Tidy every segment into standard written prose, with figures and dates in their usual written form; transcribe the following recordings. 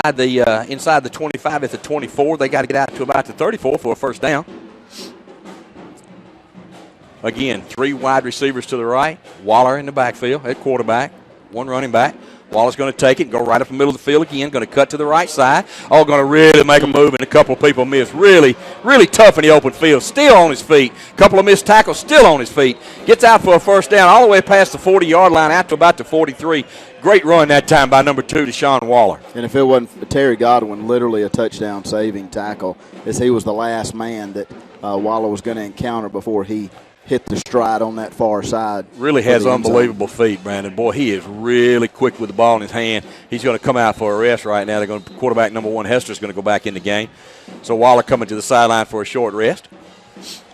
inside the 25 at the 24. They got to get out to about the 34 for a first down. Again, 3 wide receivers to the right. Waller in the backfield at quarterback. 1 running back. Waller's going to take it, go right up the middle of the field again, going to cut to the right side. All going to really make a move, and a couple of people miss. Really, really tough in the open field. Still on his feet. A couple of missed tackles, still on his feet. Gets out for a first down all the way past the 40-yard line out to about the 43. Great run that time by number 2, Deshaun Waller. And if it wasn't for Terry Godwin, literally a touchdown-saving tackle, as he was the last man that Waller was going to encounter before he hit the stride on that far side. Really has unbelievable feet, Brandon. Boy, he is really quick with the ball in his hand. He's going to come out for a rest right now. They're going to, quarterback number 1, Hester, is going to go back in the game. So Waller coming to the sideline for a short rest.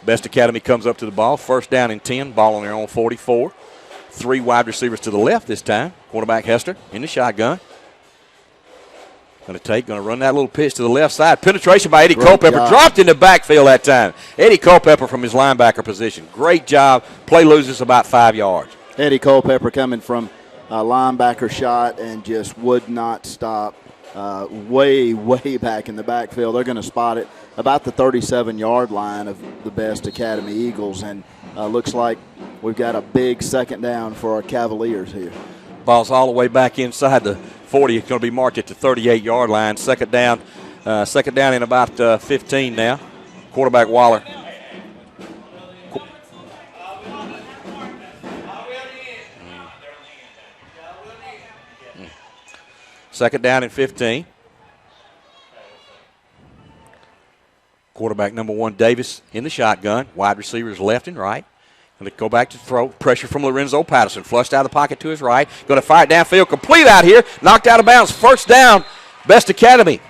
B.E.S.T Academy comes up to the ball. First down and 10. Ball on their own 44. 3 wide receivers to the left this time. Quarterback Hester in the shotgun. Going to run that little pitch to the left side. Penetration by Eddie Culpepper. Dropped in the backfield that time. Eddie Culpepper from his linebacker position. Great job. Play loses about 5 yards. Eddie Culpepper coming from a linebacker shot and just would not stop way back in the backfield. They're going to spot it about the 37-yard line of the B.E.S.T Academy Eagles. And looks like we've got a big second down for our Cavaliers here. Ball's all the way back inside the 40. It's going to be marked at the 38-yard line. Second down in about 15 now. Quarterback Waller. Second down and 15. Quarterback number 1, Davis, in the shotgun. Wide receivers left and right. Going to go back to throw. Pressure from Lorenzo Patterson. Flushed out of the pocket to his right. Going to fire it downfield. Complete out here. Knocked out of bounds. First down, B.E.S.T Academy.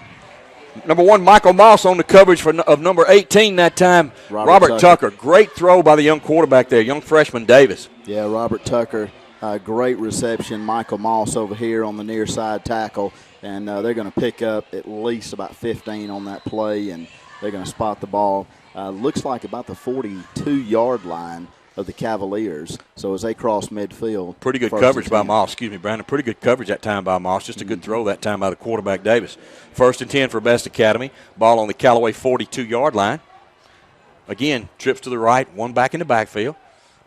Number 1, Michael Moss on the coverage of number 18 that time. Robert Tucker. Great throw by the young quarterback there, young freshman Davis. Yeah, Robert Tucker. Great reception. Michael Moss over here on the near side tackle. And they're going to pick up at least about 15 on that play. And they're going to spot the ball. Looks like about the 42-yard line of the Cavaliers. So as they cross midfield. Pretty good coverage by Moss. Excuse me, Brandon. Pretty good coverage that time by Moss. Just a good throw that time by the quarterback Davis. First and 10 for B.E.S.T Academy. Ball on the Callaway 42-yard line. Again, trips to the right, 1 back in the backfield.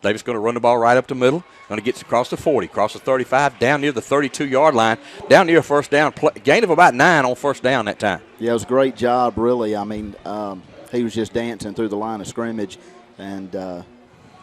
Davis going to run the ball right up the middle. Going to get across the 40, across the 35, down near the 32-yard line, down near a first down. Gain of about 9 on first down that time. Yeah, it was a great job, really. I mean, he was just dancing through the line of scrimmage, and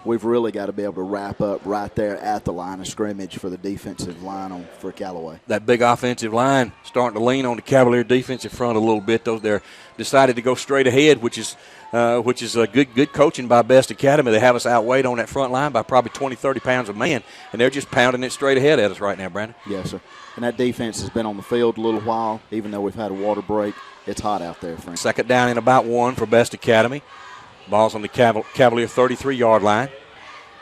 we've really got to be able to wrap up right there at the line of scrimmage for the defensive line for Callaway. That big offensive line starting to lean on the Cavalier defensive front a little bit. They're decided to go straight ahead, which is a good coaching by B.E.S.T Academy. They have us outweighed on that front line by probably 20, 30 pounds a man, and they're just pounding it straight ahead at us right now, Brandon. Yes, sir. And that defense has been on the field a little while, even though we've had a water break. It's hot out there, Frank. Second down and about 1 for B.E.S.T Academy. Ball's on the Cavalier 33-yard line.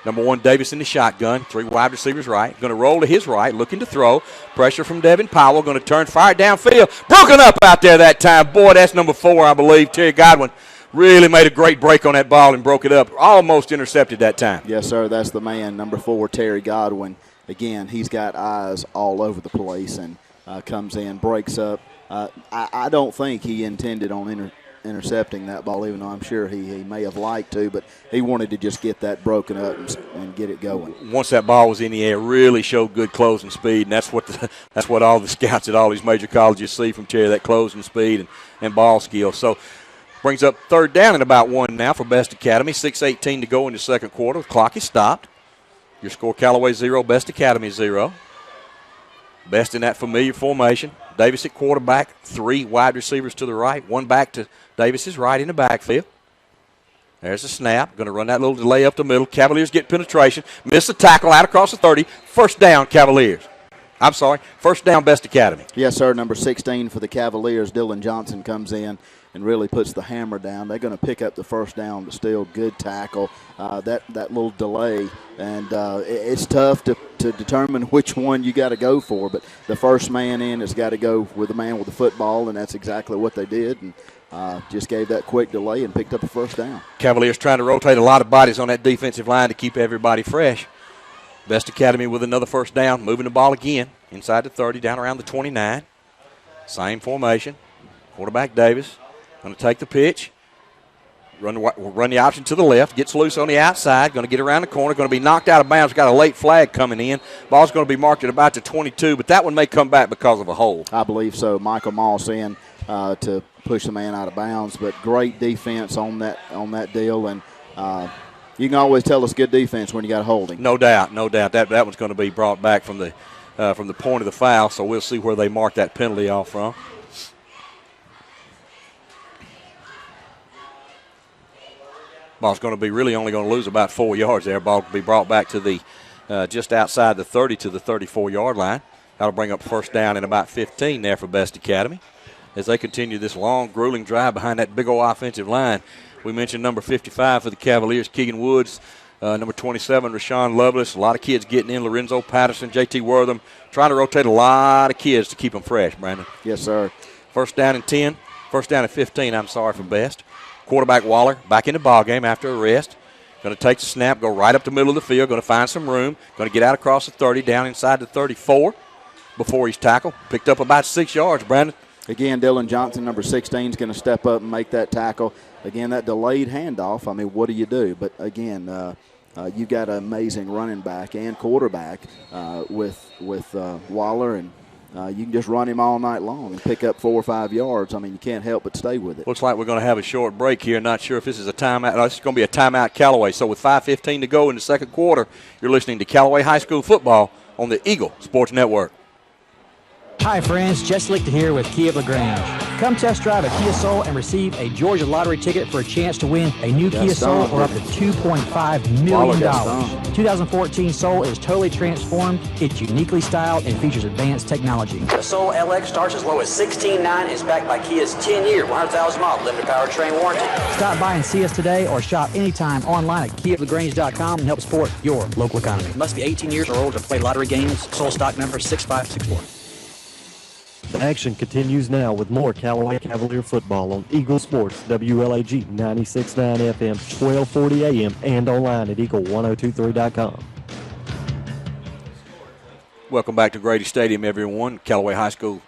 Number 1, Davis in the shotgun. 3 wide receivers right. Going to roll to his right, looking to throw. Pressure from Devin Powell. Going to turn, fire downfield. Broken up out there that time. Boy, that's number 4, I believe. Terry Godwin really made a great break on that ball and broke it up. Almost intercepted that time. Yes, sir. That's the man, number 4, Terry Godwin. Again, he's got eyes all over the place and comes in, breaks up. I don't think he intended on intercepting that ball, even though I'm sure he may have liked to, but he wanted to just get that broken up and get it going. Once that ball was in the air, really showed good closing speed, and that's what all the scouts at all these major colleges see from Terry, that closing speed and ball skill. So brings up third down and about 1 now for B.E.S.T Academy. 6:18 to go in the second quarter. The clock is stopped. Your score, Callaway 0, B.E.S.T Academy 0. B.E.S.T in that familiar formation. Davis at quarterback, 3 wide receivers to the right, 1 back to Davis's right in the backfield. There's a snap. Going to run that little delay up the middle. Cavaliers get penetration. Miss the tackle out across the 30. First down, Cavaliers. First down, B.E.S.T Academy. Yes, sir. Number 16 for the Cavaliers. Dylan Johnson comes in and really puts the hammer down. They're going to pick up the first down, but still good tackle. That little delay, and it's tough to determine which one you got to go for, but the first man in has got to go with the man with the football, and that's exactly what they did, and just gave that quick delay and picked up the first down. Cavaliers trying to rotate a lot of bodies on that defensive line to keep everybody fresh. B.E.S.T Academy with another first down, moving the ball again inside the 30, down around the 29. Same formation. Quarterback Davis going to take the pitch. Run the option to the left. Gets loose on the outside. Going to get around the corner. Going to be knocked out of bounds. Got a late flag coming in. Ball's going to be marked at about the 22, but that one may come back because of a hold. I believe so. Michael Moss in to push the man out of bounds, but great defense on that deal. And you can always tell it's good defense when you got a holding. No doubt. That one's going to be brought back from the point of the foul, so we'll see where they mark that penalty off from. Ball's going to be really only going to lose about 4 yards there. Ball will be brought back to the just outside the 30 to the 34-yard line. That'll bring up first down and about 15 there for B.E.S.T Academy as they continue this long, grueling drive behind that big old offensive line. We mentioned number 55 for the Cavaliers, Keegan Woods. Number 27, Rashawn Lovelace. A lot of kids getting in. Lorenzo Patterson, J.T. Wortham. Trying to rotate a lot of kids to keep them fresh, Brandon. Yes, sir. First down and 10. First down and 15, for B.E.S.T. Quarterback Waller back in the ballgame after a rest. Going to take the snap, go right up the middle of the field. Going to find some room. Going to get out across the 30, down inside the 34 before he's tackled. Picked up about 6 yards, Brandon. Again, Dylan Johnson, number 16, is going to step up and make that tackle. Again, that delayed handoff, I mean, what do you do? But, again, you got an amazing running back and quarterback with Waller, and you can just run him all night long and pick up 4 or 5 yards. I mean, you can't help but stay with it. Looks like we're going to have a short break here. Not sure if this is a timeout. No, this is going to be a timeout Callaway. So with 5:15 to go in the second quarter, you're listening to Callaway High School football on the Eagle Sports Network. Hi friends, Jesse Lichter here with Kia of LaGrange. Come test drive a Kia Soul and receive a Georgia lottery ticket for a chance to win a new Kia Soul or up to $2.5 million. The 2014 Soul is totally transformed. It's uniquely styled and features advanced technology. The Soul LX starts as low as $16,900 and is backed by Kia's 10-year, 100,000-mile limited powertrain warranty. Stop by and see us today or shop anytime online at KiaofLaGrange.com and help support your local economy. Must be 18 years or older to play lottery games. Soul stock number 6564. The action continues now with more Callaway Cavalier football on Eagle Sports, WLAG 96.9 FM, 1240 AM, and online at eagle1023.com. Welcome back to Grady Stadium, everyone. Callaway High School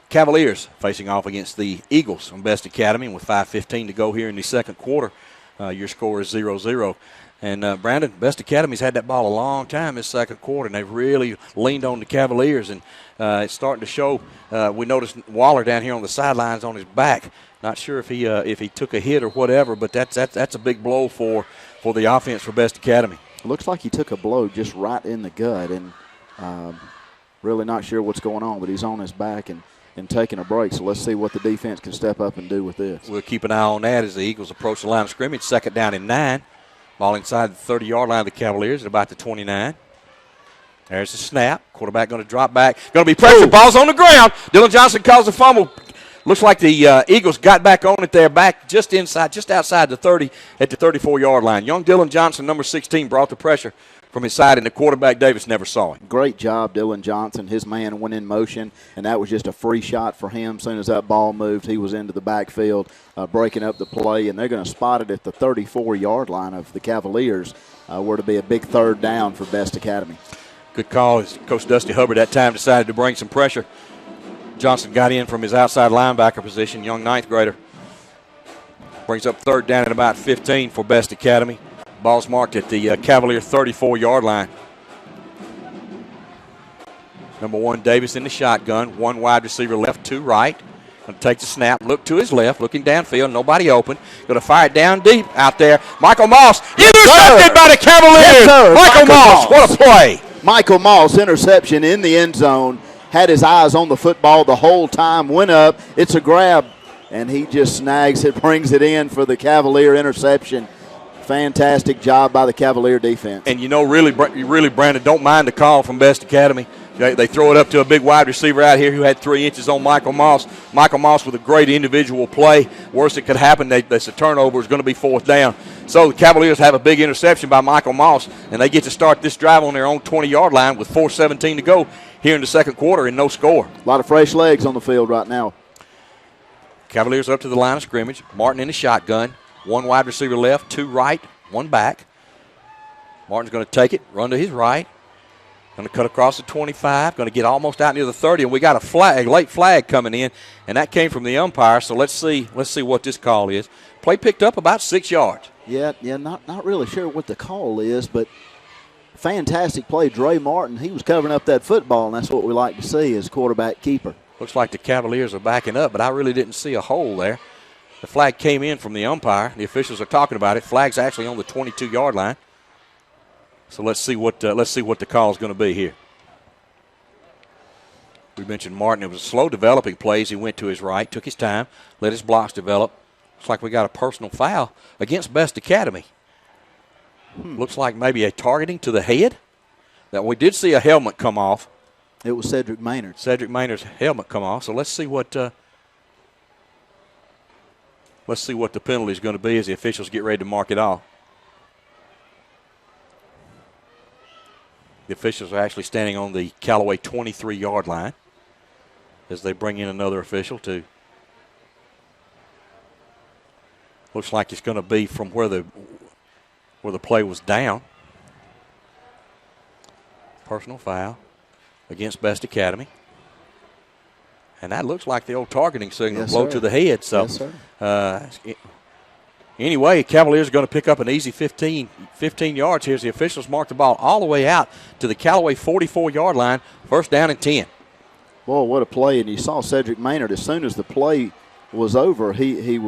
Cavaliers facing off against the Eagles from B.E.S.T Academy. And with 5:15 to go here in the second quarter, your score is 0-0. And, Brandon, B.E.S.T Academy's had that ball a long time this second quarter, and they've really leaned on the Cavaliers, and it's starting to show. We noticed Waller down here on the sidelines on his back. Not sure if he took a hit or whatever, but that's a big blow for the offense for B.E.S.T Academy. It looks like he took a blow just right in the gut, and really not sure what's going on, but he's on his back and taking a break. So let's see what the defense can step up and do with this. We'll keep an eye on that as the Eagles approach the line of scrimmage. Second down and 9. Ball inside the 30-yard line of the Cavaliers at about the 29. There's the snap. Quarterback going to drop back. Going to be pressure. Ball's on the ground. Dylan Johnson calls the fumble. Looks like the Eagles got back on it there, back just outside the 30 at the 34-yard line. Young Dylan Johnson, number 16, brought the pressure from his side, and the quarterback Davis never saw him. Great job, Dylan Johnson. His man went in motion, and that was just a free shot for him. As soon as that ball moved, he was into the backfield, breaking up the play, and they're going to spot it at the 34-yard line of the Cavaliers, where to be a big third down for B.E.S.T Academy. Good call as Coach Dusty Hubbard that time decided to bring some pressure. Johnson got in from his outside linebacker position, young ninth grader. Brings up third down at about 15 for B.E.S.T Academy. Ball's marked at the Cavalier 34-yard line. Number 1, Davis in the shotgun. 1 wide receiver left, 2 right. Going to take the snap, look to his left, looking downfield, nobody open. Going to fire it down deep out there. Michael Moss, intercepted by the Cavaliers. Yes, Michael Moss, what a play. Michael Moss, interception in the end zone. Had his eyes on the football the whole time, went up. It's a grab, and he just snags it, brings it in for the Cavalier interception. Fantastic job by the Cavalier defense. And really, Brandon, don't mind the call from B.E.S.T Academy. They throw it up to a big wide receiver out here who had 3 inches on Michael Moss. Michael Moss with a great individual play. Worst that could happen, that's a turnover, is going to be 4th down. So the Cavaliers have a big interception by Michael Moss, and they get to start this drive on their own 20-yard line with 4:17 to go here in the second quarter and no score. A lot of fresh legs on the field right now. Cavaliers up to the line of scrimmage. Martin in the shotgun. 1 wide receiver left, 2 right, 1 back. Martin's going to take it, run to his right. Going to cut across the 25, going to get almost out near the 30, and we got a flag, late flag coming in, and that came from the umpire. So let's see what this call is. Play picked up about 6 yards. Yeah, not really sure what the call is, but fantastic play. Dre Martin, he was covering up that football, and that's what we like to see as quarterback keeper. Looks like the Cavaliers are backing up, but I really didn't see a hole there. The flag came in from the umpire. The officials are talking about it. Flag's actually on the 22-yard line. So let's see what the call is going to be here. We mentioned Martin. It was a slow developing play as he went to his right, took his time, let his blocks develop. Looks like we got a personal foul against B.E.S.T Academy. Looks like maybe a targeting to the head. Now, we did see a helmet come off. It was Cedric Maynard. Cedric Maynard's helmet come off. So let's see what the penalty is going to be as the officials get ready to mark it off. The officials are actually standing on the Callaway 23-yard line as they bring in another official to. Looks like it's going to be from where the play was down. Personal foul against B.E.S.T Academy. And that looks like the old targeting signal, yes, blow sir. to the head. So, yes, sir. Anyway, Cavaliers are going to pick up an easy 15 yards here as the officials mark the ball all the way out to the Callaway 44-yard line, first down and 10. Boy, what a play. And you saw Cedric Maynard, as soon as the play was over, he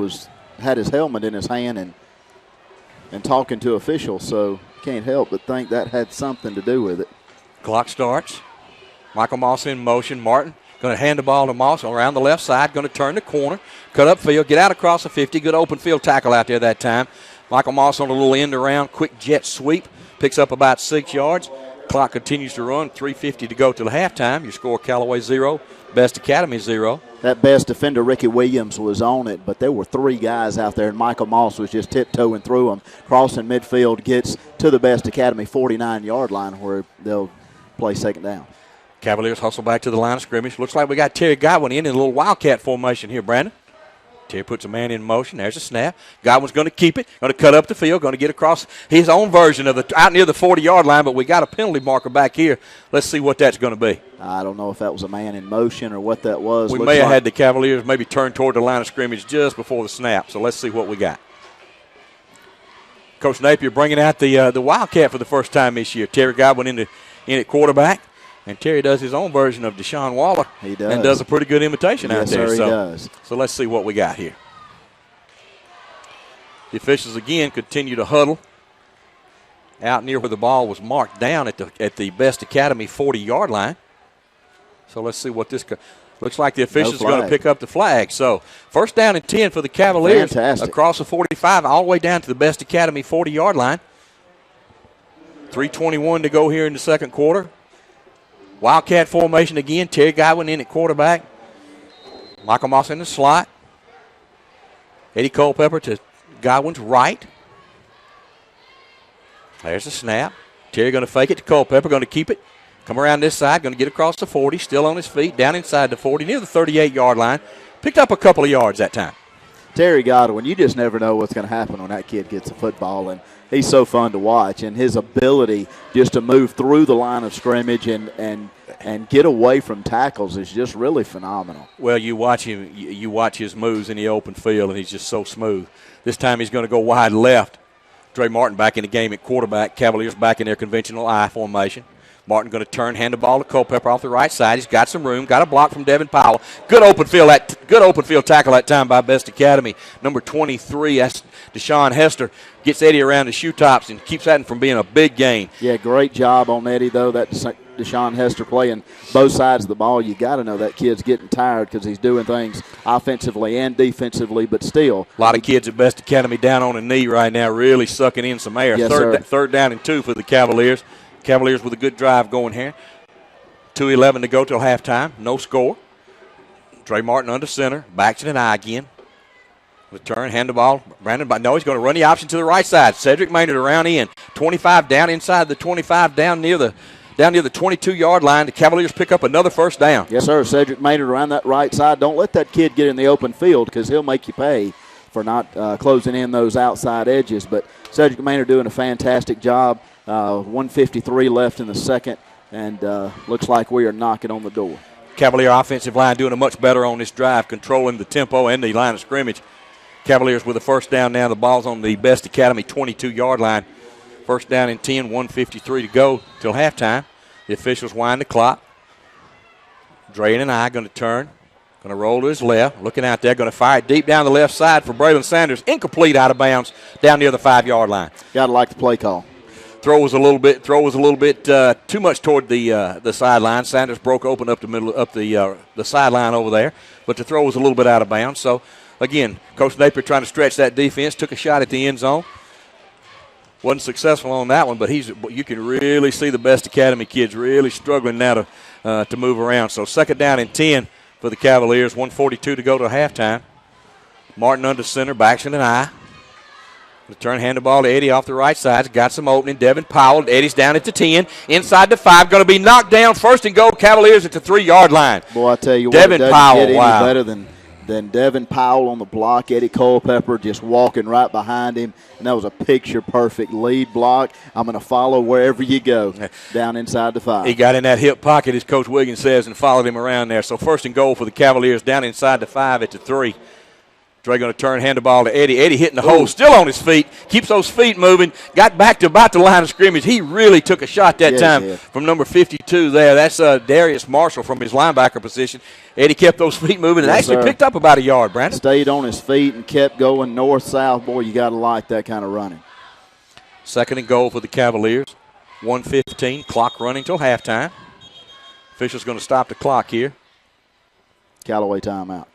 had his helmet in his hand and talking to officials, so can't help but think that had something to do with it. Clock starts. Michael Moss in motion. Martin going to hand the ball to Moss around the left side, going to turn the corner, cut up field, get out across the 50. Good open field tackle out there that time. Michael Moss on a little end around, quick jet sweep, picks up about 6 yards. Clock continues to run, 3:50 to go till halftime. Your score, Callaway 0, B.E.S.T Academy 0. That best defender, Ricky Williams, was on it, but there were 3 guys out there, and Michael Moss was just tiptoeing through them. Crossing midfield, gets to the B.E.S.T Academy 49-yard line where they'll play second down. Cavaliers hustle back to the line of scrimmage. Looks like we got Terry Godwin in a little wildcat formation here, Brandon. Terry puts a man in motion. There's a snap. Godwin's going to keep it, going to cut up the field, going to get across his own version of out near the 40-yard line, but we got a penalty marker back here. Let's see what that's going to be. I don't know if that was a man in motion or what that was. We may have had the Cavaliers maybe turn toward the line of scrimmage just before the snap, so let's see what we got. Coach Napier bringing out the wildcat for the first time this year. Terry Godwin in at quarterback. And Terry does his own version of Deshaun Waller. He does. And does a pretty good imitation out there. Yes, sir, he does. So let's see what we got here. The officials again continue to huddle out near where the ball was marked down at the B.E.S.T Academy 40-yard line. So let's see what this looks like. The officials are going to pick up the flag. So first down and 10 for the Cavaliers. Fantastic. Across the 45 all the way down to the B.E.S.T Academy 40-yard line. 3:21 to go here in the second quarter. Wildcat formation again. Terry Godwin in at quarterback. Michael Moss in the slot. Eddie Culpepper to Godwin's right. There's the snap. Terry going to fake it to Culpepper. Going to keep it. Come around this side. Going to get across the 40. Still on his feet. Down inside the 40. Near the 38-yard line. Picked up a couple of yards that time. Terry Godwin, you just never know what's going to happen when that kid gets a football, and he's so fun to watch. And his ability just to move through the line of scrimmage and get away from tackles is just really phenomenal. Well, you watch him. You watch his moves in the open field, and he's just so smooth. This time he's going to go wide left. Dre Martin back in the game at quarterback. Cavaliers back in their conventional I formation. Martin going to turn, hand the ball to Culpepper off the right side. He's got some room. Got a block from Devin Powell. Good open field tackle that time by B.E.S.T Academy. Number 23, that's Deshaun Hester. Gets Eddie around the shoe tops and keeps that from being a big gain. Yeah, great job on Eddie, though. That Deshaun Hester playing both sides of the ball. You got to know that kid's getting tired because he's doing things offensively and defensively, but still. A lot of kids at B.E.S.T Academy down on a knee right now, really sucking in some air. Yes, third down and 2 for the Cavaliers. Cavaliers with a good drive going here. 2:11 to go till halftime. No score. Dre Martin under center. Back to the I again. Return, hand the ball. Brandon, no, he's going to run the option to the right side. Cedric Maynard around in. 25 down inside the 25, down near the 22-yard line. The Cavaliers pick up another first down. Yes, sir. Cedric Maynard around that right side. Don't let that kid get in the open field because he'll make you pay for not closing in those outside edges. But Cedric Maynard doing a fantastic job. 1:53 left in the second and looks like we are knocking on the door. Cavalier offensive line doing a much better on this drive, controlling the tempo and the line of scrimmage. Cavaliers with a first down now. The ball's on the B.E.S.T Academy 22-yard line. First down and 10, 1:53 to go till halftime. The officials wind the clock. Drayen and I going to turn. Going to roll to his left. Looking out there. Going to fire it deep down the left side for Braylon Sanders. Incomplete, out of bounds down near the 5-yard line. Got to like the play call. Throw was a little bit too much toward the sideline. Sanders broke open up the sideline over there, but the throw was a little bit out of bounds. So again, Coach Napier trying to stretch that defense. Took a shot at the end zone. Wasn't successful on that one, but you can really see the B.E.S.T Academy kids really struggling now to move around. So second down and 10 for the Cavaliers. 1:42 to go to halftime. Martin under center, backs in an eye. Return, hand the ball to Eddie off the right side. Got some opening. Devin Powell. Eddie's down at the 10. Inside the 5. Going to be knocked down. First and goal. Cavaliers at the 3-yard line. Boy, I tell you Devin what, it doesn't Powell, get any wow. better than Devin Powell on the block. Eddie Culpepper just walking right behind him. And that was a picture-perfect lead block. I'm going to follow wherever you go down inside the 5. He got in that hip pocket, as Coach Wiggins says, and followed him around there. So first and goal for the Cavaliers down inside the 5 at the 3. Dre going to turn, hand the ball to Eddie. Eddie hitting the hole, still on his feet, keeps those feet moving, got back to about the line of scrimmage. He really took a shot that time from number 52 there. That's Darius Marshall from his linebacker position. Eddie kept those feet moving and actually picked up about a yard, Brandon. Stayed on his feet and kept going north-south. Boy, you got to like that kind of running. Second and goal for the Cavaliers. 1:15, clock running till halftime. Official's going to stop the clock here. Callaway timeout.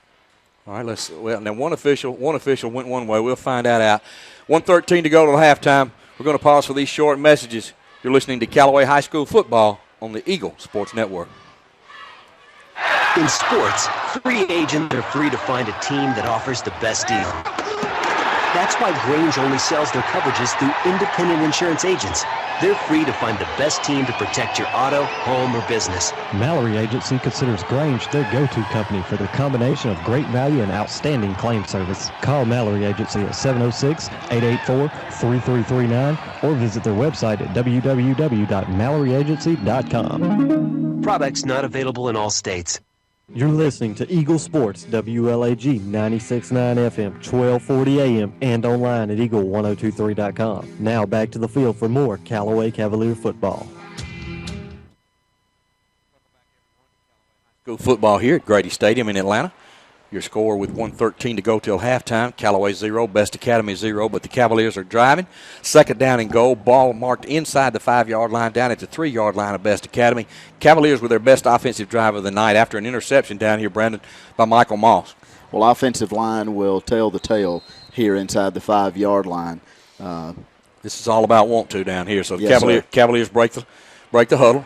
All right, now one official went one way. We'll find that out. 1:13 to go till halftime. We're going to pause for these short messages. You're listening to Callaway High School football on the Eagle Sports Network. In sports, free agents are free to find a team that offers the best deal. That's why Grange only sells their coverages through independent insurance agents. They're free to find the best team to protect your auto, home, or business. Mallory Agency considers Grange their go-to company for their combination of great value and outstanding claim service. Call Mallory Agency at 706-884-3339 or visit their website at www.malloryagency.com. Products not available in all states. You're listening to Eagle Sports, WLAG 96.9 FM, 1240 AM, and online at eagle1023.com. Now back to the field for more Callaway Cavalier football. Go football here at Grady Stadium in Atlanta. Your score with 1:13 to go till halftime. Callaway 0, B.E.S.T Academy 0, but the Cavaliers are driving. Second down and goal. Ball marked inside the 5-yard line, down at the 3-yard line of B.E.S.T Academy. Cavaliers with their best offensive drive of the night after an interception down here, Brandon, by Michael Moss. Well, offensive line will tell the tale here inside the 5-yard line. This is all about want to down here. So Yes, Cavaliers break the huddle.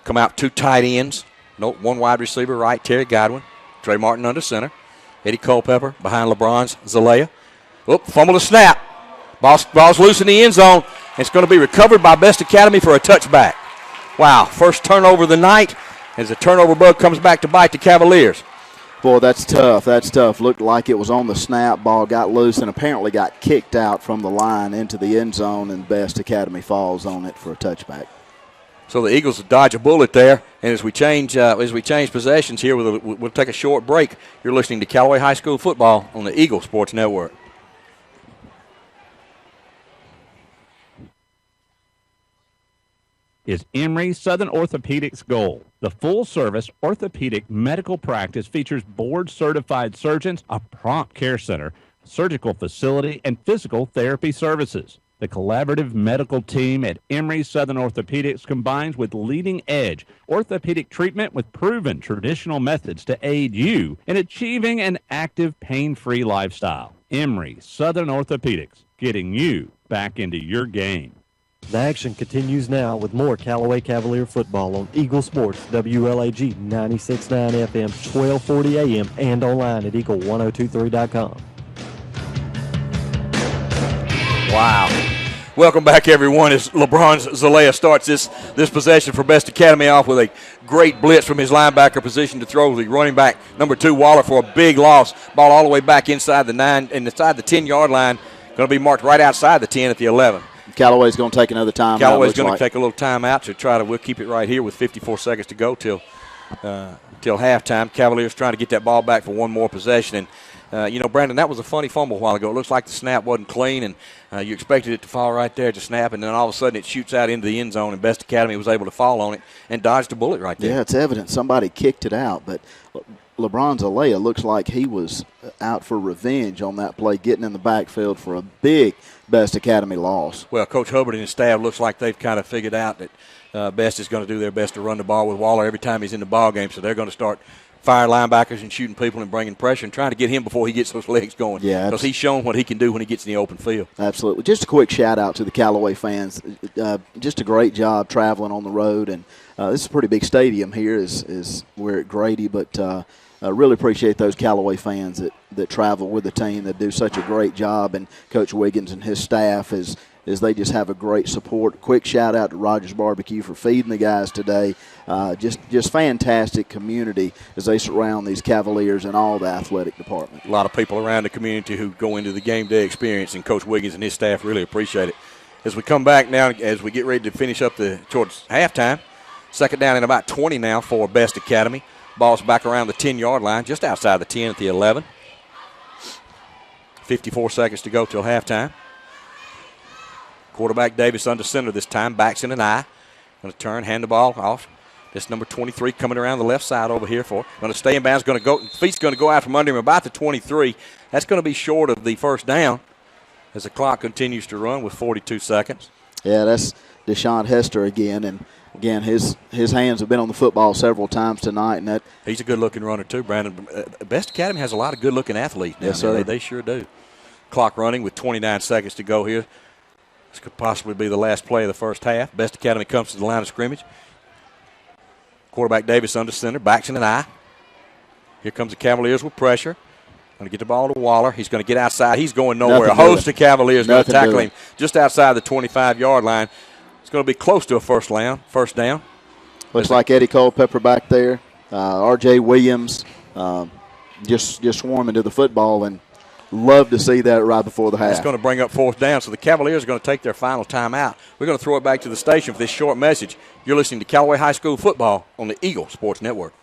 Come out 2 tight ends. No, 1 wide receiver right, Terry Godwin. Trey Martin under center. Eddie Culpepper behind LeBron's Zalea. Fumble the snap. Ball's loose in the end zone. It's going to be recovered by B.E.S.T Academy for a touchback. Wow, first turnover of the night as the turnover bug comes back to bite the Cavaliers. Boy, that's tough. That's tough. Looked like it was on the snap. Ball got loose and apparently got kicked out from the line into the end zone, and B.E.S.T Academy falls on it for a touchback. So the Eagles dodge a bullet there, and as we change possessions here, we'll take a short break. You're listening to Callaway High School football on the Eagle Sports Network. Is Emory Southern Orthopedics Gold. The full-service orthopedic medical practice features board-certified surgeons, a prompt care center, surgical facility, and physical therapy services. The collaborative medical team at Emory Southern Orthopedics combines with leading-edge orthopedic treatment with proven traditional methods to aid you in achieving an active, pain-free lifestyle. Emory Southern Orthopedics, getting you back into your game. The action continues now with more Callaway Cavalier football on Eagle Sports, WLAG 96.9 FM, 1240 AM, and online at eagle1023.com. Wow. Welcome back, everyone, as LeBron Zalea starts this possession for B.E.S.T Academy off with a great blitz from his linebacker position to throw the running back, number 2, Waller, for a big loss. Ball all the way back inside the 10-yard line. Going to be marked right outside the 10 at the 11. Callaway's going to take another time. Callaway's going to take a little time out to try to. We'll keep it right here with 54 seconds to go till halftime. Cavaliers trying to get that ball back for one more possession. And, Brandon, that was a funny fumble a while ago. It looks like the snap wasn't clean, and you expected it to fall right there to snap, and then all of a sudden it shoots out into the end zone, and B.E.S.T Academy was able to fall on it and dodged a bullet right there. Yeah, it's evident somebody kicked it out, but LeBron Zalea looks like he was out for revenge on that play, getting in the backfield for a big B.E.S.T Academy loss. Well, Coach Hubbard and his staff looks like they've kind of figured out that B.E.S.T is going to do their best to run the ball with Waller every time he's in the ball game, so they're going to start fire linebackers and shooting people and bringing pressure and trying to get him before he gets those legs going. Yeah, because he's shown what he can do when he gets in the open field. Absolutely. Just a quick shout-out to the Callaway fans. Just a great job traveling on the road, and this is a pretty big stadium here. We're at Grady, but I really appreciate those Callaway fans that travel with the team that do such a great job, and Coach Wiggins and his staff is they just have a great support. Quick shout-out to Rogers Barbecue for feeding the guys today. Just fantastic community as they surround these Cavaliers and all the athletic department. A lot of people around the community who go into the game day experience, and Coach Wiggins and his staff really appreciate it. As we come back now, as we get ready to finish up towards halftime, second down and about 20 now for B.E.S.T Academy. Ball's back around the 10-yard line, just outside the 10 at the 11. 54 seconds to go till halftime. Quarterback Davis under center this time, backs in an eye. Going to turn, hand the ball off. This number 23 coming around the left side over here for. Going to stay in bounds, feet's going to go out from under him about the 23. That's going to be short of the first down as the clock continues to run with 42 seconds. Yeah, that's Deshaun Hester again, and again, his hands have been on the football several times tonight, and he's a good-looking runner too, Brandon. B.E.S.T Academy has a lot of good-looking athletes. Yes, sir. They sure do. Clock running with 29 seconds to go here. This could possibly be the last play of the first half. B.E.S.T Academy comes to the line of scrimmage. Quarterback Davis under center, backs in an eye. Here comes the Cavaliers with pressure. Going to get the ball to Waller. He's going to get outside. He's going nowhere. A host of Cavaliers going to tackle him just outside the 25-yard line. It's going to be close to a first down. Looks like Eddie Culpepper back there. R.J. Williams just swarming to the football, and love to see that right before the half. It's going to bring up fourth down, so the Cavaliers are going to take their final timeout. We're going to throw it back to the station for this short message. You're listening to Callaway High School football on the Eagle Sports Network.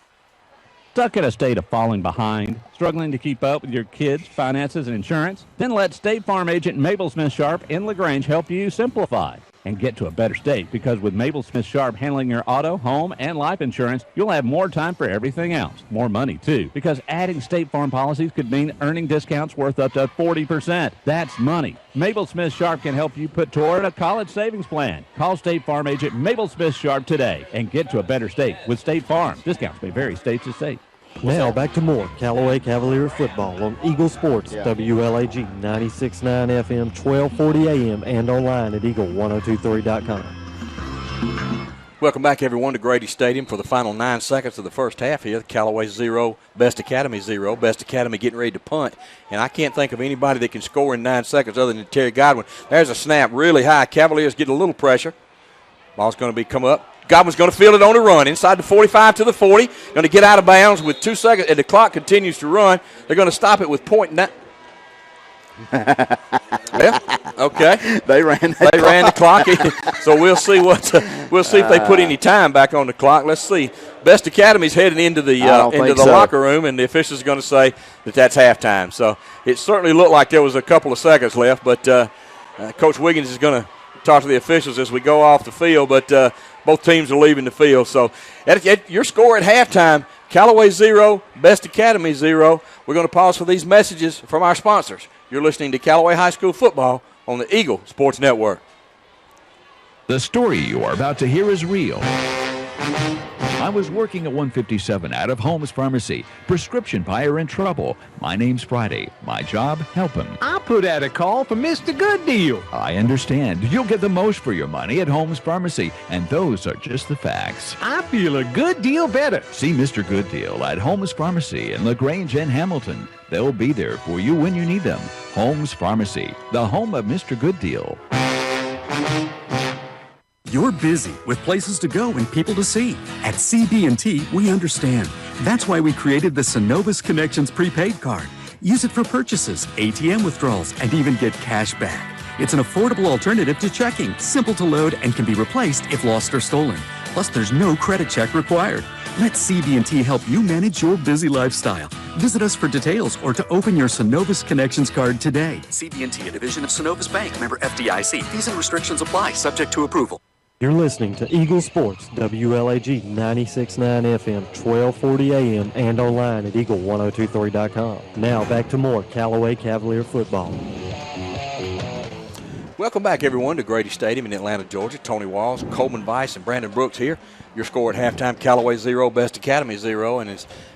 Stuck in a state of falling behind, struggling to keep up with your kids' finances and insurance? Then let State Farm agent Mabel Smith Sharp in LaGrange help you simplify and get to a better state, because with Mabel Smith Sharp handling your auto, home, and life insurance, you'll have more time for everything else. More money, too, because adding State Farm policies could mean earning discounts worth up to 40%. That's money. Mabel Smith Sharp can help you put toward a college savings plan. Call State Farm agent Mabel Smith Sharp today and get to a better state with State Farm. Discounts may vary state to state. Now back to more Callaway Cavalier football on Eagle Sports, WLAG 96.9 FM, 1240 AM, and online at eagle1023.com. Welcome back, everyone, to Grady Stadium for the final 9 seconds of the first half here. The Callaway 0, B.E.S.T Academy 0. B.E.S.T Academy getting ready to punt. And I can't think of anybody that can score in 9 seconds other than Terry Godwin. There's a snap really high. Cavaliers get a little pressure. Ball's going to come up. Godwin's going to field it on the run inside the 45 to the 40. Going to get out of bounds with 2 seconds, and the clock continues to run. They're going to stop it with .9. Yeah, okay. They ran the clock. So we'll see if they put any time back on the clock. Let's see. B.E.S.T Academy's heading into the locker room, and the officials are going to say that's halftime. So it certainly looked like there was a couple of seconds left, but Coach Wiggins is going to talk to the officials as we go off the field, but both teams are leaving the field. So at your score at halftime, Callaway 0, B.E.S.T Academy 0. We're going to pause for these messages from our sponsors. You're listening to Callaway High School football on the Eagle Sports Network. The story you are about to hear is real. I was working at 157 out of Holmes Pharmacy. Prescription buyer in trouble. My name's Friday. My job, help him. I put out a call for Mr. Good Deal. I understand. You'll get the most for your money at Holmes Pharmacy, and those are just the facts. I feel a good deal better. See Mr. Good Deal at Holmes Pharmacy in LaGrange and Hamilton. They'll be there for you when you need them. Holmes Pharmacy, the home of Mr. Good Deal. You're busy with places to go and people to see. At CB&T, we understand. That's why we created the Synovus Connections prepaid card. Use it for purchases, ATM withdrawals, and even get cash back. It's an affordable alternative to checking, simple to load, and can be replaced if lost or stolen. Plus, there's no credit check required. Let CB&T help you manage your busy lifestyle. Visit us for details or to open your Synovus Connections card today. CB&T, a division of Synovus Bank, member FDIC. Fees and restrictions apply, subject to approval. You're listening to Eagle Sports, WLAG 96.9 FM, 1240 AM, and online at eagle1023.com. Now back to more Callaway Cavalier football. Welcome back, everyone, to Grady Stadium in Atlanta, Georgia. Tony Walls, Coleman Vice, and Brandon Brooks here. Your score at halftime, Callaway 0, B.E.S.T Academy 0. And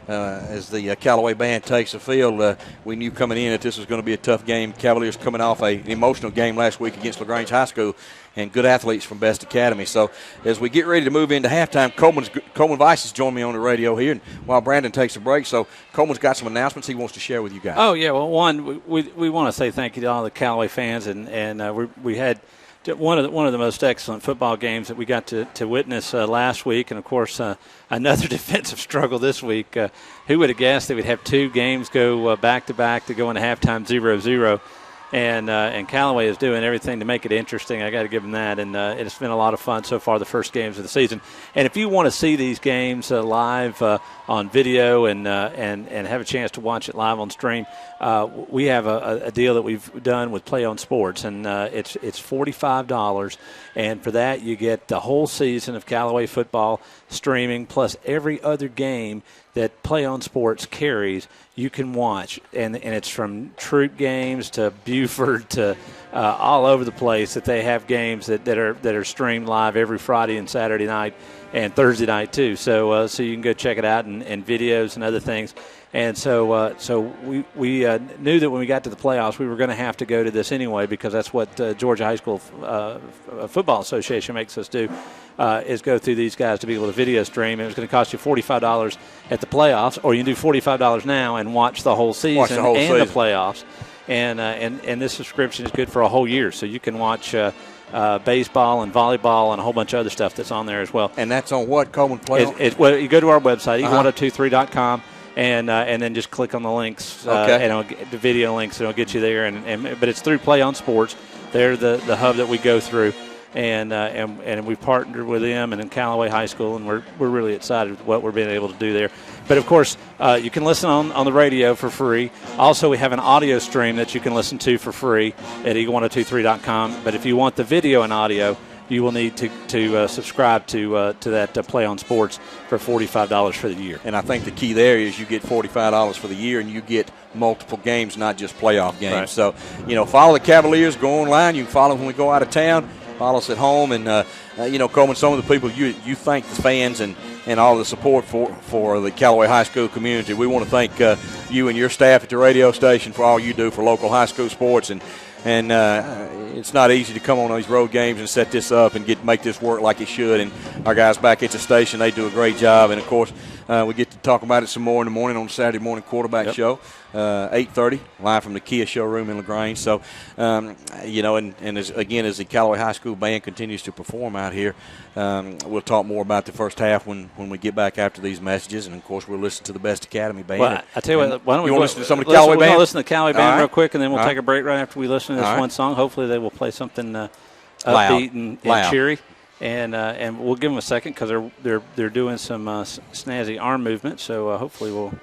as the Callaway band takes the field, we knew coming in that this was going to be a tough game. Cavaliers coming off an emotional game last week against LaGrange High School, and good athletes from B.E.S.T Academy. So as we get ready to move into halftime, Coleman Vice has joined me on the radio here, and while Brandon takes a break. So Coleman's got some announcements he wants to share with you guys. Oh, yeah. Well, one, we want to say thank you to all the Callaway fans, and we had one of the most excellent football games that we got to witness last week, and of course another defensive struggle this week. Who would have guessed they would have two games go back to back to go into halftime 0-0? And Callaway is doing everything to make it interesting. I got to give them that, and it's been a lot of fun so far, the first games of the season. And if you want to see these games live on video and have a chance to watch it live on stream, we have a deal that we've done with Play On Sports, and it's $45, and for that you get the whole season of Callaway football streaming plus every other game that Play On Sports carries. You can watch, and it's from troop games to Buford to all over the place that they have games that are streamed live every Friday and Saturday night and Thursday night too. So you can go check it out and videos and other things. And so we knew that when we got to the playoffs, we were going to have to go to this anyway, because that's what Georgia High School Football Association makes us do, is go through these guys to be able to video stream. It was going to cost you $45 at the playoffs, or you can do $45 now and watch the whole season the playoffs. And this subscription is good for a whole year, so you can watch baseball and volleyball and a whole bunch of other stuff that's on there as well. And that's on what, Coleman Play? Well, you go to our website, eagle1023.com. And then just click on the links, and it'll get the video links, and it'll get you there. But it's through Play On Sports. They're the hub that we go through, and we've partnered with them and in Callaway High School, and we're really excited with what we're being able to do there. But of course, you can listen on the radio for free. Also, we have an audio stream that you can listen to for free at eagle1023.com. But if you want the video and audio, you will need to subscribe to that Play On Sports for $45 for the year. And I think the key there is you get $45 for the year, and you get multiple games, not just playoff games. Right. So, follow the Cavaliers, go online. You can follow them when we go out of town. Follow us at home. And, Coleman, some of the people, you thank the fans and all the support for the Callaway High School community. We want to thank you and your staff at the radio station for all you do for local high school sports. And it's not easy to come on these road games and set this up and make this work like it should. And our guys back at the station, they do a great job. And, of course, we get to talk about it some more in the morning on the Saturday morning quarterback show, 8:30, live from the Kia showroom in LaGrange. So, and as the Callaway High School band continues to perform out here, we'll talk more about the first half when we get back after these messages. And, of course, we'll listen to the B.E.S.T Academy band. Well, I tell you what, why don't we listen to some of the Callaway band? We're going to listen to the Callaway band real quick, and then we'll take a break right after we listen to this one song. Hopefully they will play something upbeat and cheery. And we'll give them a second because they're doing some snazzy arm movement. So hopefully we'll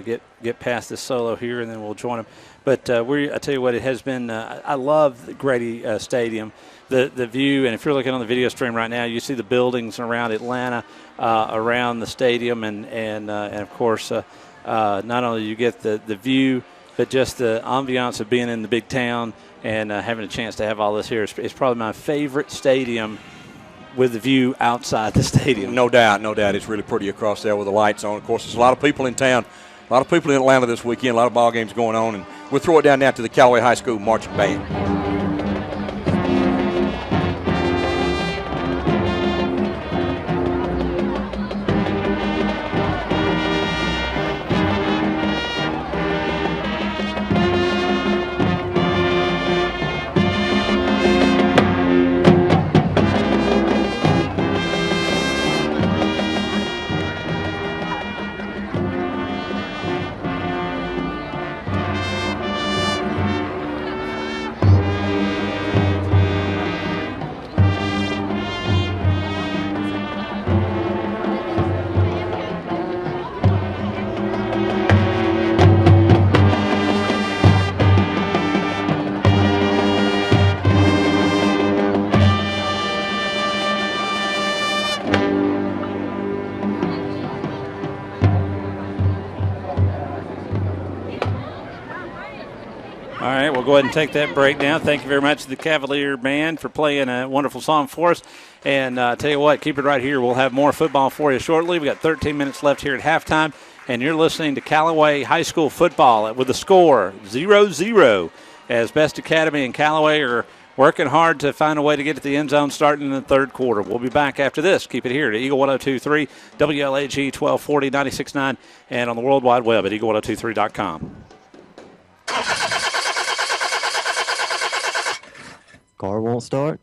get past this solo here, and then we'll join them. But I tell you what, it has been. I love the Grady Stadium, the view. And if you're looking on the video stream right now, you see the buildings around Atlanta, around the stadium, and of course, not only you get the view, but just the ambiance of being in the big town and having a chance to have all this here. It's probably my favorite stadium with the view outside the stadium. No doubt. It's really pretty across there with the lights on. Of course, there's a lot of people in town, a lot of people in Atlanta this weekend, a lot of ball games going on, and we'll throw it down now to the Callaway High School marching band. we'll go ahead and take that break now. Thank you very much to the Cavalier Band for playing a wonderful song for us. And tell you what, keep it right here. We'll have more football for you shortly. We got 13 minutes left here at halftime. And you're listening to Callaway High School football with the score 0-0 as Best Academy and Callaway are working hard to find a way to get to the end zone starting in the third quarter. We'll be back after this. Keep it here to Eagle 102.3, WLAG 1240, 96.9, and on the World Wide Web at eagle1023.com. Car won't start?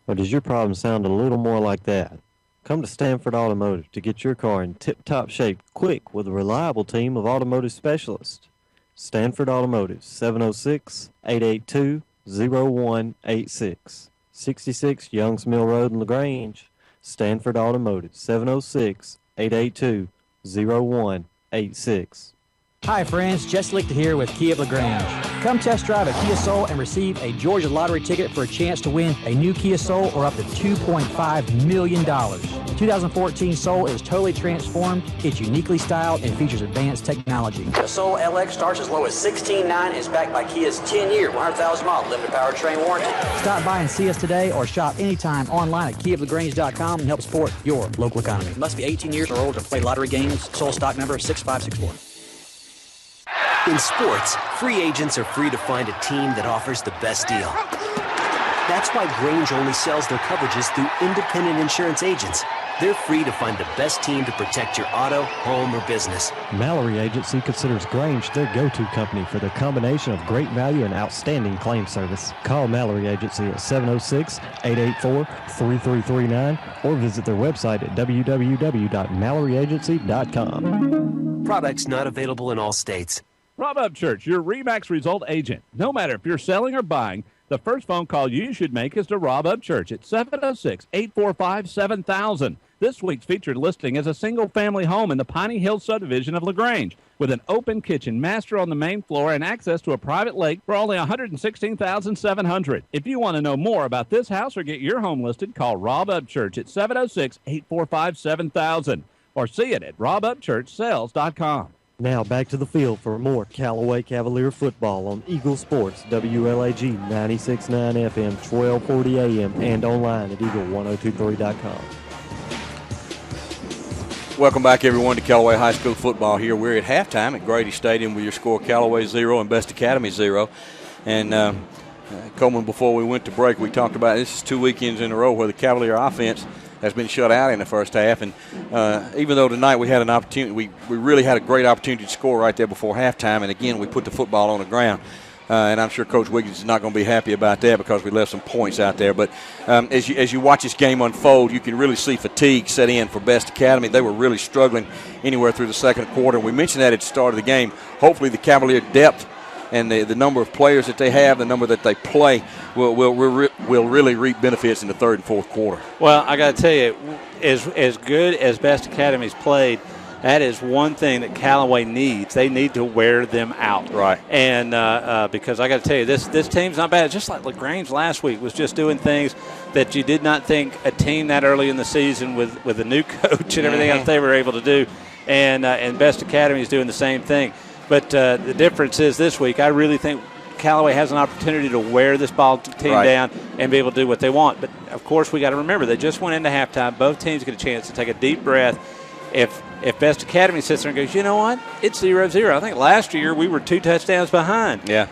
Or does your problem sound a little more like that? Come to Stanford Automotive to get your car in tip-top shape quick with a reliable team of automotive specialists. Stanford Automotive, 706-882-0186. 66 Youngs Mill Road in LaGrange. Stanford Automotive, 706-882-0186. Hi friends, Jesse Lichter here with Kia of LaGrange. Come test drive a Kia Soul and receive a Georgia lottery ticket for a chance to win a new Kia Soul or up to $2.5 million. The 2014 Soul is totally transformed, it's uniquely styled, and features advanced technology. The Soul LX starts as low as $16,900 and is backed by Kia's 10-year, 100,000-mile limited powertrain warranty. Stop by and see us today or shop anytime online at KiaofLaGrange.com and help support your local economy. Must be 18 years or older to play lottery games. Soul stock number 6564. In sports, free agents are free to find a team that offers the best deal. That's why Grange only sells their coverages through independent insurance agents. They're free to find the best team to protect your auto, home, or business. Mallory Agency considers Grange their go-to company for their combination of great value and outstanding claim service. Call Mallory Agency at 706-884-3339 or visit their website at www.MalloryAgency.com. Products not available in all states. Rob Upchurch, your RE/MAX result agent. No matter if you're selling or buying, the first phone call you should make is to Rob Upchurch at 706-845-7000. This week's featured listing is a single-family home in the Piney Hill subdivision of LaGrange with an open kitchen, master on the main floor, and access to a private lake for only $116,700. If you want to know more about this house or get your home listed, call Rob Upchurch at 706-845-7000 or see it at robupchurchsales.com. Now back to the field for more Callaway Cavalier football on Eagle Sports, WLAG 96.9 FM, 1240 AM, and online at eagle1023.com. Welcome back, everyone, to Callaway High School football here. We're at halftime at Grady Stadium with your score Callaway 0 and Best Academy 0. And Coleman, before we went to break, we talked about this is 2 weekends in a row where the Cavalier offense has been shut out in the first half. And even though tonight we had an opportunity, we really had a great opportunity to score right there before halftime. And, again, we put the football on the ground. And I'm sure Coach Wiggins is not going to be happy about that because we left some points out there. But as you watch this game unfold, you can really see fatigue set in for Best Academy. They were really struggling anywhere through the second quarter. We mentioned that at the start of the game. Hopefully the Cavalier depth and the number of players that they have, the number that they play, will really reap benefits in the third and fourth quarter. Well, I got to tell you, as good as Best Academy's played, that is one thing that Callaway needs. They need to wear them out. Right. And because I got to tell you, this team's not bad. Just like LaGrange last week was just doing things that you did not think a team that early in the season with a new coach and everything else they were able to do. And Best Academy is doing the same thing. But the difference is this week, I really think Callaway has an opportunity to wear this ball team down and be able to do what they want. But, of course, we got to remember, they just went into halftime. Both teams get a chance to take a deep breath. If Best Academy sits there and goes, you know what, it's 0-0. I think last year we were 2 touchdowns behind. Yeah.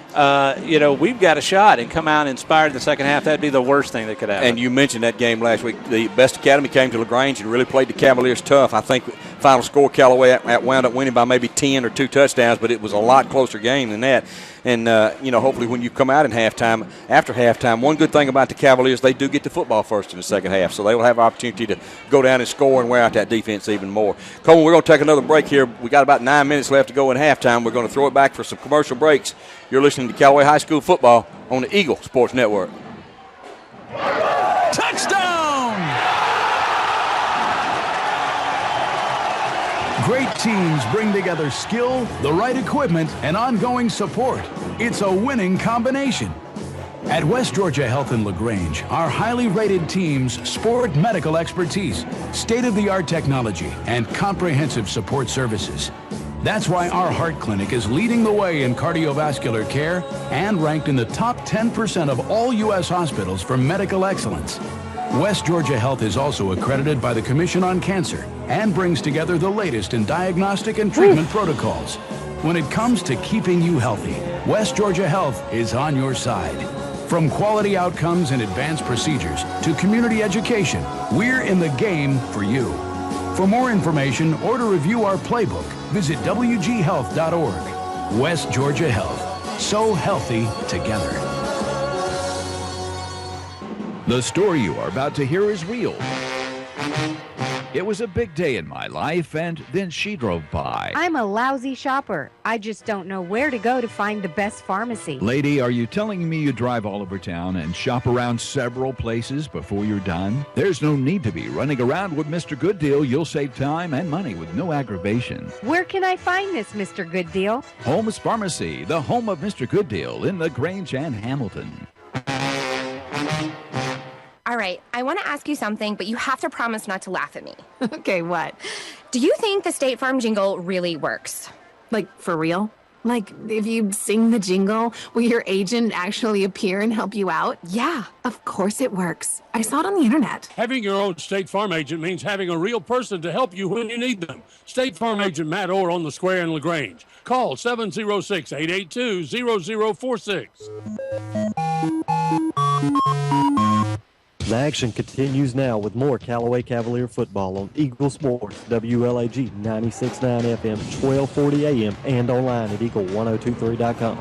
We've got a shot and come out inspired in the second half. That'd be the worst thing that could happen. And you mentioned that game last week. The Best Academy came to LaGrange and really played the Cavaliers tough. I think final score Callaway wound up winning by maybe 10 or 2 touchdowns, but it was a lot closer game than that. And, hopefully when you come out in after halftime, one good thing about the Cavaliers, they do get the football first in the second half, so they will have an opportunity to go down and score and wear out that defense even more. Coleman, we're going to take another break here. We got about 9 minutes left to go in halftime. We're going to throw it back for some commercial breaks. You're listening to Callaway High School football on the Eagle Sports Network. Touchdown! Great teams bring together skill, the right equipment, and ongoing support. It's a winning combination. At West Georgia Health in LaGrange, our highly rated teams sport medical expertise, state-of-the-art technology, and comprehensive support services. That's why our heart clinic is leading the way in cardiovascular care and ranked in the top 10% of all U.S. hospitals for medical excellence. West Georgia Health is also accredited by the Commission on Cancer and brings together the latest in diagnostic and treatment protocols. When it comes to keeping you healthy, West Georgia Health is on your side. From quality outcomes and advanced procedures to community education, we're in the game for you. For more information or to review our playbook, visit wghealth.org. West Georgia Health. So healthy together. The story you are about to hear is real. It was a big day in my life, and then she drove by. I'm a lousy shopper. I just don't know where to go to find the best pharmacy. Lady, are you telling me you drive all over town and shop around several places before you're done? There's no need to be running around with Mr. Good Deal. You'll save time and money with no aggravation. Where can I find this, Mr. Good Deal? Holmes Pharmacy, the home of Mr. Good Deal in LaGrange and Hamilton. All right, I want to ask you something, but you have to promise not to laugh at me. Okay, what? Do you think the State Farm jingle really works? Like, for real? Like, if you sing the jingle, will your agent actually appear and help you out? Yeah. Of course it works. I saw it on the internet. Having your own State Farm agent means having a real person to help you when you need them. State Farm agent Matt Orr on the Square in LaGrange. Call 706-882-0046. The action continues now with more Callaway Cavalier football on Eagle Sports, WLAG 96.9 FM, 1240 AM, and online at eagle1023.com.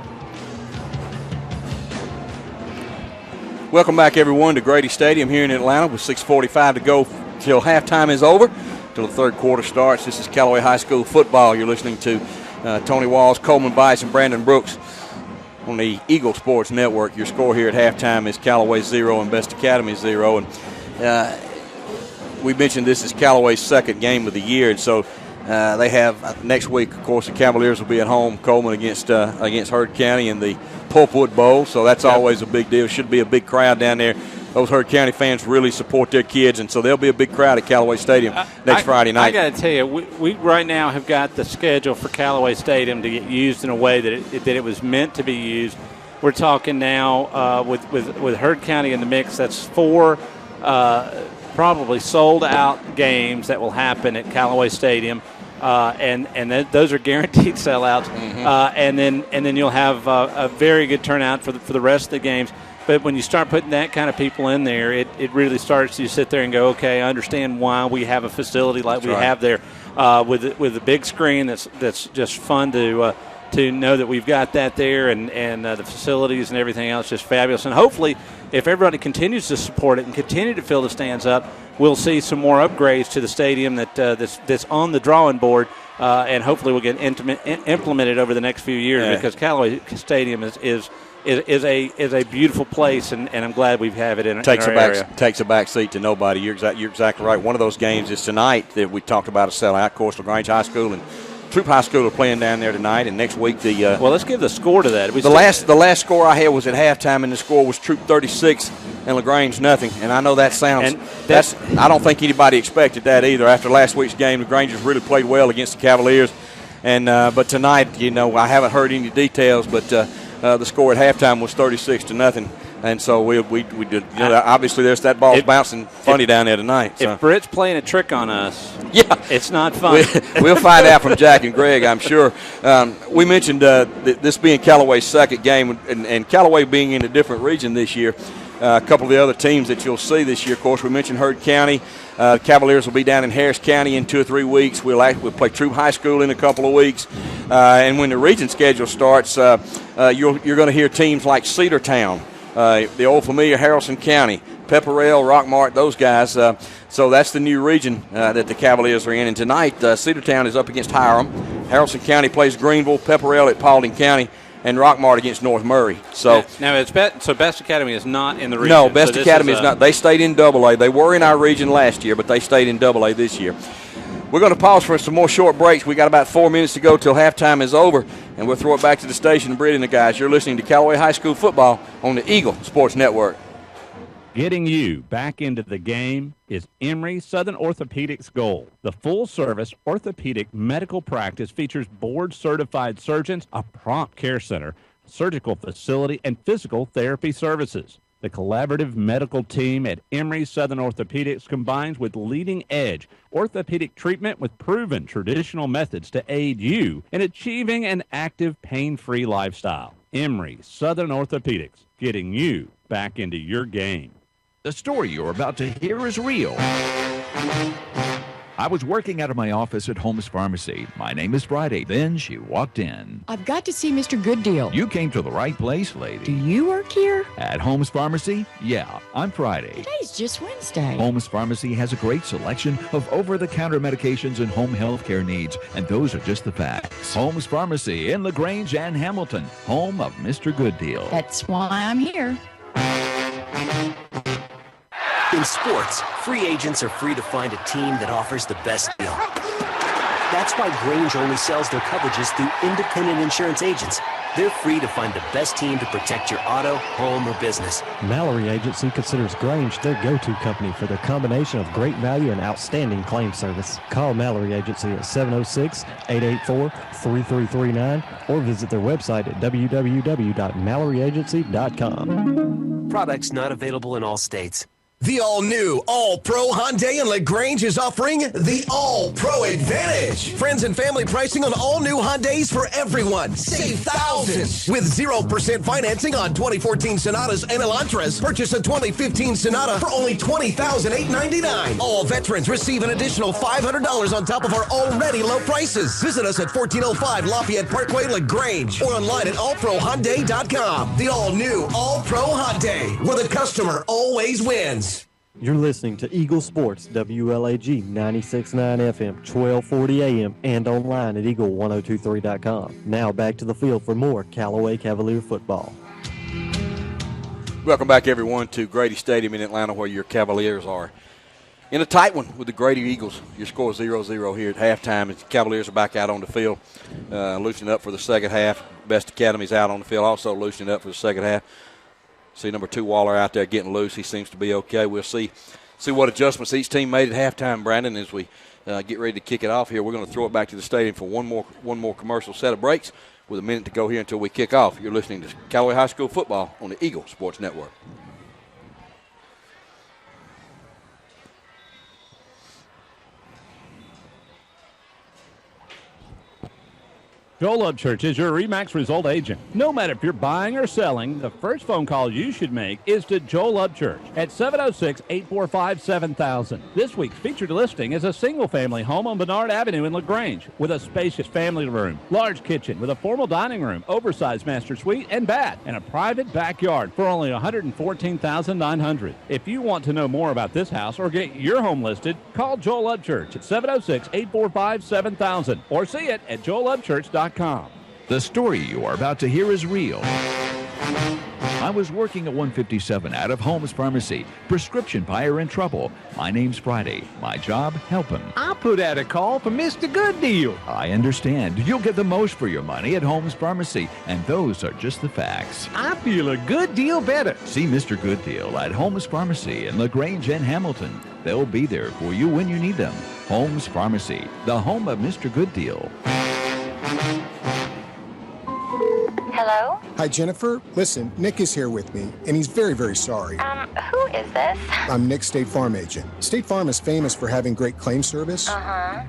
Welcome back, everyone, to Grady Stadium here in Atlanta with 6:45 to go till halftime is over, till the third quarter starts. This is Callaway High School football. You're listening to Tony Walls, Coleman Bice, and Brandon Brooks on the Eagle Sports Network. Your score here at halftime is Callaway 0 and Best Academy 0. And we mentioned this is Callaway's second game of the year, and so they have next week. Of course, the Cavaliers will be at home, Coleman against Heard County in the Pulpwood Bowl. So that's always a big deal. Should be a big crowd down there. Those Heard County fans really support their kids, and so there'll be a big crowd at Callaway Stadium next Friday night. I got to tell you, we right now have got the schedule for Callaway Stadium to get used in a way that it was meant to be used. We're talking now with Heard County in the mix. That's 4 probably sold-out games that will happen at Callaway Stadium, and those are guaranteed sellouts. Mm-hmm. And then you'll have a very good turnout for the rest of the games. But when you start putting that kind of people in there, it really starts to sit there and go, okay, I understand why we have a facility like we have there with a big screen that's just fun to know that we've got that there, and the facilities and everything else just fabulous. And hopefully, if everybody continues to support it and continue to fill the stands up, we'll see some more upgrades to the stadium that's on the drawing board, and hopefully will get implemented over the next few years because Callaway Stadium is a beautiful place, and I'm glad we have it in our area. Takes a back seat to nobody. You're exactly right. One of those games is tonight that we talked about a sellout. Of course, LaGrange High School and Troop High School are playing down there tonight, and next week well, let's give the score to that. The last score I had was at halftime, and the score was Troop 36 and LaGrange nothing. And I know that sounds I don't think anybody expected that either. After last week's game, LaGrange has really played well against the Cavaliers, and but tonight, I haven't heard any details, but. The score at halftime was 36-0, and so we did. Obviously, there's that ball bouncing funny down there tonight. So. If Britt's playing a trick on us, it's not fun. We'll find out from Jack and Greg, I'm sure. We mentioned this being Callaway's second game, and Callaway being in a different region this year. A couple of the other teams that you'll see this year, of course, we mentioned Heard County. Cavaliers will be down in Harris County in 2 or 3 weeks. We'll play Troop High School in a couple of weeks. And when the region schedule starts, you're going to hear teams like Cedartown, the old familiar Haralson County, Pepperell, Rockmart, those guys. So that's the new region that the Cavaliers are in. And tonight, Cedartown is up against Hiram. Haralson County plays Greenville, Pepperell at Paulding County, and Rockmart against North Murray. So now Best Academy is not in the region. No, Best Academy is not. They stayed in AA. They were in our region last year, but they stayed in AA this year. We're going to pause for some more short breaks. We got about 4 minutes to go till halftime is over, and we'll throw it back to the station. Britt and the guys, you're listening to Callaway High School football on the Eagle Sports Network. Getting you back into the game is Emory Southern Orthopedics Gold. The full-service orthopedic medical practice features board-certified surgeons, a prompt care center, surgical facility, and physical therapy services. The collaborative medical team at Emory Southern Orthopedics combines with leading-edge orthopedic treatment with proven traditional methods to aid you in achieving an active, pain-free lifestyle. Emory Southern Orthopedics, getting you back into your game. The story you're about to hear is real. I was working out of my office at Holmes Pharmacy. My name is Friday. Then she walked in. I've got to see Mr. Gooddeal. You came to the right place, lady. Do you work here? At Holmes Pharmacy? Yeah, I'm Friday. Today's just Wednesday. Holmes Pharmacy has a great selection of over-the-counter medications and home health care needs, and those are just the facts. Holmes Pharmacy in LaGrange and Hamilton, home of Mr. Gooddeal. That's why I'm here. In sports, free agents are free to find a team that offers the best deal. That's why Grange only sells their coverages through independent insurance agents. They're free to find the best team to protect your auto, home, or business. Mallory Agency considers Grange their go-to company for their combination of great value and outstanding claim service. Call Mallory Agency at 706-884-3339 or visit their website at www.MalloryAgency.com. Products not available in all states. The all-new, all-pro Hyundai in LaGrange is offering the All-Pro Advantage. Friends and family pricing on all-new Hyundais for everyone. Save thousands. With 0% financing on 2014 Sonatas and Elantras. Purchase a 2015 Sonata for only $20,899. All veterans receive an additional $500 on top of our already low prices. Visit us at 1405 Lafayette Parkway, LaGrange, or online at allprohyundai.com. The all-new, all-pro Hyundai, where the customer always wins. You're listening to Eagle Sports, WLAG 96.9 FM, 1240 AM, and online at eagle1023.com. Now back to the field for more Callaway Cavalier football. Welcome back, everyone, to Grady Stadium in Atlanta, where your Cavaliers are in a tight one with the Grady Eagles. Your score 0-0 here at halftime. The Cavaliers are back out on the field, loosening up for the second half. B.E.S.T Academy's out on the field, also loosening up for the second half. See number 2 Waller out there getting loose. He seems to be okay. We'll see what adjustments each team made at halftime, Brandon, as we get ready to kick it off here. We're going to throw it back to the stadium for one more commercial set of breaks with a minute to go here until we kick off. You're listening to Callaway High School football on the Eagle Sports Network. Joel Upchurch is your RE/MAX result agent. No matter if you're buying or selling, the first phone call you should make is to Joel Upchurch at 706-845-7000. This week's featured listing is a single-family home on Bernard Avenue in LaGrange with a spacious family room, large kitchen with a formal dining room, oversized master suite and bath, and a private backyard for only $114,900. If you want to know more about this house or get your home listed, call Joel Upchurch at 706-845-7000 or see it at joelupchurch.com. The story you are about to hear is real. I was working at 157 out of Holmes Pharmacy. Prescription buyer in trouble. My name's Friday. My job, help him. I put out a call for Mr. Gooddeal. I understand. You'll get the most for your money at Holmes Pharmacy, and those are just the facts. I feel a good deal better. See Mr. Gooddeal at Holmes Pharmacy in LaGrange and Hamilton. They'll be there for you when you need them. Holmes Pharmacy, the home of Mr. Gooddeal. Hello? Hi, Jennifer. Listen, Nick is here with me, and he's very, very sorry. Who is this? I'm Nick's State Farm agent. State Farm is famous for having great claim service.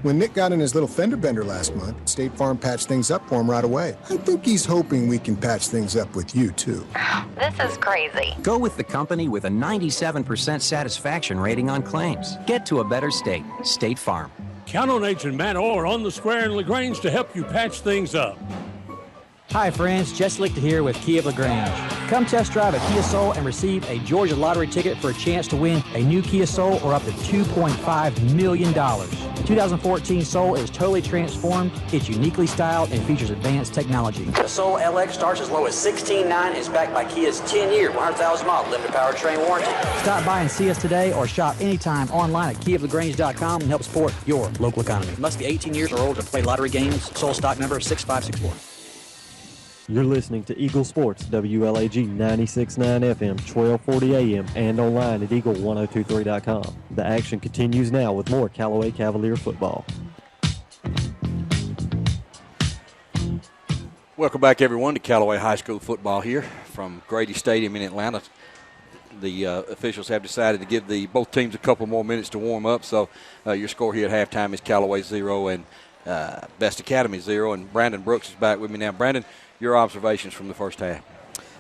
When Nick got in his little fender bender last month, State Farm patched things up for him right away. I think he's hoping we can patch things up with you, too. This is crazy. Go with the company with a 97% satisfaction rating on claims. Get to a better state. State Farm. Count on Agent Matt Orr on the square in LaGrange to help you patch things up. Hi friends, Jess Lichter here with Kia of LaGrange. Come test drive a Kia Soul and receive a Georgia lottery ticket for a chance to win a new Kia Soul or up to $2.5 million. The 2014 Soul is totally transformed, it's uniquely styled, and features advanced technology. The Soul LX starts as low as $16,900 and is backed by Kia's 10-year, 100,000-mile limited powertrain warranty. Stop by and see us today or shop anytime online at KiaofLaGrange.com and help support your local economy. Must be 18 years or older to play lottery games. Soul stock number 6564. You're listening to Eagle Sports, WLAG 96.9 FM, 1240 AM, and online at eagle1023.com. The action continues now with more Callaway Cavalier football. Welcome back, everyone, to Callaway High School football here from Grady Stadium in Atlanta. The officials have decided to give both teams a couple more minutes to warm up. So your score here at halftime is Callaway 0 and B.E.S.T Academy 0. And Brandon Brooks is back with me now. Brandon, your observations from the first half.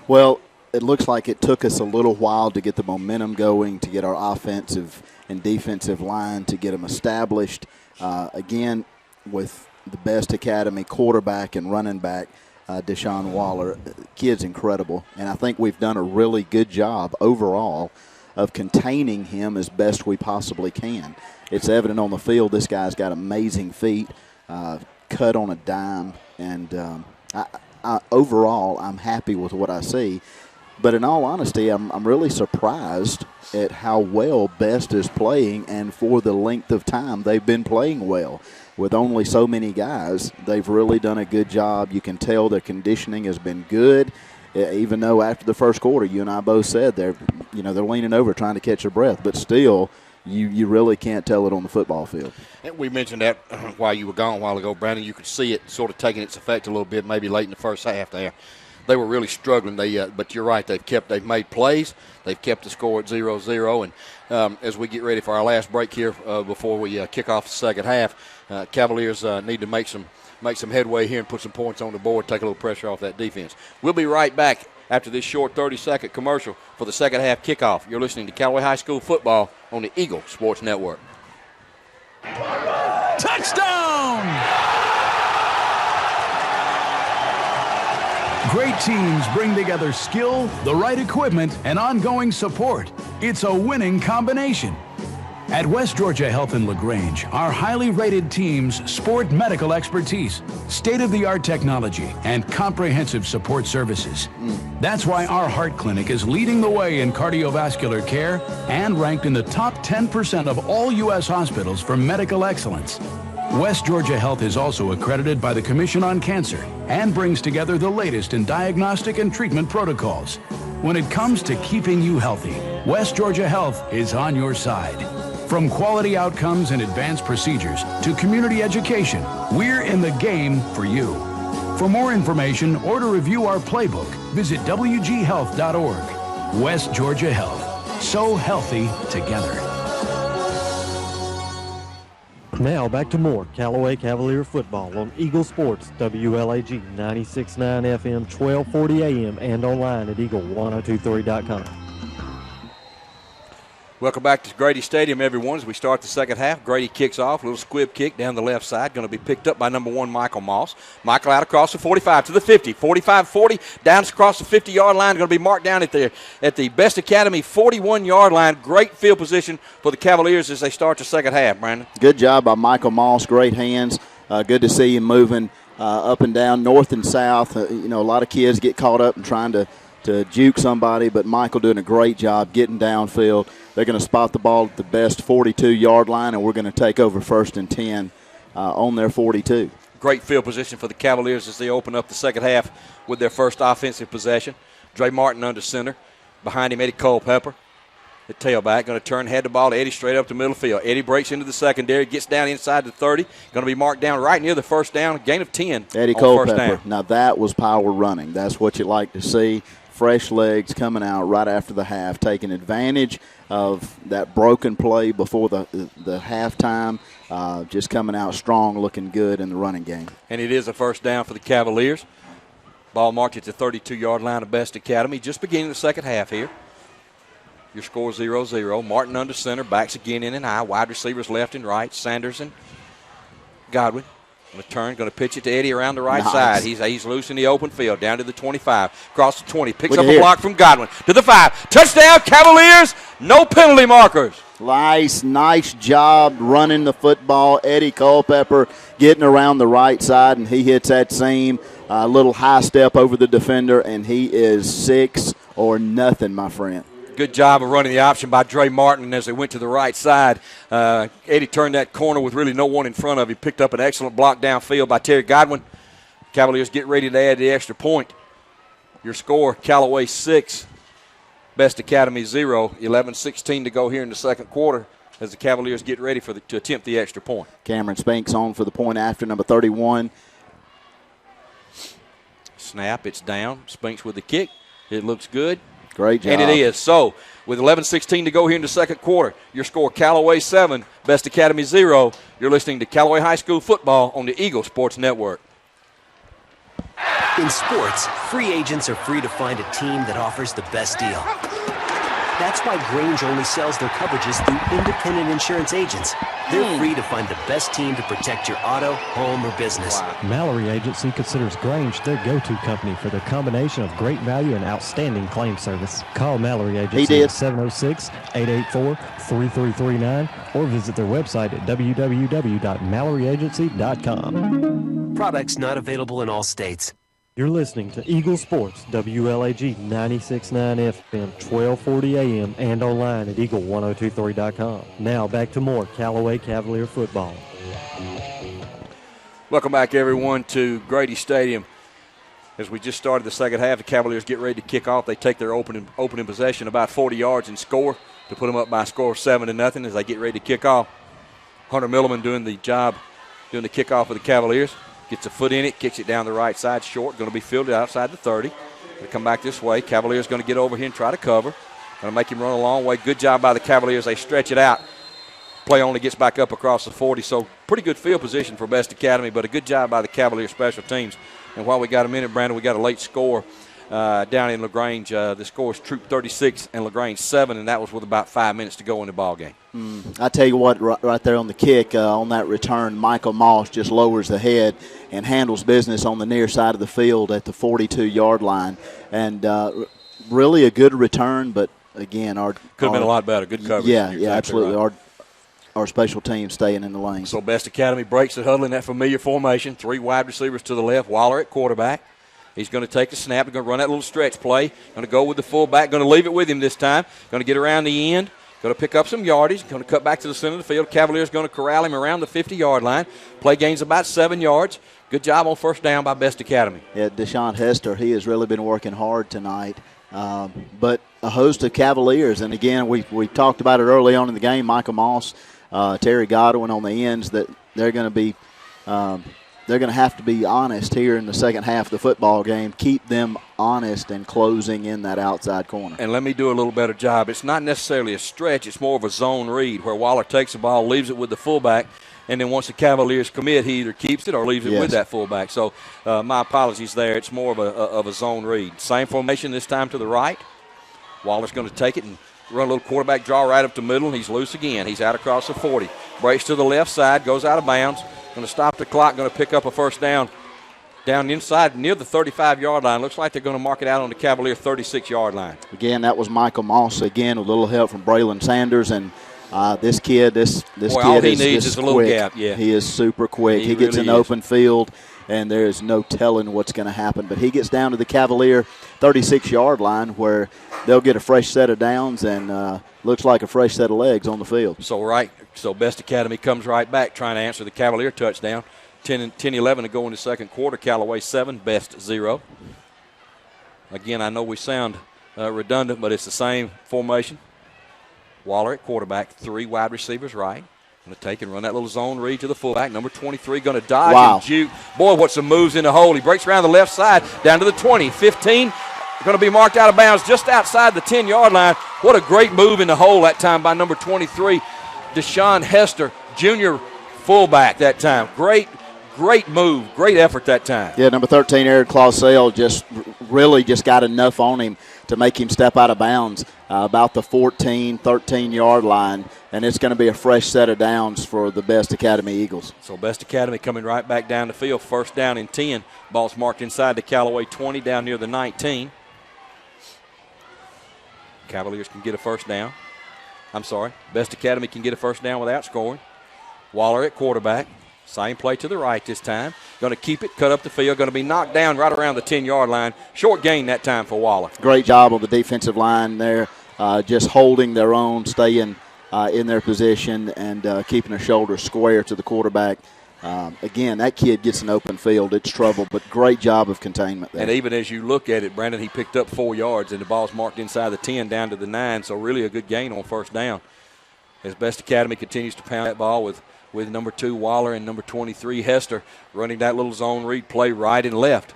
Well, it looks like it took us a little while to get the momentum going, to get our offensive and defensive line, to get them established. Again, with the B.E.S.T Academy quarterback and running back, Deshaun Waller, kid's incredible. And I think we've done a really good job overall of containing him as best we possibly can. It's evident on the field this guy's got amazing feet, cut on a dime, and overall I'm happy with what I see. But in all honesty, I'm really surprised at how well B.E.S.T is playing, and for the length of time they've been playing well. With only so many guys, they've really done a good job. You can tell their conditioning has been good, even though after the first quarter, you and I both said they're leaning over trying to catch their breath. But still, you really can't tell it on the football field. And we mentioned that while you were gone a while ago, Brandon. You could see it sort of taking its effect a little bit, maybe late in the first half there. They were really struggling. But you're right. They've made plays. They've kept the score at 0-0. And as we get ready for our last break here before we kick off the second half, Cavaliers need to make some headway here and put some points on the board, take a little pressure off that defense. We'll be right back after this short 30-second commercial for the second half kickoff. You're listening to Callaway High School football on the Eagle Sports Network. Touchdown! Great teams bring together skill, the right equipment, and ongoing support. It's a winning combination. At West Georgia Health in LaGrange, our highly rated teams sport medical expertise, state-of-the-art technology, and comprehensive support services. That's why our heart clinic is leading the way in cardiovascular care and ranked in the top 10% of all U.S. hospitals for medical excellence. West Georgia Health is also accredited by the Commission on Cancer and brings together the latest in diagnostic and treatment protocols. When it comes to keeping you healthy, West Georgia Health is on your side. From quality outcomes and advanced procedures to community education, we're in the game for you. For more information or to review our playbook, visit wghealth.org. West Georgia Health. So healthy together. Now back to more Callaway Cavalier football on Eagle Sports, WLAG 96.9 FM, 1240 AM, and online at eagle1023.com. Welcome back to Grady Stadium, everyone. As we start the second half, Grady kicks off, a little squib kick down the left side, going to be picked up by number 1, Michael Moss. Michael out across the 45 to the 50, 45-40, down across the 50-yard line, going to be marked down at the B.E.S.T Academy 41-yard line. Great field position for the Cavaliers as they start the second half, Brandon. Good job by Michael Moss, great hands. Good to see him moving up and down, north and south. A lot of kids get caught up in trying to juke somebody, but Michael doing a great job getting downfield. They're going to spot the ball at the B.E.S.T 42-yard line, and we're going to take over 1st and 10 on their 42. Great field position for the Cavaliers as they open up the second half with their first offensive possession. Dre Martin under center. Behind him, Eddie Culpepper, the tailback, going to turn, head the ball to Eddie straight up the middle field. Eddie breaks into the secondary, gets down inside the 30, going to be marked down right near the first down, gain of 10 Eddie Culpepper. Now that was power running. That's what you like to see. Fresh legs coming out right after the half, taking advantage of that broken play before the halftime, just coming out strong, looking good in the running game. And it is a first down for the Cavaliers. Ball marked at the 32-yard line of B.E.S.T Academy, just beginning the second half here. Your score 0-0. Martin under center, backs again in and high. Wide receivers left and right. Sanders and Godwin. On the turn, going to pitch it to Eddie around the right side. He's loose in the open field, down to the 25, across the 20, picks up a block from Godwin to the 5. Touchdown, Cavaliers, no penalty markers. Nice job running the football. Eddie Culpepper getting around the right side, and he hits that seam. A little high step over the defender, and he is 6 or nothing, my friend. Good job of running the option by Dre Martin as they went to the right side. Eddie turned that corner with really no one in front of him. Picked up an excellent block downfield by Terry Godwin. Cavaliers get ready to add the extra point. Your score, Callaway 6, B.E.S.T Academy 0. 11:16 to go here in the second quarter as the Cavaliers get ready to attempt the extra point. Cameron Spinks on for the point after, number 31. Snap, it's down. Spinks with the kick. It looks good. Great job. And it is. So, with 11:16 to go here in the second quarter, your score, Callaway 7, B.E.S.T Academy 0. You're listening to Callaway High School football on the Eagle Sports Network. In sports, free agents are free to find a team that offers the best deal. That's why Grange only sells their coverages through independent insurance agents. They're free to find the best team to protect your auto, home, or business. Mallory Agency considers Grange their go-to company for their combination of great value and outstanding claim service. Call Mallory Agency at 706-884-3339 or visit their website at www.malloryAgency.com. Products not available in all states. You're listening to Eagle Sports, WLAG 96.9 FM, 1240 AM, and online at eagle1023.com. Now back to more Callaway Cavalier football. Welcome back, everyone, to Grady Stadium. As we just started the second half, the Cavaliers get ready to kick off. They take their opening possession about 40 yards and score to put them up by a score of 7-0 as they get ready to kick off. Hunter Milliman doing the job, doing the kickoff for the Cavaliers. Gets a foot in it, kicks it down the right side short. Going to be fielded outside the 30. They come back this way. Cavaliers going to get over here and try to cover. Going to make him run a long way. Good job by the Cavaliers. They stretch it out. Play only gets back up across the 40. So pretty good field position for B.E.S.T Academy, but a good job by the Cavaliers special teams. And while we got a minute, Brandon, we got a late score down in LaGrange. The score is Troop 36 and LaGrange 7, and that was with about 5 minutes to go in the ball game. I tell you what, right there on the kick, on that return, Michael Moss just lowers the head and handles business on the near side of the field at the 42-yard line. And really a good return, but again, could have been a lot better. Good coverage. Yeah, absolutely. Right. Our special team staying in the lane. So B.E.S.T Academy breaks it, huddling that familiar formation. 3 wide receivers to the left. Waller at quarterback. He's going to take the snap. He's going to run that little stretch play. Going to go with the fullback. Going to leave it with him this time. Going to get around the end. Going to pick up some yardage. Going to cut back to the center of the field. Cavaliers going to corral him around the 50-yard line. Play gains about 7 yards. Good job on first down by B.E.S.T Academy. Yeah, Deshaun Hester, he has really been working hard tonight. But a host of Cavaliers, and again, we talked about it early on in the game. Michael Moss, Terry Godwin on the ends. That they're going to be, they're going to have to be honest here in the second half of the football game. Keep them honest and closing in that outside corner. And let me do a little better job. It's not necessarily a stretch. It's more of a zone read where Waller takes the ball, leaves it with the fullback, and then once the Cavaliers commit, he either keeps it or leaves it with that fullback. So my apologies there. It's more of a zone read. Same formation this time to the right. Waller's going to take it and run a little quarterback draw right up the middle, and he's loose again. He's out across the 40. Breaks to the left side, goes out of bounds. Going to stop the clock, going to pick up a first down inside near the 35-yard line. Looks like they're going to mark it out on the Cavalier 36-yard line. Again, that was Michael Moss again with a little help from Braylon Sanders. And this kid is all he needs is a little gap. Yeah, he is super quick. He gets in open field, and there is no telling what's going to happen. But he gets down to the Cavalier 36-yard line where they'll get a fresh set of downs and looks like a fresh set of legs on the field. So B.E.S.T Academy comes right back trying to answer the Cavalier touchdown. 10-11 to go in the second quarter. Callaway 7, B.E.S.T 0. Again, I know we sound redundant, but it's the same formation. Waller at quarterback, 3 wide receivers right. Going to take and run that little zone read to the fullback. Number 23 going to dodge and juke. Boy, what some moves in the hole. He breaks around the left side down to the 20. 15 going to be marked out of bounds just outside the 10-yard line. What a great move in the hole that time by number 23, Deshaun Hester, junior fullback that time. Great move, great effort that time. Yeah, number 13, Eric Clausell, just got enough on him to make him step out of bounds about the 14, 13-yard line, and it's going to be a fresh set of downs for the B.E.S.T Academy Eagles. So B.E.S.T Academy coming right back down the field, first down and 10. Ball's marked inside the Callaway 20 down near the 19. Cavaliers can get a first down. B.E.S.T Academy can get a first down without scoring. Waller at quarterback. Same play to the right this time. Going to keep it, cut up the field. Going to be knocked down right around the 10-yard line. Short gain that time for Waller. Great job on the defensive line there, just holding their own, staying in their position, and keeping their shoulders square to the quarterback. Again, that kid gets an open field, it's trouble, but great job of containment there. And even as you look at it, Brandon, he picked up 4 yards, and the ball's marked inside the 10 down to the 9, so really a good gain on first down. As B.E.S.T Academy continues to pound that ball with number 2 Waller and number 23 Hester running that little zone read play right and left.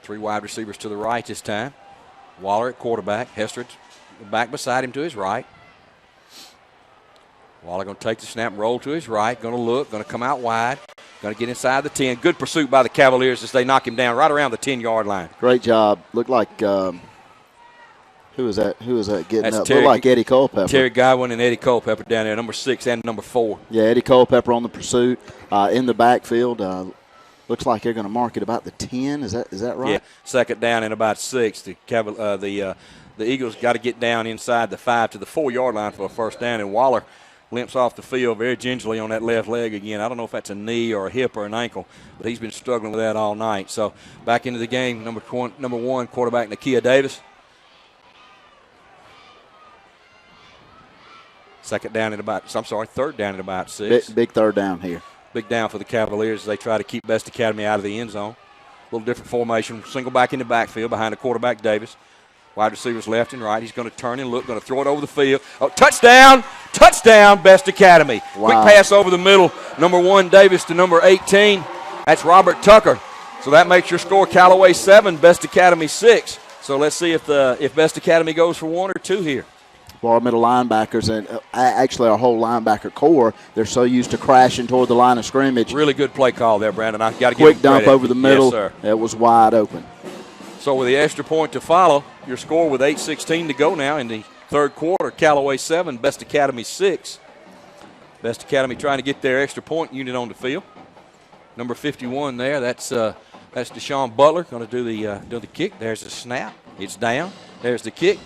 3 wide receivers to the right this time. Waller at quarterback, Hester back beside him to his right. Waller going to take the snap, roll to his right, going to look, going to come out wide, going to get inside the 10. Good pursuit by the Cavaliers as they knock him down right around the 10-yard line. Great job. Looked like who was that getting That's up? Looked like Eddie Culpepper. Terry Godwin and Eddie Culpepper down there, number 6 and number 4. Yeah, Eddie Culpepper on the pursuit in the backfield. Looks like they're going to mark it about the 10. Is that right? Yeah, second down and about 6. The Eagles got to get down inside the 5 to the 4-yard line for a first down, and Waller limps off the field very gingerly on that left leg again. I don't know if that's a knee or a hip or an ankle, but he's been struggling with that all night. So back into the game, number 1 quarterback Nakia Davis. Third down at about 6. Big third down here. Big down for the Cavaliers as they try to keep B.E.S.T Academy out of the end zone. A little different formation. Single back in the backfield behind the quarterback Davis. Wide receivers left and right. He's going to turn and look, going to throw it over the field. Oh, touchdown! Touchdown, B.E.S.T Academy. Wow. Quick pass over the middle. Number 1 Davis to number 18. That's Robert Tucker. So that makes your score Callaway 7, B.E.S.T Academy 6. So let's see if B.E.S.T Academy goes for 1 or 2 here. For our middle linebackers and actually our whole linebacker core, they're so used to crashing toward the line of scrimmage. Really good play call there, Brandon. I got to give quick him dump credit. over the middle. Yes, sir. It was wide open. So with the extra point to follow, your score with 8:16 to go now in the third quarter, Callaway 7, B.E.S.T Academy 6. B.E.S.T Academy trying to get their extra point unit on the field. Number 51 there, that's Deshaun Butler going to do the kick. There's the snap. It's down. There's the kick.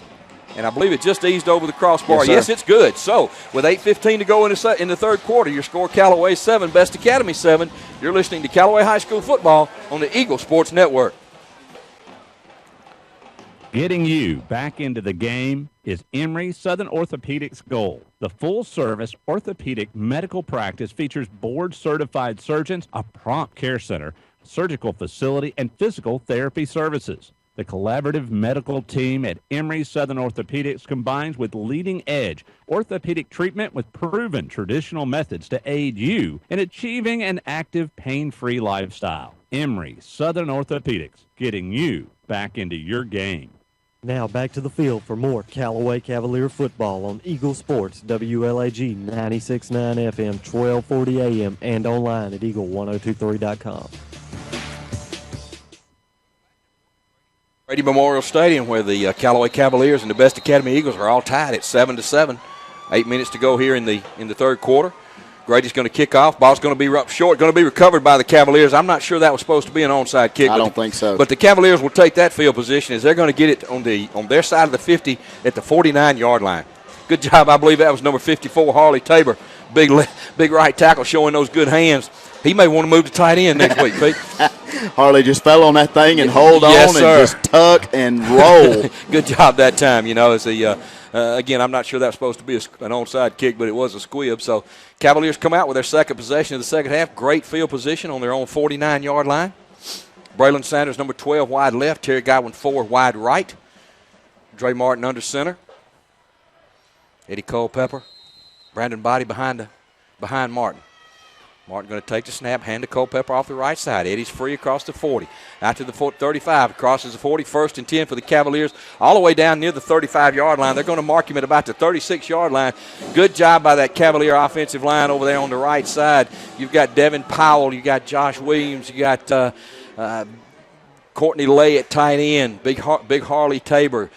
And I believe it just eased over the crossbar. Yes, it's good. So with 8:15 to go in the third quarter, your score Callaway 7, B.E.S.T Academy 7. You're listening to Callaway High School football on the Eagle Sports Network. Getting you back into the game is Emory Southern Orthopedics Gold. The full-service orthopedic medical practice features board-certified surgeons, a prompt care center, surgical facility, and physical therapy services. The collaborative medical team at Emory Southern Orthopedics combines with leading-edge orthopedic treatment with proven traditional methods to aid you in achieving an active, pain-free lifestyle. Emory Southern Orthopedics, getting you back into your game. Now back to the field for more Callaway Cavalier football on Eagle Sports, WLAG 96.9 FM, 1240 AM, and online at eagle1023.com. Brady Memorial Stadium, where the Callaway Cavaliers and the B.E.S.T Academy Eagles are all tied at 7-7. 8 minutes to go here in the third quarter. Grady's going to kick off. Ball's going to be up short, going to be recovered by the Cavaliers. I'm not sure that was supposed to be an onside kick. I don't think so. But the Cavaliers will take that field position as they're going to get it on their side of the 50 at the 49-yard line. Good job. I believe that was number 54, Harley Tabor. Big right tackle showing those good hands. He may want to move to tight end next week, Pete. Harley just fell on that thing and hold on and just tuck and roll. Good job that time. As again, I'm not sure that's supposed to be an onside kick, but it was a squib. So Cavaliers come out with their second possession of the second half. Great field position on their own 49-yard line. Braylon Sanders, number 12, wide left. Terry Godwin, 4, wide right. Dre Martin under center. Eddie Culpepper. Brandon Body behind Martin. Martin going to take the snap, hand to Culpepper off the right side. Eddie's free across the 40. Out to the 35, crosses the 40, 1st and 10 for the Cavaliers, all the way down near the 35-yard line. They're going to mark him at about the 36-yard line. Good job by that Cavalier offensive line over there on the right side. You've got Devin Powell, you got Josh Williams, you got Courtney Lay at tight end, big Harley Tabor.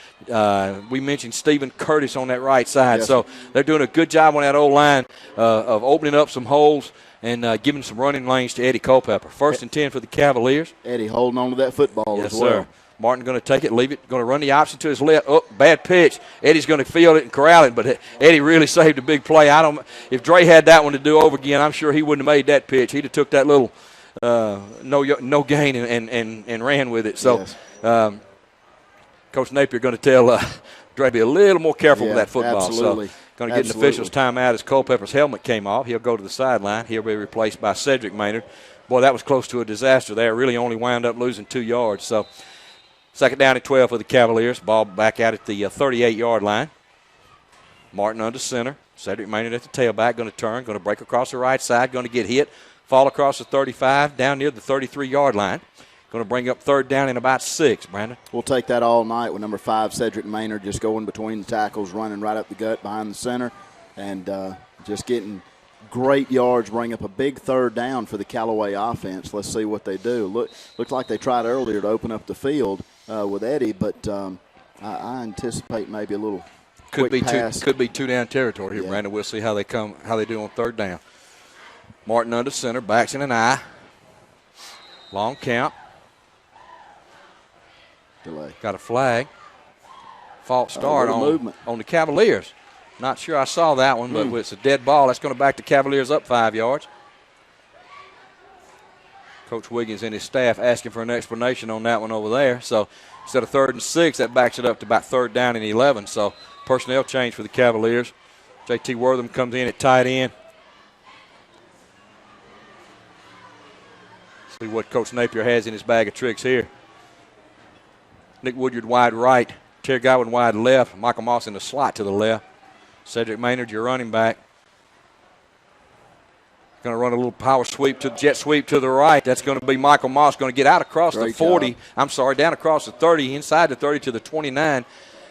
We mentioned Stephen Curtis on that right side. Yes. So they're doing a good job on that O-line of opening up some holes and giving some running lanes to Eddie Culpepper. 1st and 10 for the Cavaliers. Eddie holding on to that football yes, as well. Sir. Martin going to take it, leave it, going to run the option to his left. Oh, bad pitch. Eddie's going to field it and corral it, but Eddie really saved a big play. If Dre had that one to do over again, I'm sure he wouldn't have made that pitch. He'd have took that little no gain and ran with it. So yes. Coach Napier going to tell Dre be a little more careful with that football. Absolutely. So Going to get an official's timeout as Culpepper's helmet came off. He'll go to the sideline. He'll be replaced by Cedric Maynard. Boy, that was close to a disaster there. Really only wound up losing 2 yards. So second down and 12 for the Cavaliers. Ball back out at the 38-yard line. Martin under center. Cedric Maynard at the tailback. Going to turn. Going to break across the right side. Going to get hit. Fall across the 35. Down near the 33-yard line. Going to bring up third down and about 6, Brandon. We'll take that all night with number 5, Cedric Maynard, just going between the tackles, running right up the gut behind the center, and just getting great yards, bring up a big third down for the Callaway offense. Let's see what they do. Looks like they tried earlier to open up the field with Eddie, but I anticipate maybe a little quick pass. Could be two-down territory here, Brandon. We'll see how they do on third down. Martin under center, backs in an eye. Long count. Delay. Got a flag. False start on the Cavaliers. Not sure I saw that one, but it's a dead ball. That's going to back the Cavaliers up 5 yards. Coach Wiggins and his staff asking for an explanation on that one over there. So instead of 3rd and 6, that backs it up to about 3rd down and 11. So personnel change for the Cavaliers. J.T. Wortham comes in at tight end. See what Coach Napier has in his bag of tricks here. Nick Woodyard wide right. Terry Godwin wide left. Michael Moss in the slot to the left. Cedric Maynard, your running back. Going to run a little power sweep to jet sweep to the right. That's going to be Michael Moss going to get out across the 40. Down across the 30, inside the 30 to the 29.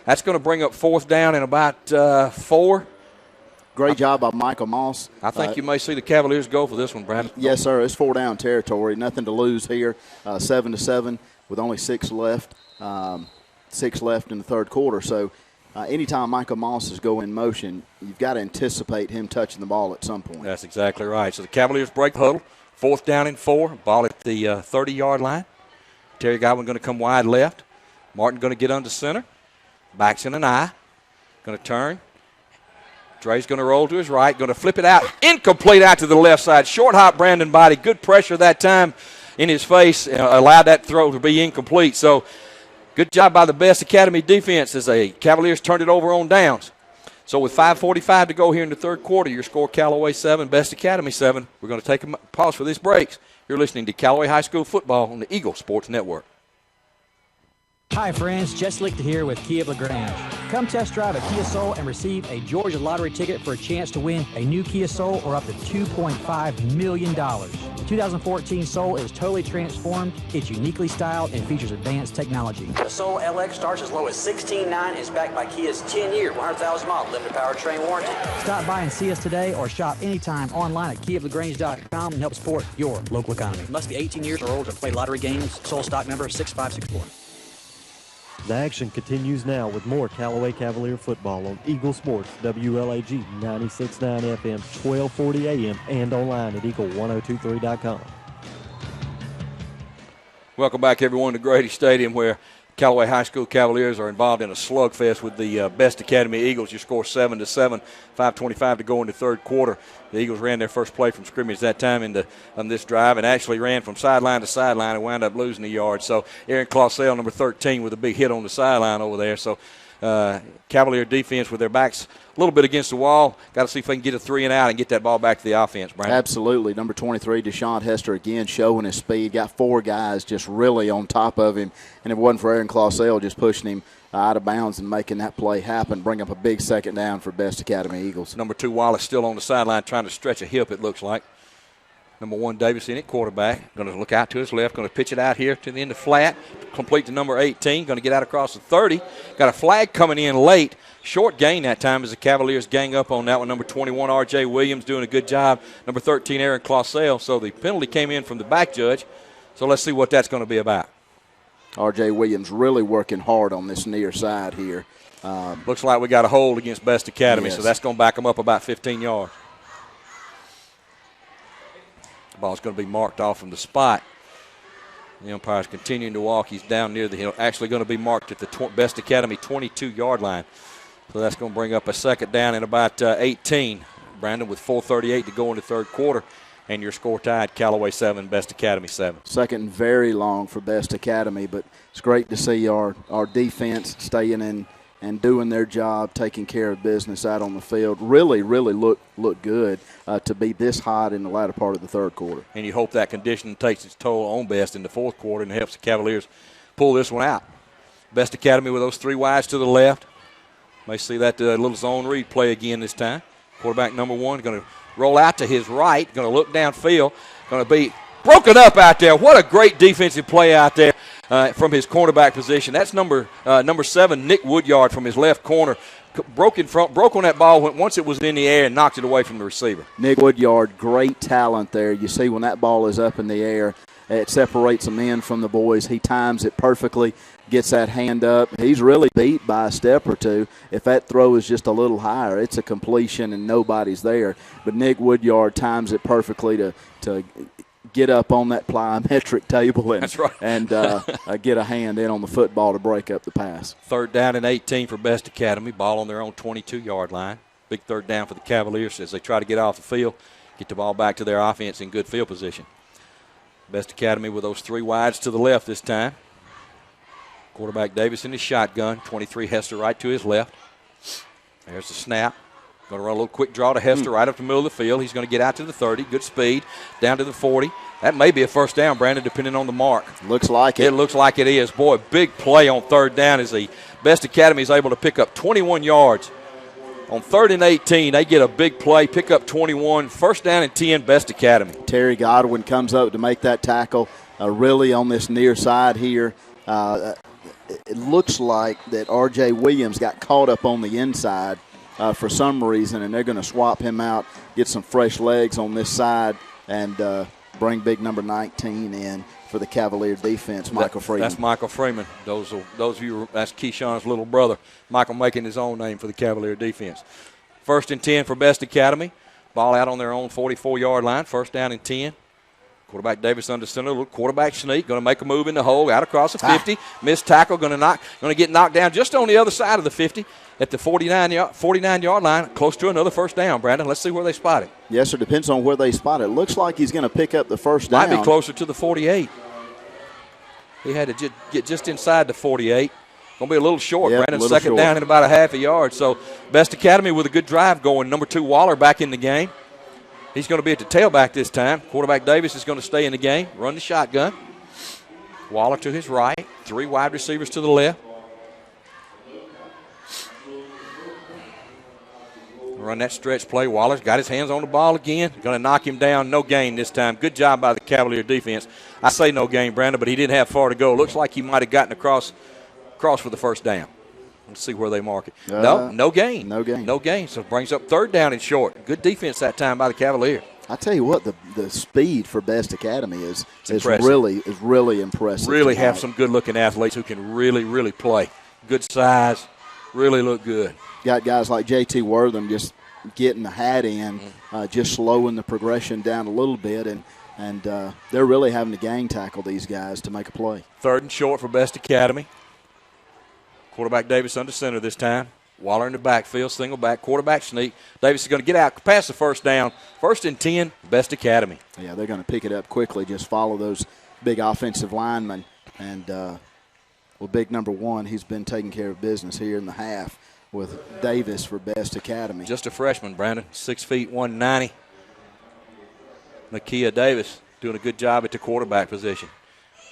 That's going to bring up 4th down in about 4. Great job by Michael Moss. I think you may see the Cavaliers go for this one, Brandon. Yes, sir. It's 4-down territory. Nothing to lose here. 7-7 with only 6 left. 6 left in the third quarter. So anytime Michael Moss is going in motion, you've got to anticipate him touching the ball at some point. That's exactly right. So the Cavaliers break the huddle. 4th down and 4. Ball at the 30-yard line. Terry Godwin going to come wide left. Martin going to get under center. Backs in an eye. Going to turn. Dre's going to roll to his right. Going to flip it out. Incomplete out to the left side. Short hop Brandon Body. Good pressure that time in his face. Allowed that throw to be incomplete. So good job by the B.E.S.T Academy defense as the Cavaliers turned it over on downs. So with 5:45 to go here in the third quarter, your score Callaway 7, B.E.S.T Academy 7. We're going to take a pause for these breaks. You're listening to Callaway High School football on the Eagle Sports Network. Hi friends, Jess Lichter here with Kia of LaGrange. Come test drive a Kia Soul and receive a Georgia lottery ticket for a chance to win a new Kia Soul or up to $2.5 million. The 2014 Soul is totally transformed, it's uniquely styled, and features advanced technology. The Soul LX starts as low as $16,900 and is backed by Kia's 10-year, 100,000-mile limited powertrain warranty. Stop by and see us today or shop anytime online at KiaofLaGrange.com and help support your local economy. Must be 18 years or older to play lottery games. Soul stock number 6564. The action continues now with more Callaway Cavalier football on Eagle Sports, WLAG 96.9 FM, 1240 AM, and online at eagle1023.com. Welcome back, everyone, to Grady Stadium, where Callaway High School Cavaliers are involved in a slugfest with the B.E.S.T Academy Eagles. You score 7-7, 5:25 to go in the third quarter. The Eagles ran their first play from scrimmage that time on this drive and actually ran from sideline to sideline and wound up losing a yard. So Aaron Clausell, number 13, with a big hit on the sideline over there. So Cavalier defense with their backs a little bit against the wall. Got to see if they can get a 3 and out and get that ball back to the offense, Brandon. Absolutely. Number 23, Deshaun Hester, again showing his speed. Got 4 guys just really on top of him. And if it wasn't for Aaron Clausell just pushing him out of bounds and making that play happen, bring up a big second down for B.E.S.T Academy Eagles. Number 2, Wallace, still on the sideline trying to stretch a hip, it looks like. Number 1, Davis in it, quarterback. Going to look out to his left. Going to pitch it out here to the end of flat. Complete to number 18. Going to get out across the 30. Got a flag coming in late. Short gain that time as the Cavaliers gang up on that one. Number 21, R.J. Williams doing a good job. Number 13, Aaron Clausell. So the penalty came in from the back judge. So let's see what that's going to be about. R.J. Williams really working hard on this near side here. Looks like we got a hold against B.E.S.T Academy, yes. So that's going to back them up about 15 yards. Ball's going to be marked off from the spot. The umpire's continuing to walk. He's down near the hill. Actually going to be marked at the B.E.S.T Academy 22-yard line. So that's going to bring up a second down in about 18. Brandon, with 4:38 to go in the third quarter. And your score tied, Callaway 7, B.E.S.T Academy 7. Second very long for B.E.S.T Academy, but it's great to see our defense staying and doing their job, taking care of business out on the field. Really, really look good to be this hot in the latter part of the third quarter. And you hope that condition takes its toll on B.E.S.T in the fourth quarter and helps the Cavaliers pull this one out. B.E.S.T Academy with those three wides to the left. May see that little zone read play again this time. Quarterback number one going to roll out to his right, going to look downfield, going to be broken up out there. What a great defensive play out there from his cornerback position. That's number 7, Nick Woodyard, from his left corner. Broke on that ball once it was in the air and knocked it away from the receiver. Nick Woodyard, great talent there. You see when that ball is up in the air, it separates the men from the boys. He times it perfectly, gets that hand up. He's really beat by a step or two. If that throw is just a little higher, it's a completion and nobody's there. But Nick Woodyard times it perfectly to get up on that plyometric table and, that's right. and get a hand in on the football to break up the pass. 3rd down and 18 for B.E.S.T Academy. Ball on their own 22-yard line. Big 3rd down for the Cavaliers as they try to get off the field, get the ball back to their offense in good field position. B.E.S.T Academy with those three wides to the left this time. Quarterback Davis in his shotgun. 23 Hester right to his left. There's the snap. Going to run a little quick draw to Hester right up the middle of the field. He's going to get out to the 30. Good speed. Down to the 40. That may be a first down, Brandon, depending on the mark. Looks like it. It looks like it is. Boy, big play on 3rd down as the B.E.S.T Academy is able to pick up 21 yards. On 3rd and 18, they get a big play, pick up 21. First down and 10, B.E.S.T Academy. Terry Godwin comes up to make that tackle really on this near side here. It looks like that R.J. Williams got caught up on the inside for some reason, and they're going to swap him out, get some fresh legs on this side, and bring big number 19 in for the Cavalier defense, Michael Freeman. That's Michael Freeman. Those of you, that's Keyshawn's little brother. Michael making his own name for the Cavalier defense. 1st and 10 for B.E.S.T Academy. Ball out on their own 44-yard line. 1st down and 10. Quarterback Davis under center. Little quarterback sneak. Going to make a move in the hole. Out across the 50. Missed tackle. Going to get knocked down just on the other side of the 50 at the 49-yard line. Close to another first down, Brandon. Let's see where they spot it. Yes, sir. Depends on where they spot it. Looks like he's going to pick up the first down. Might be closer to the 48. He had to get just inside the 48. Going to be a little short, Brandon. Second down and about a half a yard. So B.E.S.T Academy with a good drive going. Number 2, Waller, back in the game. He's going to be at the tailback this time. Quarterback Davis is going to stay in the game, run the shotgun. Waller to his right. 3 wide receivers to the left. Run that stretch play. Waller's got his hands on the ball again. Going to knock him down. No gain this time. Good job by the Cavalier defense. I say no gain, Brandon, but he didn't have far to go. Looks like he might have gotten across for the first down. Let's see where they mark it. No gain. No gain. No gain. So it brings up 3rd down and short. Good defense that time by the Cavalier. I tell you what, the speed for B.E.S.T Academy is really impressive. Really have some good-looking athletes who can really play. Good size. Really look good. Got guys like J.T. Wortham just getting the hat in, just slowing the progression down a little bit, and they're really having to gang tackle these guys to make a play. 3rd and short for B.E.S.T Academy. Quarterback Davis under center this time. Waller in the backfield, single back, quarterback sneak. Davis is going to get out past the first down. 1st and 10, B.E.S.T Academy. Yeah, they're going to pick it up quickly, just follow those big offensive linemen. And, big number 1, he's been taking care of business here in the half with Davis for B.E.S.T Academy. Just a freshman, Brandon, 6 feet, 190. Nakia Davis doing a good job at the quarterback position,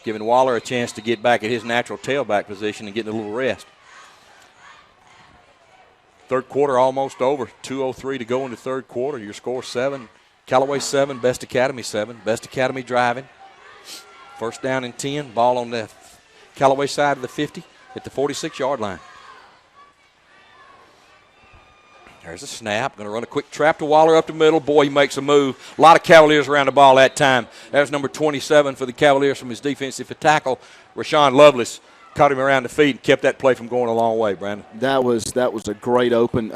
giving Waller a chance to get back at his natural tailback position and getting a little rest. 3rd quarter almost over. 2:03 to go in the 3rd quarter. Your score 7. Callaway 7, B.E.S.T Academy 7. B.E.S.T Academy driving. 1st down and 10. Ball on the Callaway side of the 50 at the 46-yard line. There's a snap. Going to run a quick trap to Waller up the middle. Boy, he makes a move. A lot of Cavaliers around the ball that time. There's number 27 for the Cavaliers from his defensive tackle. Rashawn Lovelace caught him around the feet and kept that play from going a long way, Brandon. That was a great open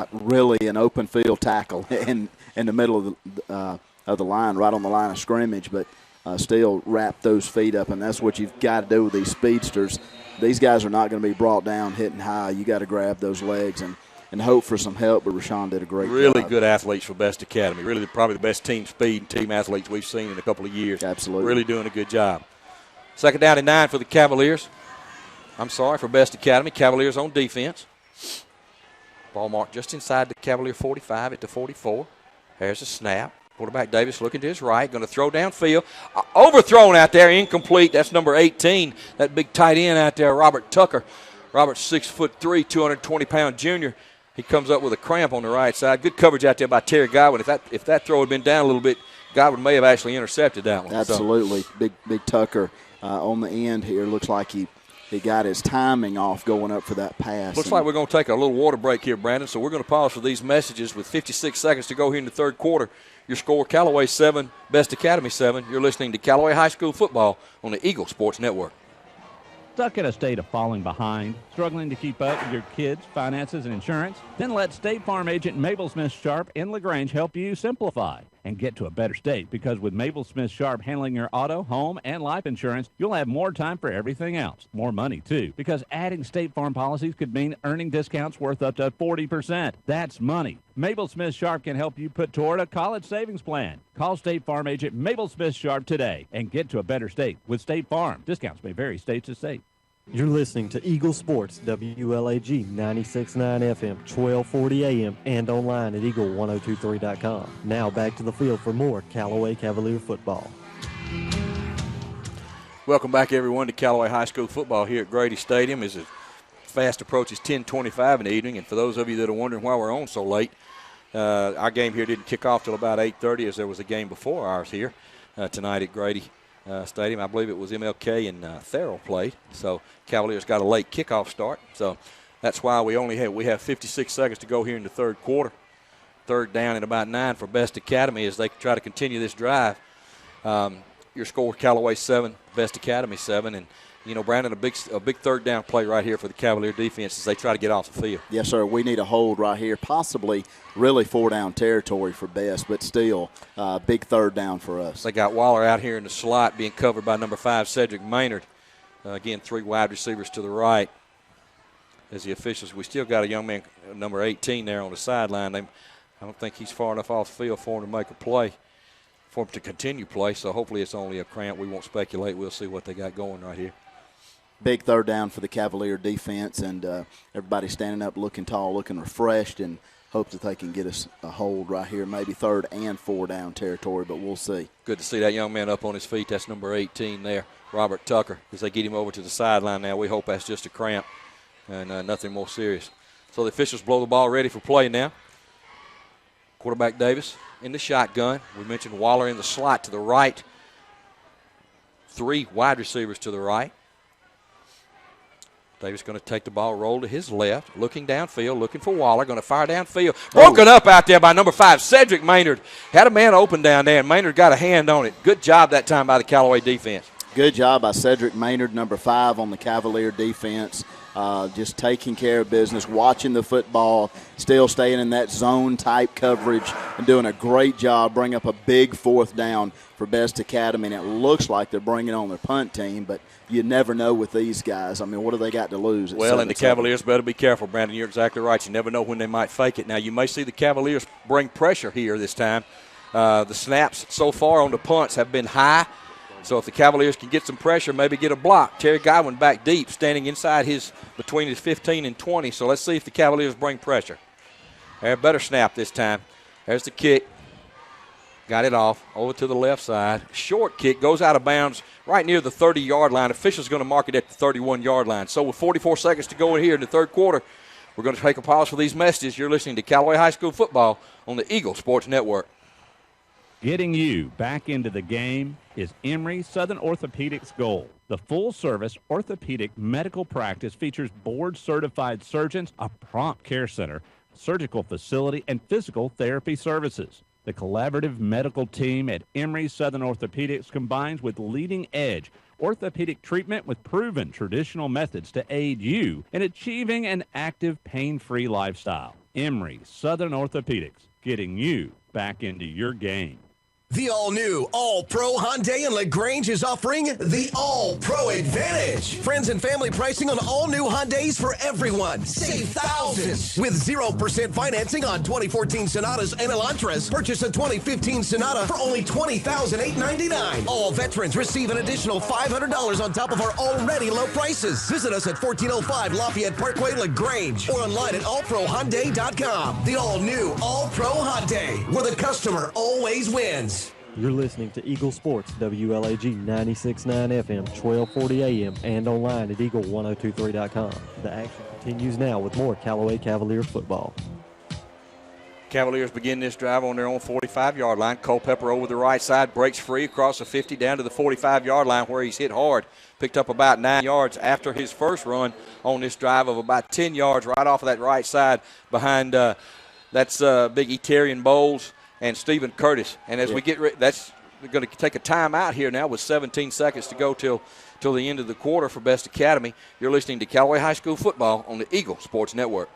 field tackle in the middle of the line, right on the line of scrimmage, but still wrap those feet up, and that's what you've got to do with these speedsters. These guys are not going to be brought down hitting high. You got to grab those legs and hope for some help, but Rashawn did a great job. Really good athletes for B.E.S.T Academy. Really probably the best team speed and team athletes we've seen in a couple of years. Absolutely. Really doing a good job. 2nd down and 9 for the Cavaliers. For B.E.S.T Academy. Cavaliers on defense. Ball marked just inside the Cavalier 45 at the 44. There's a snap. Quarterback Davis looking to his right, going to throw downfield. Overthrown out there, incomplete. That's number 18, that big tight end out there, Robert Tucker. Robert's 6'3", 220-pound junior. He comes up with a cramp on the right side. Good coverage out there by Terry Godwin. If that throw had been down a little bit, Godwin may have actually intercepted that one. Absolutely. So. Big Tucker on the end here. Looks like he got his timing off going up for that pass. Looks like we're going to take a little water break here, Brandon, so we're going to pause for these messages with 56 seconds to go here in the third quarter. Your score, Callaway 7, Best Academy 7. You're listening to Callaway High School Football on the Eagle Sports Network. Stuck in a state of falling behind, struggling to keep up with your kids' finances and insurance? Then let State Farm agent Mabel Smith Sharp in LaGrange help you simplify and get to a better state, because with Mabel Smith Sharp handling your auto, home, and life insurance, you'll have more time for everything else. More money, too, because adding State Farm policies could mean earning discounts worth up to 40%. That's money. Mabel Smith Sharp can help you put toward a college savings plan. Call State Farm agent Mabel Smith Sharp today and get to a better state with State Farm. Discounts may vary state to state. You're listening to Eagle Sports, WLAG 96.9 FM, 1240 AM, and online at eagle1023.com. Now back to the field for more Callaway Cavalier football. Welcome back, everyone, to Callaway High School football here at Grady Stadium as it fast approaches 10:25 in the evening. And for those of you that are wondering why we're on so late, our game here didn't kick off till about 8:30, as there was a game before ours here tonight at Grady Stadium. I believe it was MLK and Therrell played. So Cavaliers got a late kickoff start. So that's why we have 56 seconds to go here in the third quarter. Third down and about 9 for Best Academy as they try to continue this drive. Your score, Callaway 7, Best Academy 7. And, you know, Brandon, a big third down play right here for the Cavalier defense as they try to get off the field. Yes, sir. We need a hold right here, possibly really 4-down territory for Best, but still big third down for us. They got Waller out here in the slot being covered by number 5, Cedric Maynard. Again, 3 wide receivers to the right. As the officials, we still got a young man, number 18, there on the sideline. I don't think he's far enough off the field for him to make a play, for him to continue play, so hopefully it's only a cramp. We won't speculate. We'll see what they got going right here. Big third down for the Cavalier defense, and everybody standing up, looking tall, looking refreshed, and hope that they can get us a hold right here, maybe third and 4-down territory, but we'll see. Good to see that young man up on his feet. That's number 18 there, Robert Tucker. As they get him over to the sideline now, we hope that's just a cramp and nothing more serious. So the officials blow the ball ready for play now. Quarterback Davis in the shotgun. We mentioned Waller in the slot to the right. 3 wide receivers to the right. Davis going to take the ball, roll to his left, looking downfield, looking for Waller, going to fire downfield. Broken up out there by number 5, Cedric Maynard. Had a man open down there, and Maynard got a hand on it. Good job that time by the Callaway defense. Good job by Cedric Maynard, number 5 on the Cavalier defense. Just taking care of business, watching the football, still staying in that zone-type coverage, and doing a great job, bring up a big 4th down for Best Academy. And it looks like they're bringing on their punt team, but you never know with these guys. I mean, what do they got to lose? Well, and the Cavaliers better be careful, Brandon. You're exactly right. You never know when they might fake it. Now, you may see the Cavaliers bring pressure here this time. The snaps so far on the punts have been high. So if the Cavaliers can get some pressure, maybe get a block. Terry Godwin back deep, standing inside between his 15 and 20. So let's see if the Cavaliers bring pressure. They're better snap this time. There's the kick. Got it off over to the left side. Short kick goes out of bounds right near the 30-yard line. Officials going to mark it at the 31-yard line. So with 44 seconds to go in here in the third quarter, we're going to take a pause for these messages. You're listening to Callaway High School football on the Eagle Sports Network. Getting you back into the game is Emory Southern Orthopedics' goal. The full-service orthopedic medical practice features board-certified surgeons, a prompt care center, surgical facility, and physical therapy services. The collaborative medical team at Emory Southern Orthopedics combines with leading-edge orthopedic treatment with proven traditional methods to aid you in achieving an active, pain-free lifestyle. Emory Southern Orthopedics, getting you back into your game. The all-new, all-pro Hyundai in LaGrange is offering the All-Pro Advantage. Friends and family pricing on all-new Hyundais for everyone. Save thousands. With 0% financing on 2014 Sonatas and Elantras. Purchase a 2015 Sonata for only $20,899. All veterans receive an additional $500 on top of our already low prices. Visit us at 1405 Lafayette Parkway, LaGrange, or online at allprohyundai.com. The all-new, all-pro Hyundai, where the customer always wins. You're listening to Eagle Sports, WLAG 96.9 FM, 1240 AM, and online at eagle1023.com. The action continues now with more Callaway Cavalier football. Cavaliers begin this drive on their own 45-yard line. Culpepper over the right side, breaks free across the 50 down to the 45-yard line where he's hit hard. Picked up about 9 yards after his first run on this drive of about 10 yards right off of that right side behind that's Big E. Terrian Bowles and Stephen Curtis. And as we get ready, we're going to take a timeout here now with 17 seconds to go till the end of the quarter for Best Academy. You're listening to Callaway High School football on the Eagle Sports Network.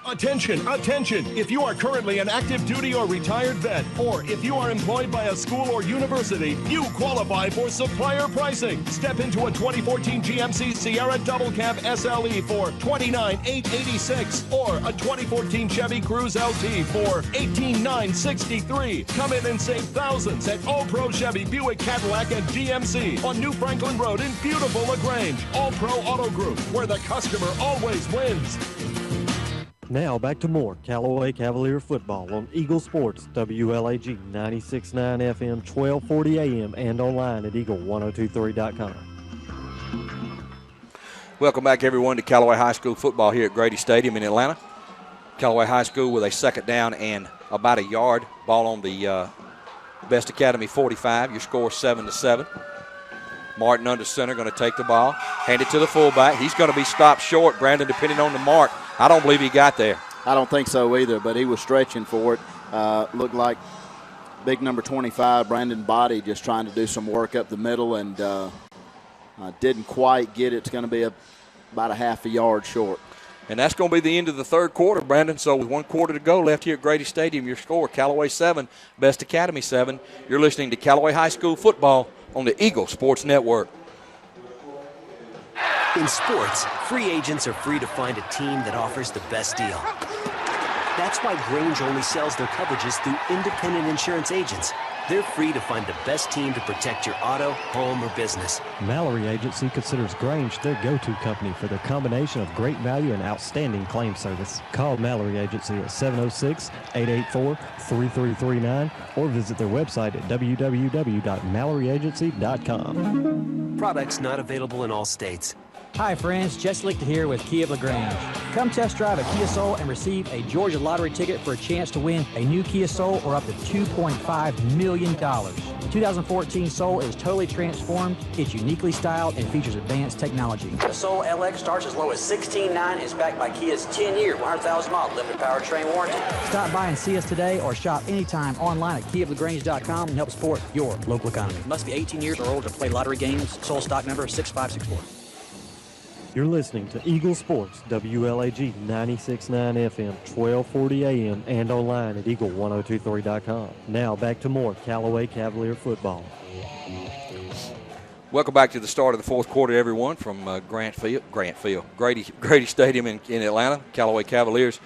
Attention, attention! If you are currently an active duty or retired vet, or if you are employed by a school or university, you qualify for supplier pricing. Step into a 2014 GMC Sierra Double Cab SLE for $29,886 or a 2014 Chevy Cruze LT for $18,963. Come in and save thousands at All Pro Chevy, Buick, Cadillac, and GMC on New Franklin Road in beautiful LaGrange. All Pro Auto Group, where the customer always wins. Now back to more Callaway Cavalier football on Eagle Sports, WLAG 96.9 FM, 1240 AM, and online at eagle1023.com. Welcome back, everyone, to Callaway High School football here at Grady Stadium in Atlanta. Callaway High School with a second down and about a yard. Ball on the Best Academy 45. Your score 7-7. Martin under center, going to take the ball, hand it to the fullback. He's going to be stopped short, Brandon, depending on the mark. I don't believe he got there. I don't think so either, but he was stretching for it. Looked like big number 25, Brandon Body, just trying to do some work up the middle and didn't quite get it. It's going to be about a half a yard short. And that's going to be the end of the third quarter, Brandon. So with 1 quarter to go left here at Grady Stadium, your score, Callaway 7, Best Academy 7. You're listening to Callaway High School football on the Eagle Sports Network. In sports, free agents are free to find a team that offers the best deal. That's why Grange only sells their coverages through independent insurance agents. They're free to find the best team to protect your auto, home, or business. Mallory Agency considers Grange their go-to company for their combination of great value and outstanding claim service. Call Mallory Agency at 706-884-3339 or visit their website at www.malloryagency.com. Products not available in all states. Hi friends, Jesse Lichter here with Kia of LaGrange. Come test drive a Kia Soul and receive a Georgia lottery ticket for a chance to win a new Kia Soul or up to $2.5 million. The 2014 Soul is totally transformed, it's uniquely styled, and features advanced technology. The Soul LX starts as low as $16,900 and is backed by Kia's 10-year, 100,000-mile limited powertrain warranty. Stop by and see us today or shop anytime online at kiaoflagrange.com and help support your local economy. Must be 18 years or older to play lottery games. Soul stock number 6564. You're listening to Eagle Sports, WLAG 96.9 FM, 1240 AM, and online at eagle1023.com. Now back to more Callaway Cavalier football. Welcome back to the start of the fourth quarter, everyone, from Grady Stadium in Atlanta. Callaway Cavaliers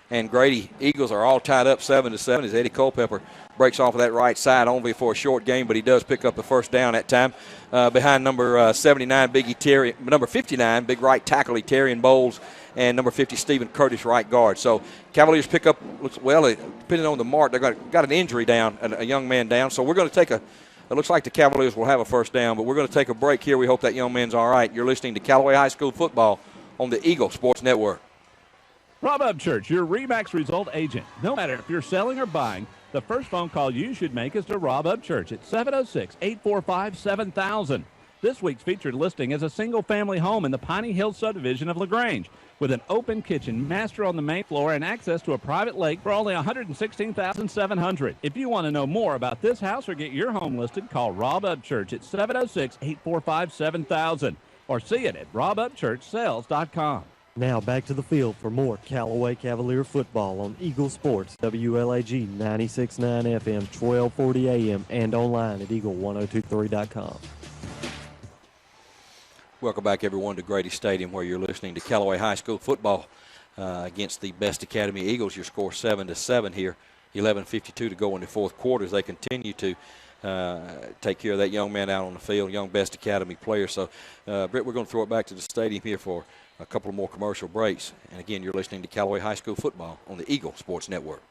and Grady Eagles are all tied up 7-7 as Eddie Culpepper breaks off of that right side only for a short game, but he does pick up the first down that time behind number 79, number 59, big right tackle Terrian Bowles, and number 50, Stephen Curtis, right guard. So Cavaliers pick up, depending on the mark, they've got an injury down, a young man down. So we're going to take it looks like the Cavaliers will have a first down, but we're going to take a break here. We hope that young man's all right. You're listening to Callaway High School football on the Eagle Sports Network. Rob Upchurch, your RE/MAX result agent. No matter if you're selling or buying, the first phone call you should make is to Rob Upchurch at 706-845-7000. This week's featured listing is a single-family home in the Piney Hill subdivision of LaGrange with an open kitchen, master on the main floor, and access to a private lake for only $116,700. If you want to know more about this house or get your home listed, call Rob Upchurch at 706-845-7000 or see it at robupchurchsales.com. Now back to the field for more Callaway Cavalier football on Eagle Sports, WLAG 96.9 FM, 1240 AM, and online at eagle1023.com. Welcome back, everyone, to Grady Stadium, where you're listening to Callaway High School football against the B.E.S.T Academy Eagles. Your score 7-7 here. 11:52 to go in the fourth quarter as they continue to take care of that young man out on the field, young B.E.S.T Academy player. So, Britt, we're going to throw it back to the stadium here for a couple of more commercial breaks. And again, you're listening to Callaway High School football on the Eagle Sports Network.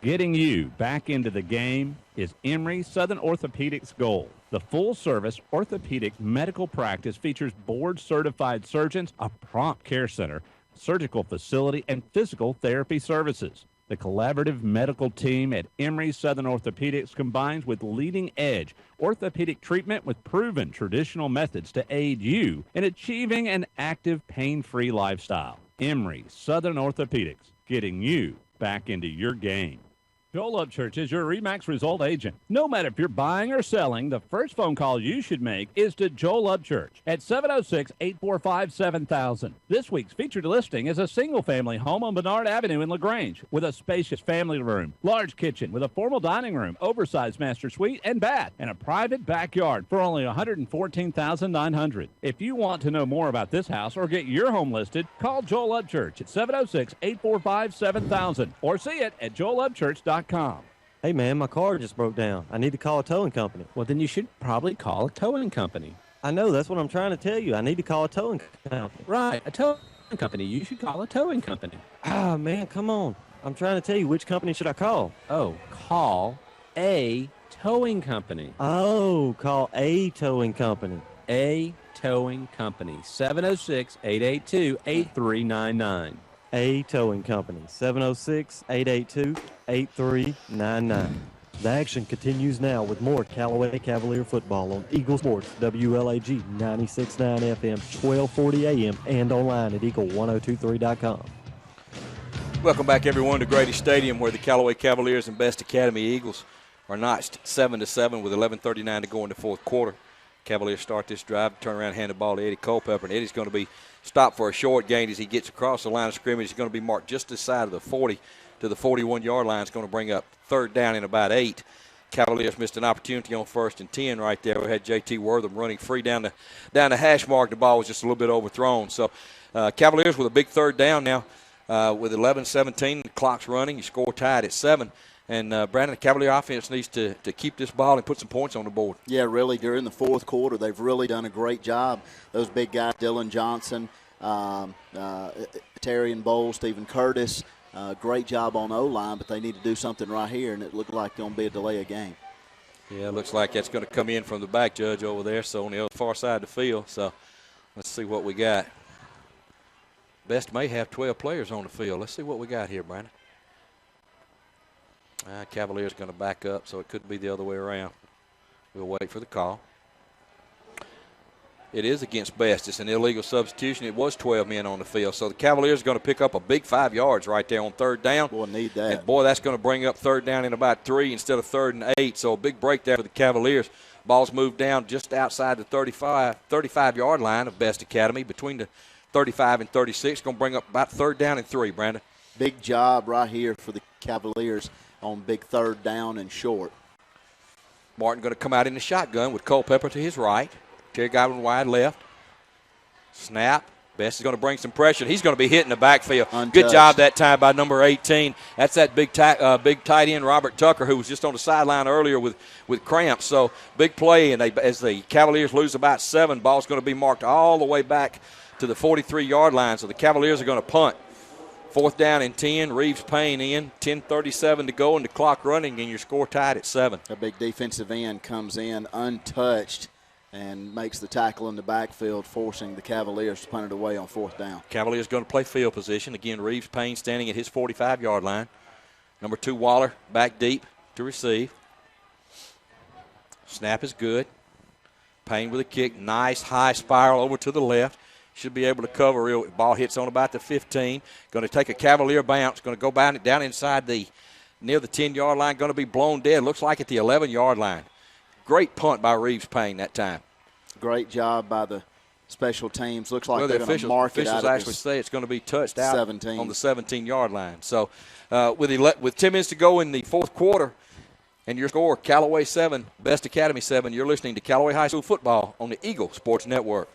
Getting you back into the game is Emory Southern Orthopedics Gold. The full-service orthopedic medical practice features board-certified surgeons, a prompt care center, surgical facility, and physical therapy services. The collaborative medical team at Emory Southern Orthopedics combines with leading-edge orthopedic treatment with proven traditional methods to aid you in achieving an active, pain-free lifestyle. Emory Southern Orthopedics, getting you back into your game. Joel Upchurch is your RE/MAX result agent. No matter if you're buying or selling, the first phone call you should make is to Joel Upchurch at 706-845-7000. This week's featured listing is a single-family home on Bernard Avenue in LaGrange with a spacious family room, large kitchen with a formal dining room, oversized master suite and bath, and a private backyard for only $114,900. If you want to know more about this house or get your home listed, call Joel Upchurch at 706-845-7000 or see it at joelupchurch.com. Hey, man, my car just broke down. I need to call a towing company. Well, then you should probably call a towing company. I know. That's what I'm trying to tell you. I need to call a towing company. Right, a towing company. You should call a towing company. Ah, man, come on. I'm trying to tell you, which company should I call? Oh, call a towing company. Oh, call a towing company. A towing company. 706-882-8399. A Towing Company, 706-882-8399. The action continues now with more Callaway Cavalier football on Eagle Sports, WLAG 96.9 FM, 1240 AM, and online at eagle1023.com. Welcome back, everyone, to Grady Stadium, where the Callaway Cavaliers and B.E.S.T Academy Eagles are notched 7-7 with 11:39 to go in the fourth quarter. Cavaliers start this drive, turn around, hand the ball to Eddie Culpepper, and Eddie's going to be stopped for a short gain as he gets across the line of scrimmage. He's going to be marked just this side of the 40 to the 41-yard line. It's going to bring up third down in about 8. Cavaliers missed an opportunity on 1st and 10 right there. We had J.T. Wortham running free down the hash mark. The ball was just a little bit overthrown. So Cavaliers with a big third down now with 11:17. The clock's running. You score tied at 7. And, Brandon, the Cavalier offense needs to keep this ball and put some points on the board. Yeah, really, during the fourth quarter, they've really done a great job. Those big guys, Dylan Johnson, Terry and Bowl, Stephen Curtis, great job on O-line, but they need to do something right here, and it looked like it's going to be a delay of game. Yeah, it looks like that's going to come in from the back, Judge, over there, so on the other far side of the field. So let's see what we got. B.E.S.T may have 12 players on the field. Let's see what we got here, Brandon. Cavaliers going to back up, so it could be the other way around. We'll wait for the call. It is against B.E.S.T. It's an illegal substitution. It was 12 men on the field. So the Cavaliers are going to pick up a big 5 yards right there on third down. Boy, need that. And, boy, that's going to bring up third down in about 3 instead of 3rd and 8. So a big break there for the Cavaliers. Ball's moved down just outside the 35-yard line of B.E.S.T Academy, between the 35 and 36. Going to bring up about 3rd down and 3, Brandon. Big job right here for the Cavaliers on big 3rd down and short. Martin going to come out in the shotgun with Culpepper to his right. Terry Godwin wide left. Snap. B.E.S.T is going to bring some pressure. He's going to be hit in the backfield. Untouched. Good job that time by number 18. That's that big tight end, Robert Tucker, who was just on the sideline earlier with cramps. So big play, and as the Cavaliers lose about 7, ball's going to be marked all the way back to the 43-yard line. So the Cavaliers are going to punt. 4th down and 10. Reeves Payne in. 10:37 to go, and the clock running, and your score tied at 7. A big defensive end comes in untouched and makes the tackle in the backfield, forcing the Cavaliers to punt it away on 4th down. Cavaliers going to play field position. Again, Reeves Payne standing at his 45-yard line. Number 2, Waller, back deep to receive. Snap is good. Payne with a kick. Nice high spiral over to the left. Should be able to cover. Ball hits on about the 15. Going to take a Cavalier bounce. Going to go down inside near the 10-yard line. Going to be blown dead. Looks like at the 11-yard line. Great punt by Reeves Payne that time. Great job by the Special teams looks like well, they're going to mark it out. Officials actually say it's going to be touched out 17. on the 17-yard line. So with 10 minutes to go in the fourth quarter, and your score, Callaway 7, Best Academy 7, you're listening to Callaway High School Football on the Eagle Sports Network.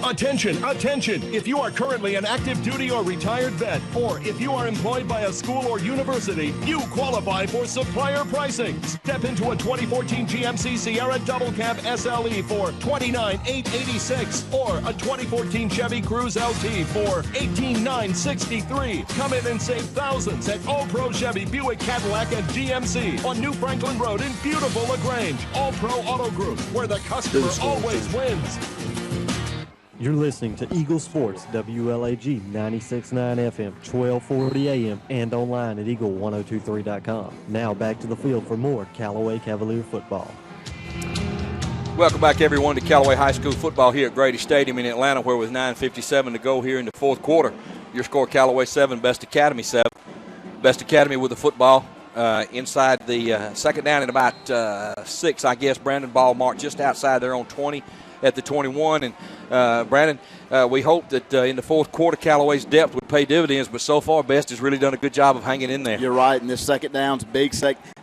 Attention, attention! If you are currently an active duty or retired vet, or if you are employed by a school or university, you qualify for supplier pricing. Step into a 2014 GMC Sierra Double Cab SLE for $29,886 or a 2014 Chevy Cruze LT for $18,963. Come in and save thousands at All Pro Chevy, Buick, Cadillac, and GMC on New Franklin Road in beautiful LaGrange. All Pro Auto Group, where the customer always wins. You're listening to Eagle Sports, WLAG 96.9 FM, 1240 AM, and online at eagle1023.com. Now back to the field for more Callaway Cavalier football. Welcome back, everyone, to Callaway High School football here at Grady Stadium in Atlanta, where with 9:57 to go here in the fourth quarter, your score, Callaway 7, Best Academy 7. Best Academy with the football inside the second down and about 6, I guess. Brandon ball marked just outside their own 20 at the 21. And Brandon, we hope that in the fourth quarter Callaway's depth would pay dividends, but so far Best has really done a good job of hanging in there. You're right, and this second down's big.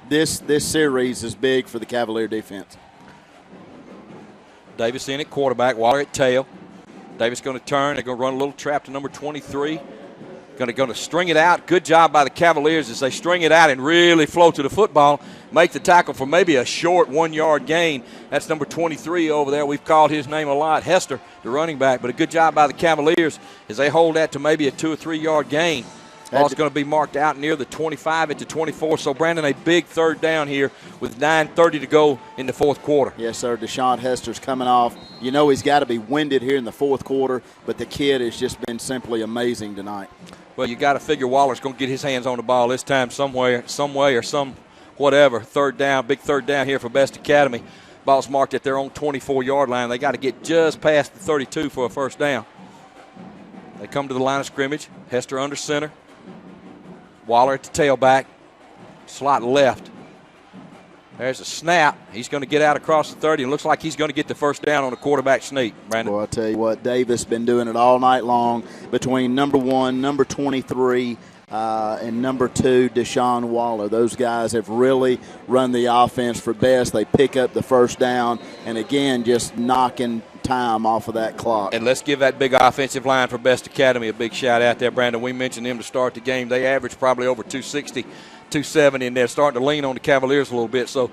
This series is big for the Cavalier defense. Davis in at quarterback, Waller at tail. Davis going to turn. They're going to run a little trap to number 23. Going to string it out. Good job by the Cavaliers as they string it out and really flow to the football. Make the tackle for maybe a short 1-yard gain. That's number 23 over there. We've called his name a lot, Hester, the running back. But a good job by the Cavaliers as they hold that to maybe a 2 or 3 yard gain. Ball's going to be marked out near the 25 at the 24. So, Brandon, a big third down here with 9:30 to go in the fourth quarter. Yes, sir. Deshaun Hester's coming off. You know he's got to be winded here in the fourth quarter, but the kid has just been simply amazing tonight. Well, you got to figure Waller's going to get his hands on the ball this time some way or some whatever. Third down, big third down here for Best Academy. Ball's marked at their own 24-yard line. They got to get just past the 32 for a first down. They come to the line of scrimmage. Hester under center. Waller at the tailback. Slot left. There's a snap. He's going to get out across the 30, and looks like he's going to get the first down on a quarterback sneak, Brandon. Well, I'll tell you what, Davis been doing it all night long between number 1, number 23, and number 2, Deshaun Waller. Those guys have really run the offense for Best. They pick up the first down, and again, just knocking time off of that clock. And let's give that big offensive line for Best Academy a big shout out there, Brandon. We mentioned them to start the game. They averaged probably over 260, 270, and they're starting to lean on the Cavaliers a little bit. So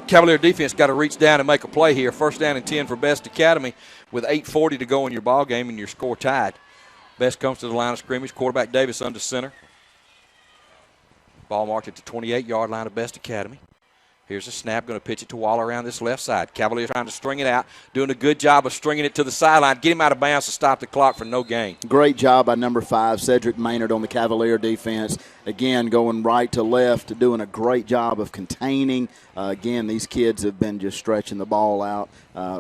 Cavalier defense got to reach down and make a play here. First down and 10 for Best Academy with 8:40 to go in your ball game, and your score tied. Best comes to the line of scrimmage. Quarterback Davis under center. Ball marked at the 28-yard line of Best Academy. Here's a snap, going to pitch it to Waller around this left side. Cavaliers trying to string it out, doing a good job of stringing it to the sideline. Get him out of bounds to stop the clock for no gain. Great job by number 5, Cedric Maynard on the Cavalier defense. Again, going right to left, doing a great job of containing. Again, these kids have been just stretching the ball out,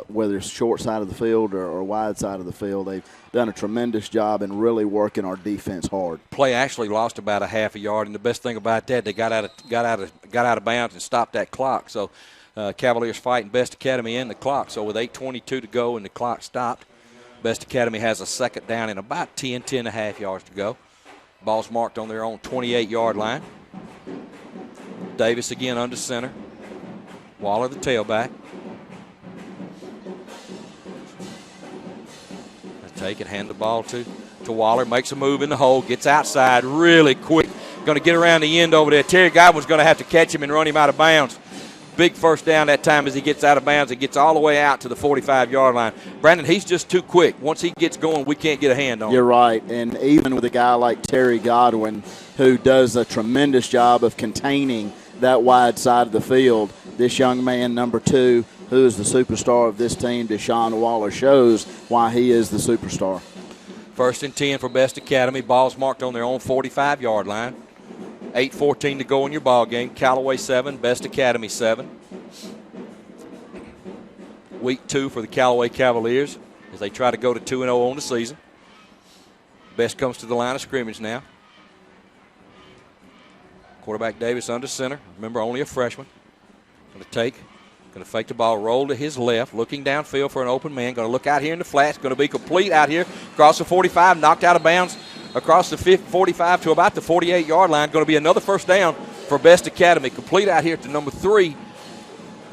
whether it's short side of the field or wide side of the field. They've done a tremendous job in really working our defense hard. Play actually lost about a half a yard, and the best thing about that, they got out of bounds and stopped that clock. So Cavaliers fighting Best Academy and the clock. So with 8:22 to go and the clock stopped, Best Academy has a second down and about 10 and a half yards to go. Ball's marked on their own 28-yard line. Davis again under center. Waller the tailback. Take it, hand the ball to Waller, makes a move in the hole, gets outside really quick. Going to get around the end over there. Terry Godwin's going to have to catch him and run him out of bounds. Big first down that time as he gets out of bounds and gets all the way out to the 45-yard line. Brandon, he's just too quick. Once he gets going, we can't get a hand on him. You're right, and even with a guy like Terry Godwin, who does a tremendous job of containing that wide side of the field, this young man, number 2, who is the superstar of this team, Deshaun Waller, shows why he is the superstar. First and 10 for Best Academy. Ball's marked on their own 45-yard line. 8:14 to go in your ball game. Callaway 7, Best Academy 7. Week 2 for the Callaway Cavaliers as they try to go to 2-0 on the season. Best comes to the line of scrimmage now. Quarterback Davis under center. Remember, only a freshman. Going Going to fake the ball, roll to his left, looking downfield for an open man. Going to look out here in the flats. Going to be complete out here across the 45, knocked out of bounds across the 45 to about the 48-yard line. Going to be another first down for B.E.S.T Academy. Complete out here to number 3,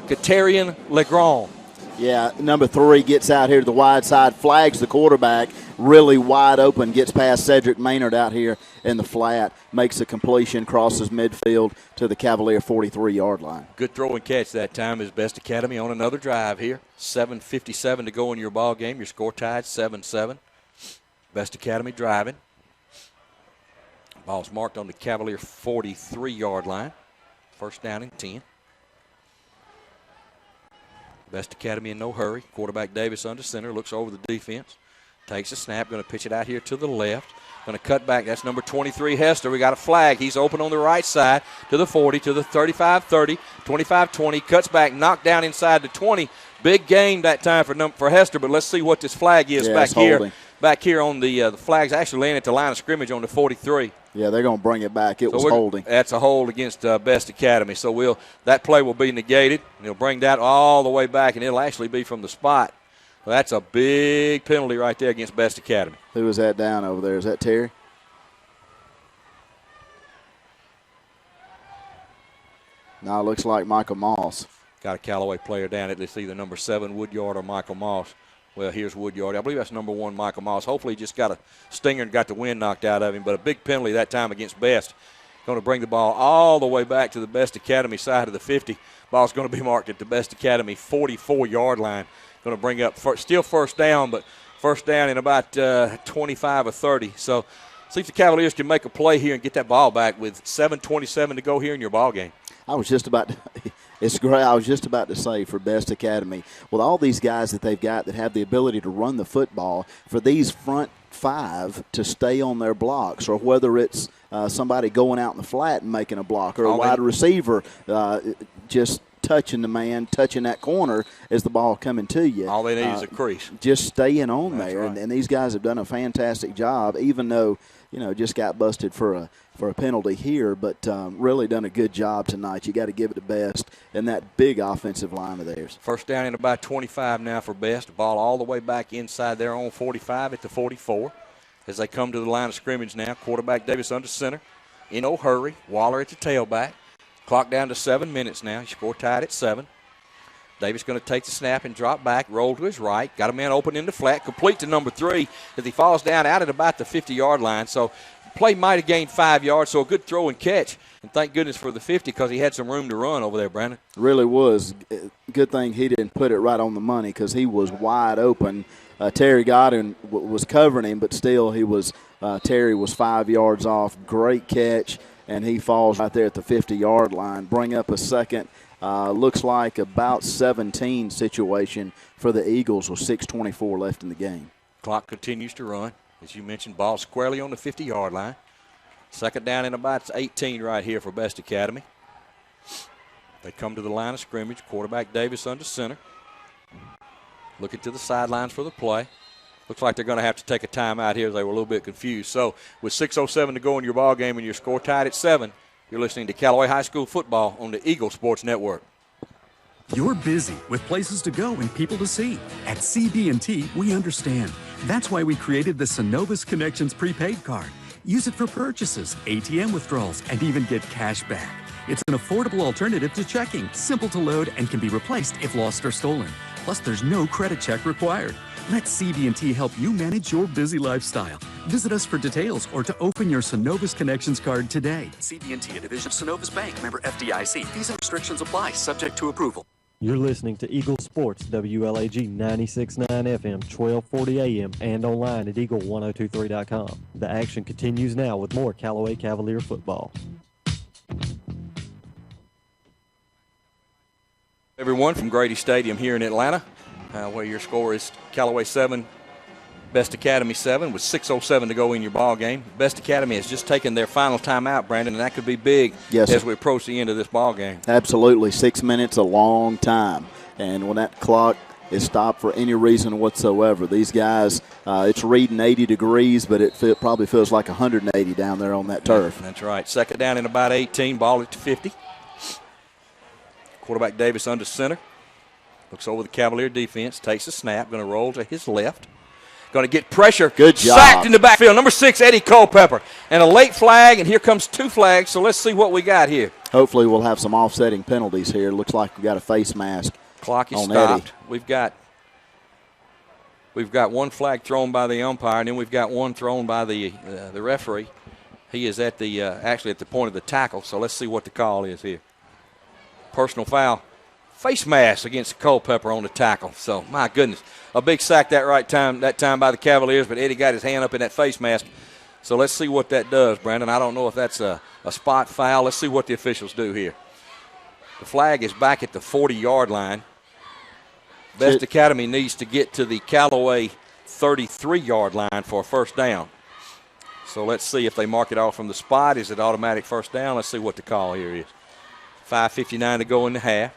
Katarian Legrand. Yeah, number 3 gets out here to the wide side, flags the quarterback, really wide open, gets past Cedric Maynard out here in the flat, makes a completion, crosses midfield to the Cavalier 43-yard line. Good throw and catch that time is B.E.S.T Academy on another drive here. 7:57 to go in your ball game. Your score tied 7-7. B.E.S.T Academy driving. Ball's marked on the Cavalier 43-yard line. First down and 10. B.E.S.T Academy in no hurry. Quarterback Davis under center, looks over the defense. Takes a snap, going to pitch it out here to the left. Going to cut back. That's number 23, Hester. We got a flag. He's open on the right side to the 40, to the 35-30, 25-20. Cuts back, knocked down inside the 20. Big gain that time for Hester, but let's see what this flag is back here. Holding. Back here on the flag's actually laying at the line of scrimmage on the 43. Yeah, they're going to bring it back. It was holding. That's a hold against B.E.S.T Academy. So that play will be negated. And they'll bring that all the way back, and it'll actually be from the spot. Well, that's a big penalty right there against B.E.S.T Academy. Who was that down over there? Is that Terry? No, it looks like Michael Moss. Got a Callaway player down at this, either number 7, Woodyard, or Michael Moss. Well, here's Woodyard. I believe that's number 1, Michael Moss. Hopefully he just got a stinger and got the wind knocked out of him, but a big penalty that time against B.E.S.T. Going to bring the ball all the way back to the B.E.S.T Academy side of the 50. Ball's going to be marked at the B.E.S.T Academy 44-yard line. Going to bring up still first down, but first down in about 25 or 30. So see if the Cavaliers can make a play here and get that ball back with 7:27 to go here in your ball game. I was just about to – it's great. I was just about to say for B.E.S.T Academy, with all these guys that they've got that have the ability to run the football, for these front 5 to stay on their blocks, or whether it's somebody going out in the flat and making a block, or a wide receiver just touching the man, touching that corner as the ball coming to you. All they need is a crease. Just staying on there. Right. And these guys have done a fantastic job, even though, just got busted for a penalty here, but really done a good job tonight. You got to give it to B.E.S.T and that big offensive line of theirs. First down in about 25 now for B.E.S.T. Ball all the way back inside their own 45 at the 44. As they come to the line of scrimmage now, quarterback Davis under center. In no hurry. Waller at the tailback. Clock down to 7 minutes now. Score tied at 7. Davis going to take the snap and drop back, roll to his right. Got a man open in the flat, complete to number 3 as he falls down out at about the 50-yard line. So play might have gained 5 yards, so a good throw and catch. And thank goodness for the 50 because he had some room to run over there, Brandon. Really was. Good thing he didn't put it right on the money because he was wide open. Terry Godin was covering him, but still Terry was 5 yards off. Great catch, and he falls right there at the 50-yard line. Bring up a second. Looks like about 17 situation for the Eagles with 6:24 left in the game. Clock continues to run. As you mentioned, ball squarely on the 50-yard line. Second down and about 18 right here for B.E.S.T Academy. They come to the line of scrimmage. Quarterback Davis under center. Looking to the sidelines for the play. Looks like they're going to have to take a timeout here as they were a little bit confused. So with 6:07 to go in your ball game and your score tied at 7, you're listening to Callaway High School football on the Eagle Sports Network. You're busy with places to go and people to see. At CB&T, we understand. That's why we created the Synovus Connections prepaid card. Use it for purchases, ATM withdrawals, and even get cash back. It's an affordable alternative to checking, simple to load, and can be replaced if lost or stolen. Plus, there's no credit check required. Let CB&T help you manage your busy lifestyle. Visit us for details or to open your Synovus Connections card today. CB&T, a division of Synovus Bank, member FDIC. Fees and restrictions apply, subject to approval. You're listening to Eagle Sports, WLAG 96.9 FM, 1240 AM, and online at eagle1023.com. The action continues now with more Callaway Cavalier football. Everyone from Grady Stadium here in Atlanta, where your score is Callaway 7, B.E.S.T Academy 7, with 6:07 to go in your ball game. B.E.S.T Academy has just taken their final timeout, Brandon, and that could be big as we approach the end of this ball game. Absolutely. 6 minutes, a long time. And when that clock is stopped for any reason whatsoever, these guys, it's reading 80 degrees, but it probably feels like 180 down there on that turf. That's right. Second down in about 18, ball at 50. Quarterback Davis under center. Looks over the Cavalier defense, takes a snap, going to roll to his left. Going to get pressure. Good job. Sacked in the backfield. Number 6, Eddie Culpepper. And a late flag, and here comes 2 flags, so let's see what we got here. Hopefully we'll have some offsetting penalties here. Looks like we got a face mask. Clock is on stopped. Eddie. We've got 1 flag thrown by the umpire, and then we've got 1 thrown by the referee. He is at the actually at the point of the tackle, so let's see what the call is here. Personal foul. Face mask against Culpepper on the tackle. So, my goodness, a big sack that time by the Cavaliers, but Eddie got his hand up in that face mask. So let's see what that does, Brandon. I don't know if that's a spot foul. Let's see what the officials do here. The flag is back at the 40-yard line. B.E.S.T Academy needs to get to the Callaway 33-yard line for a first down. So let's see if they mark it off from the spot. Is it automatic first down? Let's see what the call here is. 5:59 to go in the half.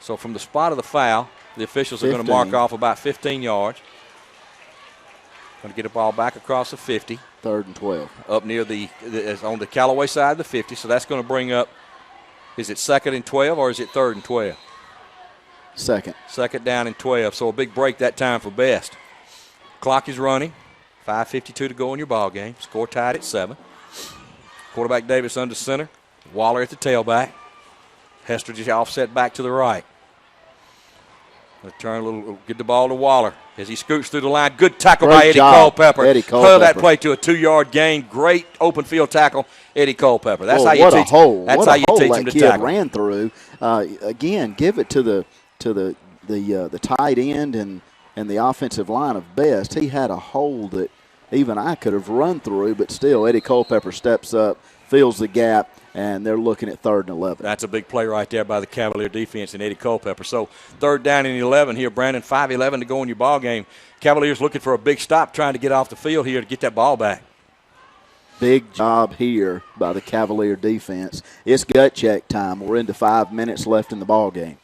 So from the spot of the foul, the officials are going to mark off about 15 yards. Going to get the ball back across the 50. 3rd and 12. Up near on the Callaway side of the 50. So that's going to bring up, is it 2nd and 12 or is it 3rd and 12? Second. 2nd down and 12. So a big break that time for B.E.S.T. Clock is running. 5:52 to go in your ball game. Score tied at 7. Quarterback Davis under center. Waller at the tailback. Hester just offset back to the right. Get the ball to Waller as he scoots through the line. Good tackle by Eddie Culpepper. Held that play to a 2-yard gain. Great open field tackle, Eddie Culpepper. That's how you teach. That's how you teach him to tackle. Ran through. Again, give it to the tight end and the offensive line of B.E.S.T. He had a hole that even I could have run through, but still Eddie Culpepper steps up, fills the gap, and they're looking at 3rd and 11. That's a big play right there by the Cavalier defense and Eddie Culpepper. So 3rd down and 11 here, Brandon. 5:11 to go in your ball game. Cavaliers looking for a big stop, trying to get off the field here to get that ball back. Big job here by the Cavalier defense. It's gut check time. We're into 5 minutes left in the ball game.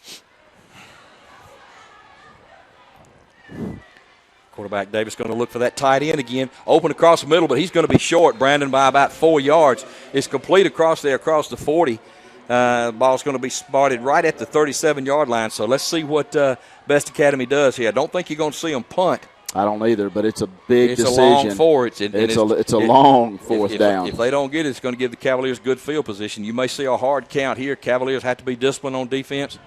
Quarterback Davis going to look for that tight end again. Open across the middle, but he's going to be short, Brandon, by about 4 yards. It's complete across the 40. The ball's going to be spotted right at the 37-yard line. So let's see what B.E.S.T Academy does here. I don't think you're going to see them punt. I don't either, but it's a big decision. It's a long four. It's a long 4th down. If they don't get it, it's going to give the Cavaliers good field position. You may see a hard count here. Cavaliers have to be disciplined on defense.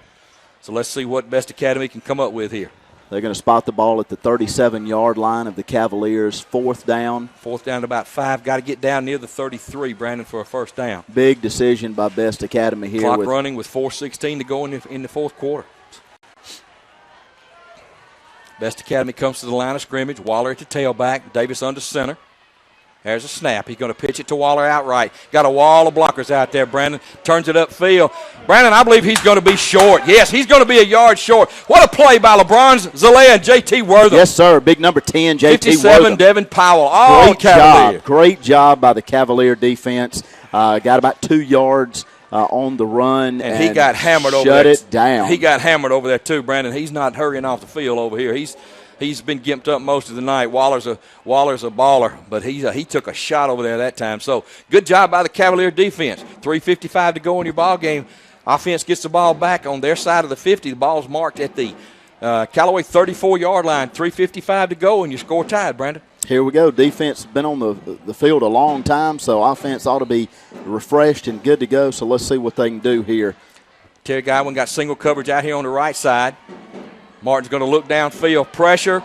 So let's see what B.E.S.T Academy can come up with here. They're going to spot the ball at the 37-yard line of the Cavaliers. 4th down. 4th down to about 5. Got to get down near the 33, Brandon, for a first down. Big decision by B.E.S.T Academy here. Clock running with 4:16 to go in the 4th quarter. B.E.S.T Academy comes to the line of scrimmage. Waller at the tailback. Davis under center. There's a snap. He's going to pitch it to Waller outright. Got a wall of blockers out there, Brandon. Turns it upfield. Brandon, I believe he's going to be short. Yes, he's going to be a yard short. What a play by LeBron Zalea and J.T. Wortham. Yes, sir. Big number 10, J.T. 57, Wortham. Devin Powell. Oh, Cavalier. Great job by the Cavalier defense. Got about 2 yards on the run. And he got hammered over there. Shut it down. He got hammered over there, too, Brandon. He's not hurrying off the field over here. He's been gimped up most of the night. Waller's a baller, but he took a shot over there that time. So good job by the Cavalier defense. 3:55 to go in your ball game. Offense gets the ball back on their side of the 50. The ball's marked at the Callaway 34-yard line. 3:55 to go, and you score tied, Brandon. Here we go. Defense has been on the field a long time, so offense ought to be refreshed and good to go. So let's see what they can do here. Terry Godwin got single coverage out here on the right side. Martin's going to look downfield. Pressure.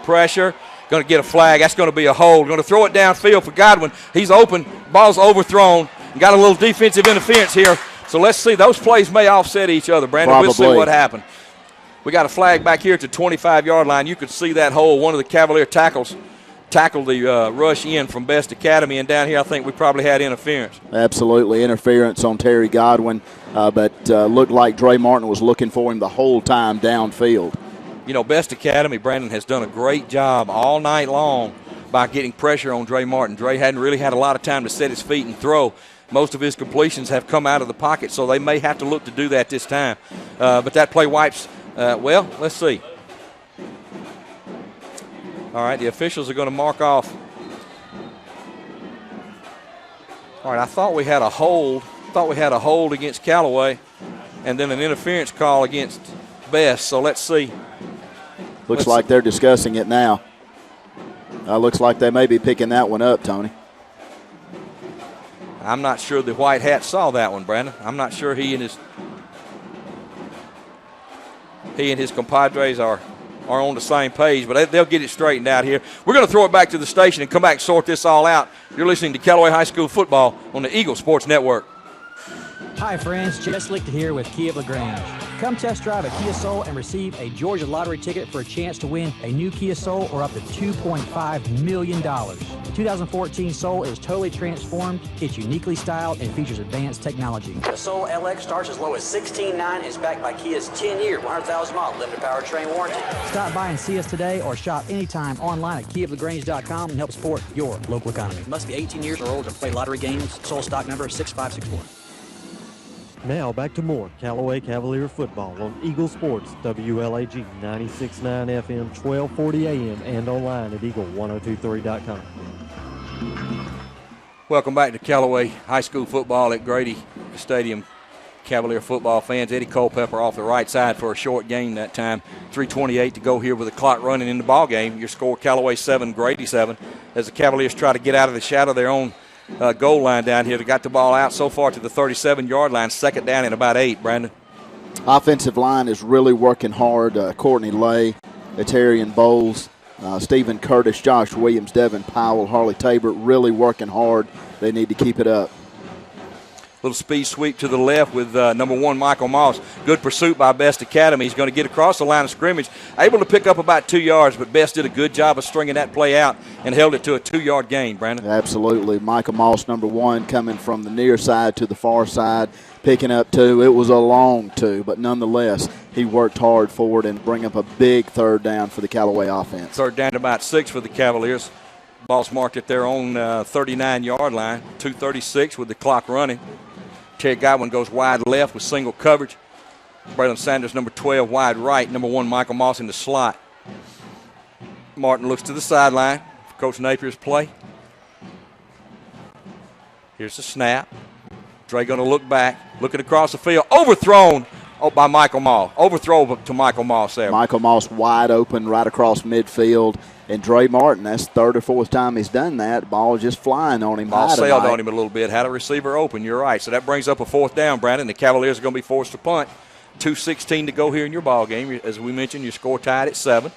Going to get a flag. That's going to be a hold. Going to throw it downfield for Godwin. He's open. Ball's overthrown. Got a little defensive interference here. So let's see. Those plays may offset each other, Brandon. Probably. We'll see what happened. We got a flag back here at the 25-yard line. You could see that hole. One of the Cavalier tackles tackled the rush in from B.E.S.T Academy, and down here I think we probably had interference. Absolutely, interference on Terry Godwin, but looked like Dre Martin was looking for him the whole time downfield. You know, B.E.S.T Academy, Brandon, has done a great job all night long by getting pressure on Dre Martin. Dre hadn't really had a lot of time to set his feet and throw. Most of his completions have come out of the pocket, so they may have to look to do that this time. But that play wipes, well, let's see. All right, the officials are going to mark off. All right, I thought we had a hold. Against Callaway, and then an interference call against B.E.S.T, so let's see. Looks like they're discussing it now. Looks like they may be picking that one up, Tony. I'm not sure the white hat saw that one, Brandon. I'm not sure he and his compadres are on the same page, but they'll get it straightened out here. We're going to throw it back to the station and come back and sort this all out. You're listening to Callaway High School football on the Eagle Sports Network. Hi friends, Jess Lichter here with Kia of LaGrange. Come test drive a Kia Soul and receive a Georgia lottery ticket for a chance to win a new Kia Soul or up to $2.5 million. The 2014 Soul is totally transformed, it's uniquely styled, and features advanced technology. The Soul LX starts as low as $16,900 and is backed by Kia's 10-year, 100,000-mile limited powertrain warranty. Stop by and see us today or shop anytime online at KiaofLaGrange.com and help support your local economy. Must be 18 years or older to play lottery games. Soul stock number 6564. Now back to more Callaway Cavalier football on Eagle Sports, WLAG 96.9 FM, 1240 AM, and online at eagle1023.com. Welcome back to Callaway High School football at Grady Stadium. Cavalier football fans, Eddie Culpepper off the right side for a short gain that time. 3:28 to go here with the clock running in the ball game. Your score, Callaway 7, Grady 7, as the Cavaliers try to get out of the shadow of their own goal line down here. They got the ball out so far to the 37-yard line, second down and about 8, Brandon. Offensive line is really working hard. Courtney Lay, Etarian Bowles, Stephen Curtis, Josh Williams, Devin Powell, Harley Tabor, really working hard. They need to keep it up. Little speed sweep to the left with number 1, Michael Moss. Good pursuit by B.E.S.T Academy. He's going to get across the line of scrimmage. Able to pick up about 2 yards, but B.E.S.T did a good job of stringing that play out and held it to a 2-yard gain, Brandon. Absolutely. Michael Moss, number 1, coming from the near side to the far side, picking up 2. It was a long 2, but nonetheless, he worked hard forward and bring up a big third down for the Callaway offense. Third down to about 6 for the Cavaliers. Ball's marked at their own 39-yard line. 2:36 with the clock running. Terry Godwin goes wide left with single coverage. Braylon Sanders, number 12, wide right. Number 1, Michael Moss in the slot. Martin looks to the sideline for Coach Napier's play. Here's the snap. Dre going to look back, looking across the field. Overthrown by Michael Moss. Overthrow to Michael Moss there. Michael Moss wide open right across midfield. And Dre Martin, that's third or fourth time he's done that. Ball just flying on him. Ball sailed on him a little bit. Had a receiver open. You're right. So that brings up a fourth down, Brandon. The Cavaliers are going to be forced to punt. 2:16 to go here in your ball game. As we mentioned, your score tied at 7.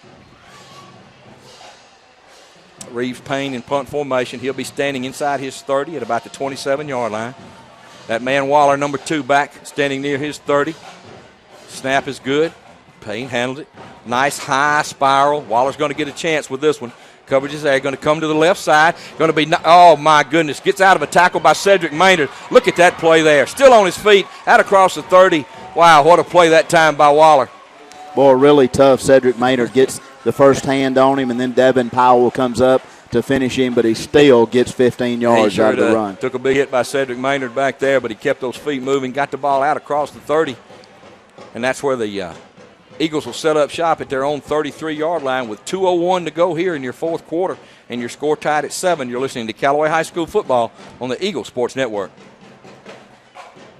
Reeves Payne in punt formation. He'll be standing inside his 30 at about the 27-yard line. That man Waller, number 2, back, standing near his 30. Snap is good. Payne handled it. Nice high spiral. Waller's going to get a chance with this one. Coverage is there. Going to come to the left side. Going to be, oh my goodness, gets out of a tackle by Cedric Maynard. Look at that play there. Still on his feet, out across the 30. Wow, what a play that time by Waller. Boy, really tough. Cedric Maynard gets the first hand on him, and then Devin Powell comes up to finish him, but he still gets 15 yards out of the run. Took a big hit by Cedric Maynard back there, but he kept those feet moving, got the ball out across the 30. And that's where the Eagles will set up shop at their own 33-yard line with 2:01 to go here in your fourth quarter, and your score tied at 7. You're listening to Callaway High School football on the Eagle Sports Network.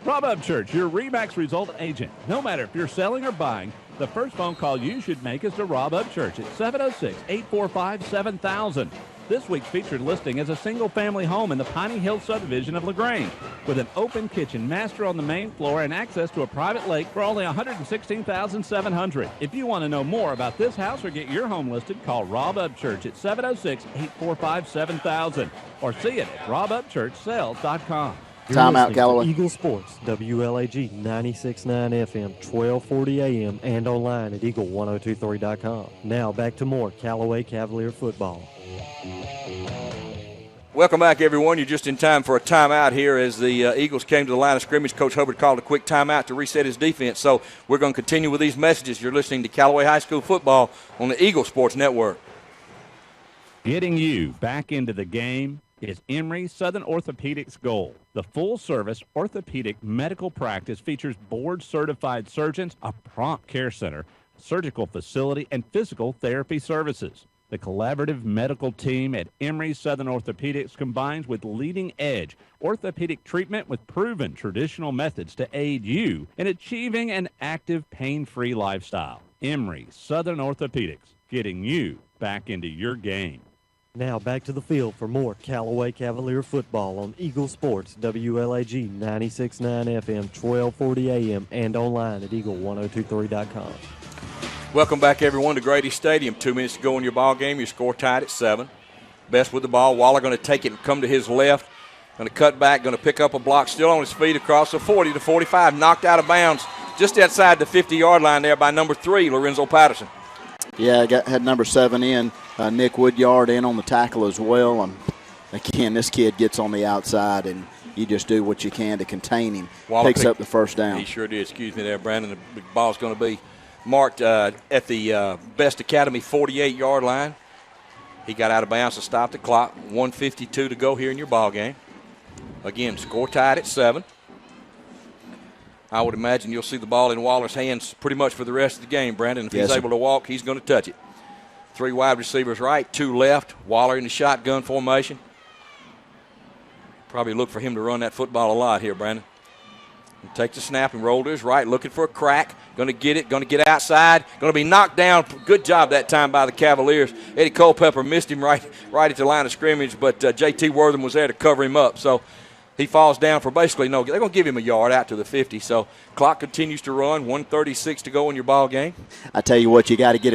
Rob Upchurch, your RE/MAX result agent. No matter if you're selling or buying, the first phone call you should make is to Rob Upchurch at 706-845-7000. This week's featured listing is a single-family home in the Piney Hill subdivision of LaGrange with an open kitchen, master on the main floor, and access to a private lake for only $116,700. If you want to know more about this house or get your home listed, call Rob Upchurch at 706-845-7000 or see it at robupchurchsales.com. Timeout, Callaway. Eagle Sports, WLAG 96.9 FM, 1240 AM, and online at eagle1023.com. Now back to more Callaway Cavalier football. Welcome back, everyone. You're just in time for a timeout here as the Eagles came to the line of scrimmage. Coach Hubbard called a quick timeout to reset his defense. So we're going to continue with these messages. You're listening to Callaway High School football on the Eagle Sports Network. Getting you back into the game is Emory Southern Orthopedics' goal. The full-service orthopedic medical practice features board-certified surgeons, a prompt care center, surgical facility, and physical therapy services. The collaborative medical team at Emory Southern Orthopedics combines with leading-edge orthopedic treatment with proven traditional methods to aid you in achieving an active, pain-free lifestyle. Emory Southern Orthopedics, getting you back into your game. Now back to the field for more Callaway Cavalier football on Eagle Sports, WLAG 96.9 FM, 1240 AM, and online at eagle1023.com. Welcome back, everyone, to Grady Stadium. 2 minutes to go in your ball game. Your score tied at 7. Best with the ball. Waller going to take it and come to his left. Going to cut back, going to pick up a block, still on his feet across the 40 to 45. Knocked out of bounds just outside the 50-yard line there by number 3, Lorenzo Patterson. Yeah, had number 7 in. Nick Woodyard in on the tackle as well. Again, this kid gets on the outside, and you just do what you can to contain him. Waller picks up the first down. He sure did. Excuse me there, Brandon. The ball's going to be marked at the Best Academy 48-yard line. He got out of bounds to stop the clock. 1:52 to go here in your ball game. Again, score tied at 7. I would imagine you'll see the ball in Waller's hands pretty much for the rest of the game, Brandon. If he's able to walk, he's going to touch it. 3 wide receivers right, 2 left. Waller in the shotgun formation. Probably look for him to run that football a lot here, Brandon. And take the snap and roll to his right, looking for a crack. Going to get it, going to get outside. Going to be knocked down. Good job that time by the Cavaliers. Eddie Culpepper missed him right at the line of scrimmage, but J.T. Wortham was there to cover him up. So he falls down for basically no. They're going to give him a yard out to the 50. So clock continues to run. 1:36 to go in your ball game. I tell you what, you got to give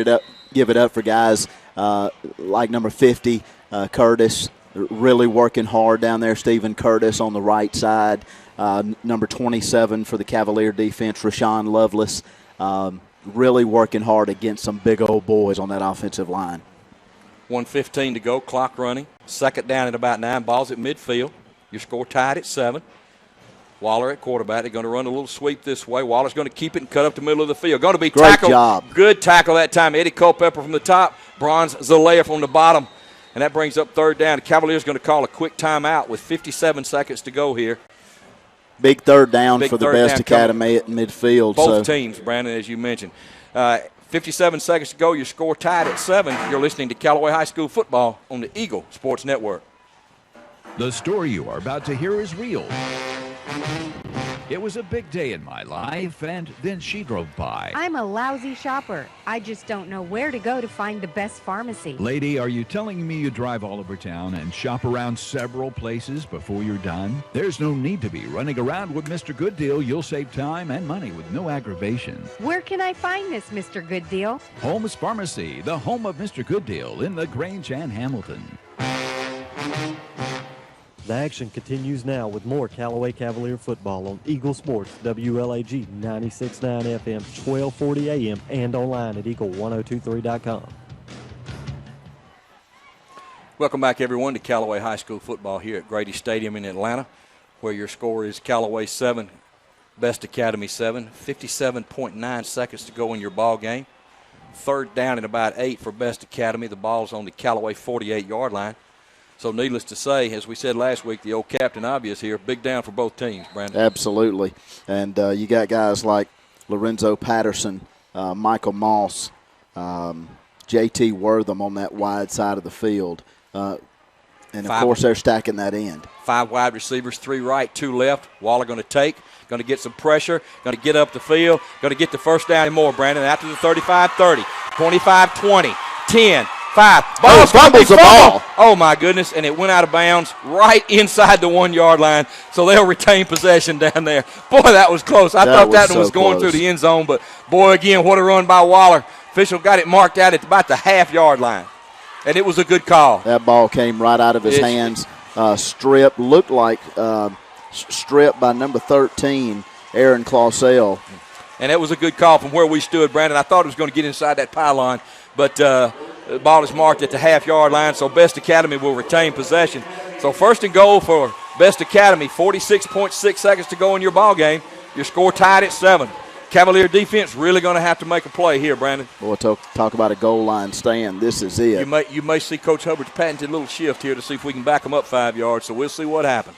it up for guys like number 50, Curtis, really working hard down there. Stephen Curtis on the right side. Number 27 for the Cavalier defense, Rashawn Lovelace, really working hard against some big old boys on that offensive line. 1:15 to go, clock running. Second down at about 9, balls at midfield. Your score tied at 7. Waller at quarterback. They're going to run a little sweep this way. Waller's going to keep it and cut up the middle of the field. Going to be tackled. Great job. Good tackle that time. Eddie Culpepper from the top, Bronze Zalea from the bottom. And that brings up third down. The Cavaliers going to call a quick timeout with 57 seconds to go here. Big third down for the Best Academy at midfield. Both teams, Brandon, as you mentioned. 57 seconds to go. Your score tied at 7. You're listening to Callaway High School football on the Eagle Sports Network. The story you are about to hear is real. It was a big day in my life, and then she drove by. I'm a lousy shopper. I just don't know where to go to find the best pharmacy. Lady, are you telling me you drive all over town and shop around several places before you're done? There's no need to be running around with Mr. Good Deal. You'll save time and money with no aggravation. Where can I find this, Mr. Good Deal? Holmes Pharmacy, the home of Mr. Good Deal in LaGrange and Hamilton. The action continues now with more Callaway Cavalier football on Eagle Sports, WLAG 96.9 FM, 1240 AM, and online at eagle1023.com. Welcome back, everyone, to Callaway High School football here at Grady Stadium in Atlanta, where your score is Callaway 7, Best Academy 7, 57.9 seconds to go in your ball game. Third down and about 8 for Best Academy. The ball's on the Callaway 48-yard line. So needless to say, as we said last week, the old Captain Obvious here, big down for both teams, Brandon. Absolutely. And you got guys like Lorenzo Patterson, Michael Moss, J.T. Wortham on that wide side of the field. And, of course, they're stacking that end. 5 wide receivers, 3 right, 2 left. Waller going to take, going to get some pressure, going to get up the field, going to get the first down and more, Brandon. After the 35-30, 25-20, 10, 5. Fumbles the ball. Oh, my goodness, and it went out of bounds right inside the 1-yard line, so they'll retain possession down there. Boy, that was close. I thought that one was going through the end zone, but, boy, again, what a run by Waller. Official got it marked out at about the half-yard line, and it was a good call. That ball came right out of his hands. Strip, looked like stripped by number 13, Aaron Clausell. And it was a good call from where we stood, Brandon. I thought it was going to get inside that pylon, but the ball is marked at the half-yard line, so Best Academy will retain possession. So first and goal for Best Academy, 46.6 seconds to go in your ball game. Your score tied at 7. Cavalier defense really going to have to make a play here, Brandon. Boy, talk about a goal line stand. This is it. You may see Coach Hubbard's patented little shift here to see if we can back them up 5 yards, so we'll see what happens.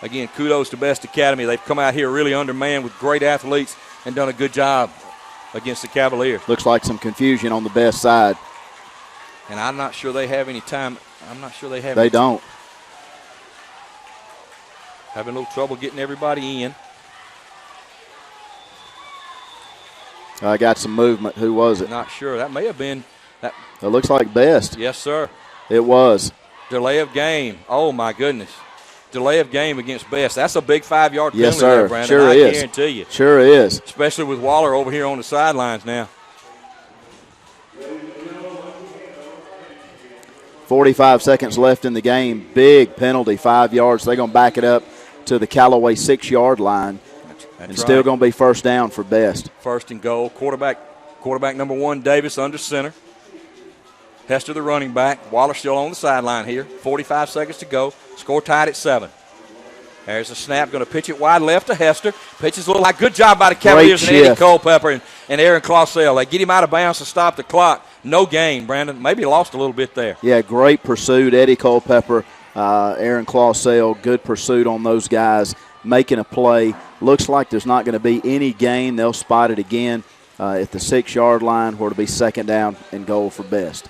Again, kudos to Best Academy. They've come out here really undermanned with great athletes and done a good job against the Cavaliers. Looks like some confusion on the Best side. And I'm not sure they have any time. I'm not sure they have. They don't. Having a little trouble getting everybody in. I got some movement. Who was it? Not sure. That may have been. That. It looks like B.E.S.T. Yes, sir. It was. Delay of game. Oh, my goodness. Delay of game against B.E.S.T. That's a big 5-yard penalty. Yes, sir. There, Brandon. Sure I is. guarantee you. Sure is. Especially with Waller over here on the sidelines now. 45 seconds left in the game. Big penalty, 5 yards. They're going to back it up to the Callaway 6-yard line. That's and still right. going to be first down for B.E.S.T. First and goal. Quarterback number 1, Davis under center. Hester the running back. Waller still on the sideline here. 45 seconds to go. Score tied at 7. There's a snap. Going to pitch it wide left to Hester. Pitches a little like good job by the Cavaliers and Eddie Culpepper and Aaron Clausell. They get him out of bounds to stop the clock. No gain, Brandon. Maybe lost a little bit there. Yeah, great pursuit. Eddie Culpepper, Aaron Clausell, good pursuit on those guys, making a play. Looks like there's not going to be any gain. They'll spot it again at the 6-yard line where it'll be second down and goal for B.E.S.T.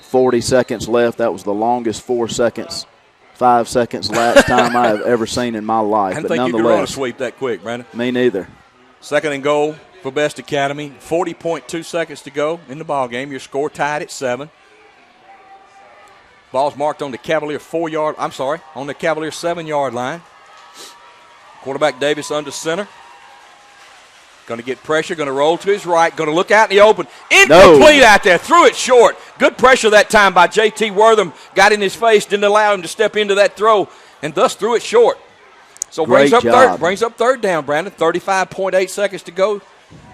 40 seconds left. That was the longest 5 seconds last time I have ever seen in my life. I didn't think you could run a sweep that quick, Brandon. Me neither. Second and goal for B.E.S.T. Academy. 40.2 seconds to go in the ball game. Your score tied at 7. Ball's marked on the Cavalier 7-yard line. Quarterback Davis under center. Going to get pressure, going to roll to his right, going to look out in the open. Incomplete out there, threw it short. Good pressure that time by J.T. Wortham. Got in his face, didn't allow him to step into that throw, and thus threw it short. So brings up third down, Brandon. 35.8 seconds to go.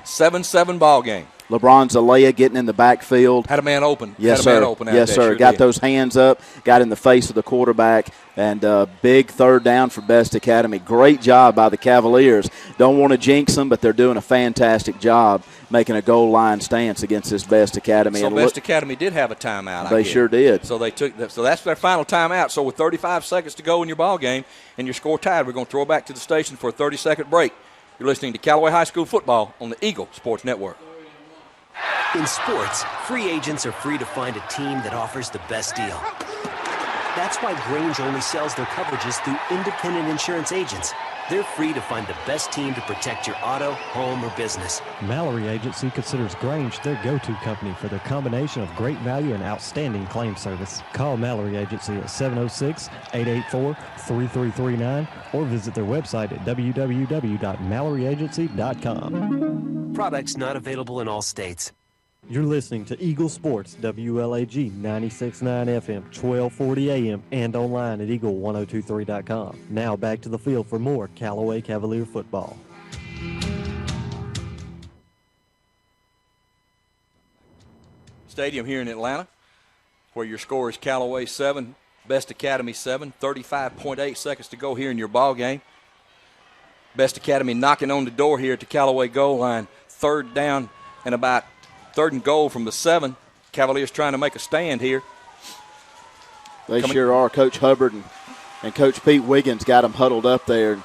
7-7 ball game. LeBron Zalea getting in the backfield. Had a man open. Yes, sir. Yes, sir. Got those hands up, got in the face of the quarterback, and big third down for B.E.S.T. Academy. Great job by the Cavaliers. Don't want to jinx them, but they're doing a fantastic job making a goal line stance against this B.E.S.T. Academy. So B.E.S.T. Academy did have a timeout. They sure did. So they took that. So that's their final timeout. So with 35 seconds to go in your ball game and your score tied, we're going to throw it back to the station for a 30-second break. You're listening to Callaway High School football on the Eagle Sports Network. In sports, free agents are free to find a team that offers the best deal. That's why Grange only sells their coverages through independent insurance agents. They're free to find the best team to protect your auto, home, or business. Mallory Agency considers Grange their go-to company for their combination of great value and outstanding claim service. Call Mallory Agency at 706-884-3339 or visit their website at www.malloryagency.com. Products not available in all states. You're listening to Eagle Sports, WLAG 96.9 FM, 1240 AM, and online at eagle1023.com. Now back to the field for more Callaway Cavalier football. Stadium here in Atlanta, where your score is Callaway 7, B.E.S.T. Academy 7, 35.8 seconds to go here in your ball game. B.E.S.T. Academy knocking on the door here at the Callaway goal line. Third down and about third and goal from the 7. Cavaliers trying to make a stand here. They sure are. Coach Hubbard and Coach Pete Wiggins got them huddled up there,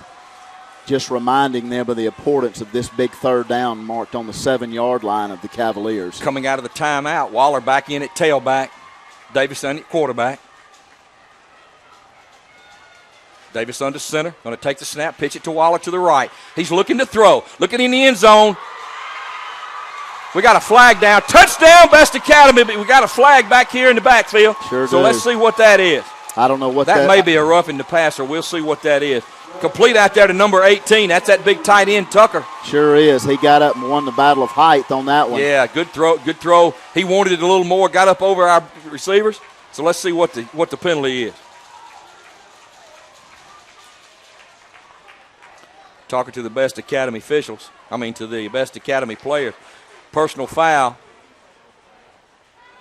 just reminding them of the importance of this big third down marked on the 7-yard line of the Cavaliers. Coming out of the timeout, Waller back in at tailback. Davis in at quarterback. Davis under center. Going to take the snap, pitch it to Waller to the right. He's looking to throw. Looking in the end zone. We got a flag down. Touchdown, B.E.S.T. Academy, but we got a flag back here in the backfield. Sure so do. Let's see what that is. I don't know what that may be a roughing the passer. We'll see what that is. Complete out there to number 18. That's that big tight end, Tucker. Sure is. He got up and won the battle of height on that one. Yeah, good throw. Good throw. He wanted it a little more. Got up over our receivers. So let's see what the penalty is. Talking to the B.E.S.T. Academy officials. To the B.E.S.T. Academy players. Personal foul.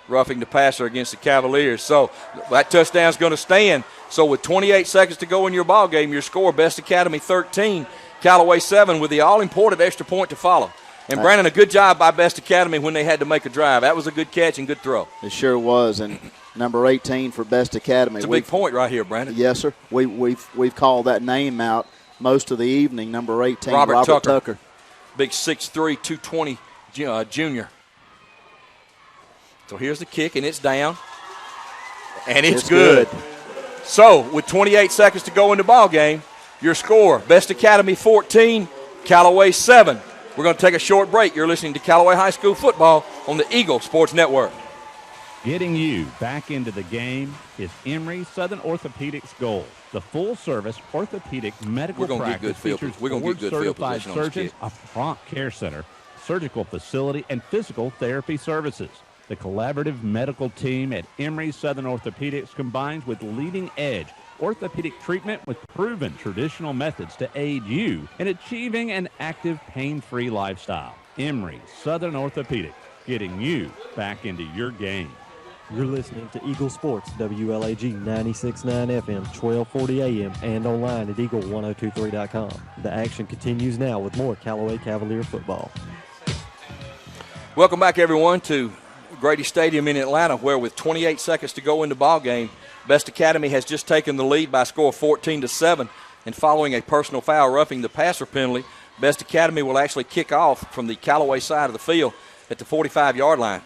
Roughing the passer against the Cavaliers. So that touchdown's going to stand. So with 28 seconds to go in your ball game, your score, B.E.S.T. Academy 13, Callaway 7, with the all-important extra point to follow. And Brandon, a good job by B.E.S.T. Academy when they had to make a drive. That was a good catch and good throw. It sure was. And number 18 for B.E.S.T. Academy. It's a big point right here, Brandon. Yes, sir. We've called that name out most of the evening. Number 18, Robert Tucker. Big 6'3", 220 junior. So here's the kick, and it's down. And it's good. So with 28 seconds to go in the ball game, your score, Best Academy 14, Callaway 7. We're going to take a short break. You're listening to Callaway High School football on the Eagle Sports Network. Getting you back into the game is Emory Southern Orthopedics Gold. The full-service orthopedic medical practice features board-certified surgeons, a prompt care center, surgical facility, and physical therapy services. The collaborative medical team at Emory Southern Orthopedics combines with leading-edge orthopedic treatment with proven traditional methods to aid you in achieving an active, pain-free lifestyle. Emory Southern Orthopedics, getting you back into your game. You're listening to Eagle Sports, WLAG 96.9 FM, 1240 AM, and online at eagle1023.com. The action continues now with more Callaway Cavalier football. Welcome back, everyone, to Grady Stadium in Atlanta, where with 28 seconds to go in the ball game, Best Academy has just taken the lead by a score of 14-7, and following a personal foul roughing the passer penalty, Best Academy will actually kick off from the Callaway side of the field at the 45-yard line.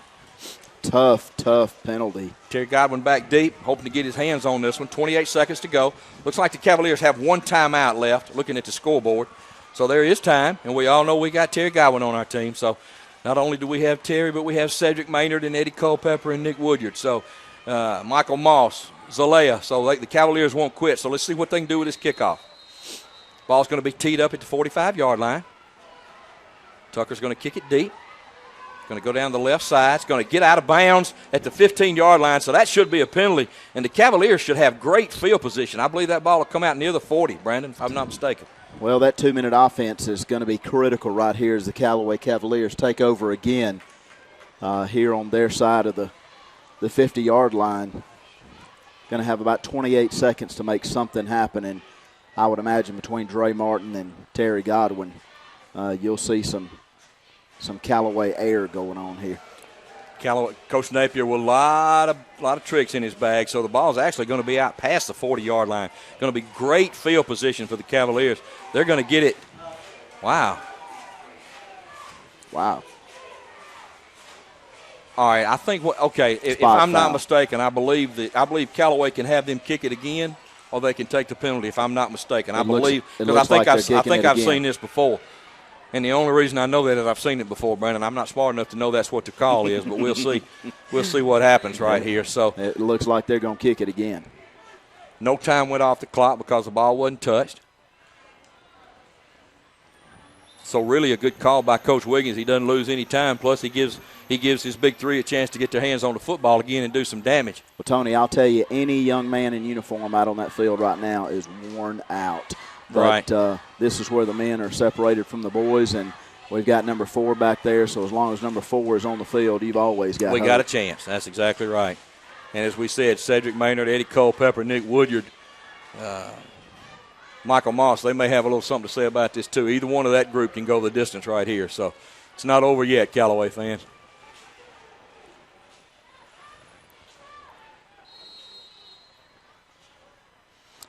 Tough penalty. Terry Godwin back deep, hoping to get his hands on this one. 28 seconds to go. Looks like the Cavaliers have one timeout left, looking at the scoreboard. So there is time, and we all know we got Terry Godwin on our team. So not only do we have Terry, but we have Cedric Maynard and Eddie Culpepper and Nick Woodyard. So Michael Moss, Zalea. So the Cavaliers won't quit. So let's see what they can do with this kickoff. Ball's going to be teed up at the 45-yard line. Tucker's going to kick it deep. Going to go down the left side. It's going to get out of bounds at the 15-yard line, so that should be a penalty. And the Cavaliers should have great field position. I believe that ball will come out near the 40, Brandon, if I'm not mistaken. Well, that 2-minute offense is going to be critical right here as the Callaway Cavaliers take over again here on their side of the 50-yard line. Going to have about 28 seconds to make something happen, and I would imagine between Dre Martin and Terry Godwin, you'll see some Callaway air going on here. Callaway, Coach Napier with a lot of tricks in his bag, so the ball is actually going to be out past the 40-yard line. Going to be great field position for the Cavaliers. They're going to get it. Wow. All right, I think if I'm not mistaken, I believe Callaway can have them kick it again, or they can take the penalty. If I'm not mistaken, I think I've seen this before. And the only reason I know that is I've seen it before, Brandon. I'm not smart enough to know that's what the call is, but we'll see. We'll see what happens right here. So it looks like they're going to kick it again. No time went off the clock because the ball wasn't touched. So really a good call by Coach Wiggins. He doesn't lose any time. Plus he gives his big three a chance to get their hands on the football again and do some damage. Well, Tony, I'll tell you, any young man in uniform out on that field right now is worn out. But this is where the men are separated from the boys, and we've got number 4 back there. So as long as number 4 is on the field, you've always got hope. Got a chance. That's exactly right. And as we said, Cedric Maynard, Eddie Culpepper, Nick Woodyard, Michael Moss, they may have a little something to say about this too. Either one of that group can go the distance right here. So it's not over yet, Callaway fans.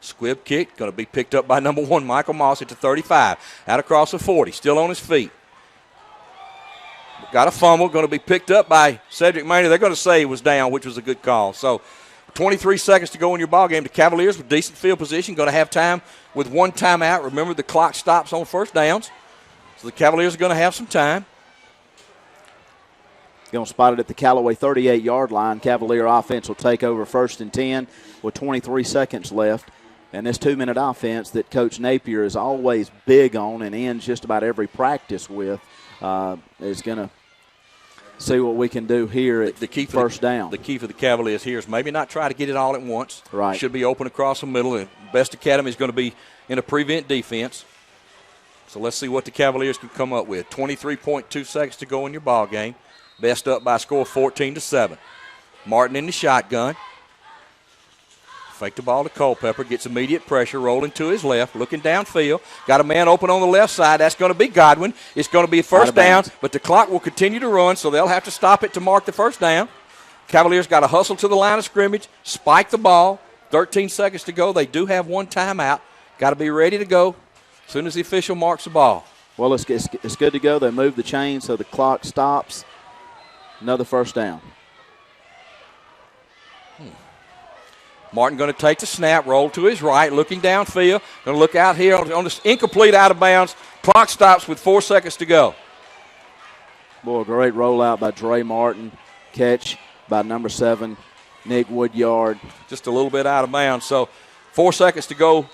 Squib kick, going to be picked up by number 1, Michael Moss at the 35. Out across the 40, still on his feet. Got a fumble, going to be picked up by Cedric Maynard. They're going to say he was down, which was a good call. So 23 seconds to go in your ball game. The Cavaliers with decent field position, going to have time with one timeout. Remember, the clock stops on first downs. So the Cavaliers are going to have some time. Going to spot it at the Callaway 38-yard line. Cavalier offense will take over 1st and 10 with 23 seconds left. And this 2-minute offense that Coach Napier is always big on and ends just about every practice with is going to see what we can do here at first down. The key for the Cavaliers here is maybe not try to get it all at once. Right. Should be open across the middle. And Best Academy is going to be in a prevent defense. So let's see what the Cavaliers can come up with. 23.2 seconds to go in your ball game. Best up by a score of 14-7. Martin in the shotgun. Fake the ball to Culpepper, gets immediate pressure, rolling to his left, looking downfield. Got a man open on the left side. That's going to be Godwin. It's going to be first down, but the clock will continue to run, so they'll have to stop it to mark the first down. Cavaliers got to hustle to the line of scrimmage, spike the ball. 13 seconds to go. They do have one timeout. Got to be ready to go as soon as the official marks the ball. Well, it's good to go. They move the chain so the clock stops. Another first down. Martin going to take the snap, roll to his right, looking downfield. Going to look out here on this incomplete out of bounds. Clock stops with 4 seconds to go. Boy, great rollout by Dre Martin. Catch by number 7, Nick Woodyard. Just a little bit out of bounds. So 4 seconds to go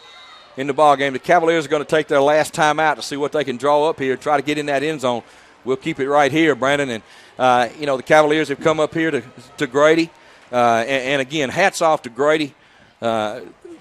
in the ball game. The Cavaliers are going to take their last time out to see what they can draw up here, try to get in that end zone. We'll keep it right here, Brandon. And, the Cavaliers have come up here to Grady. And again, hats off to Grady.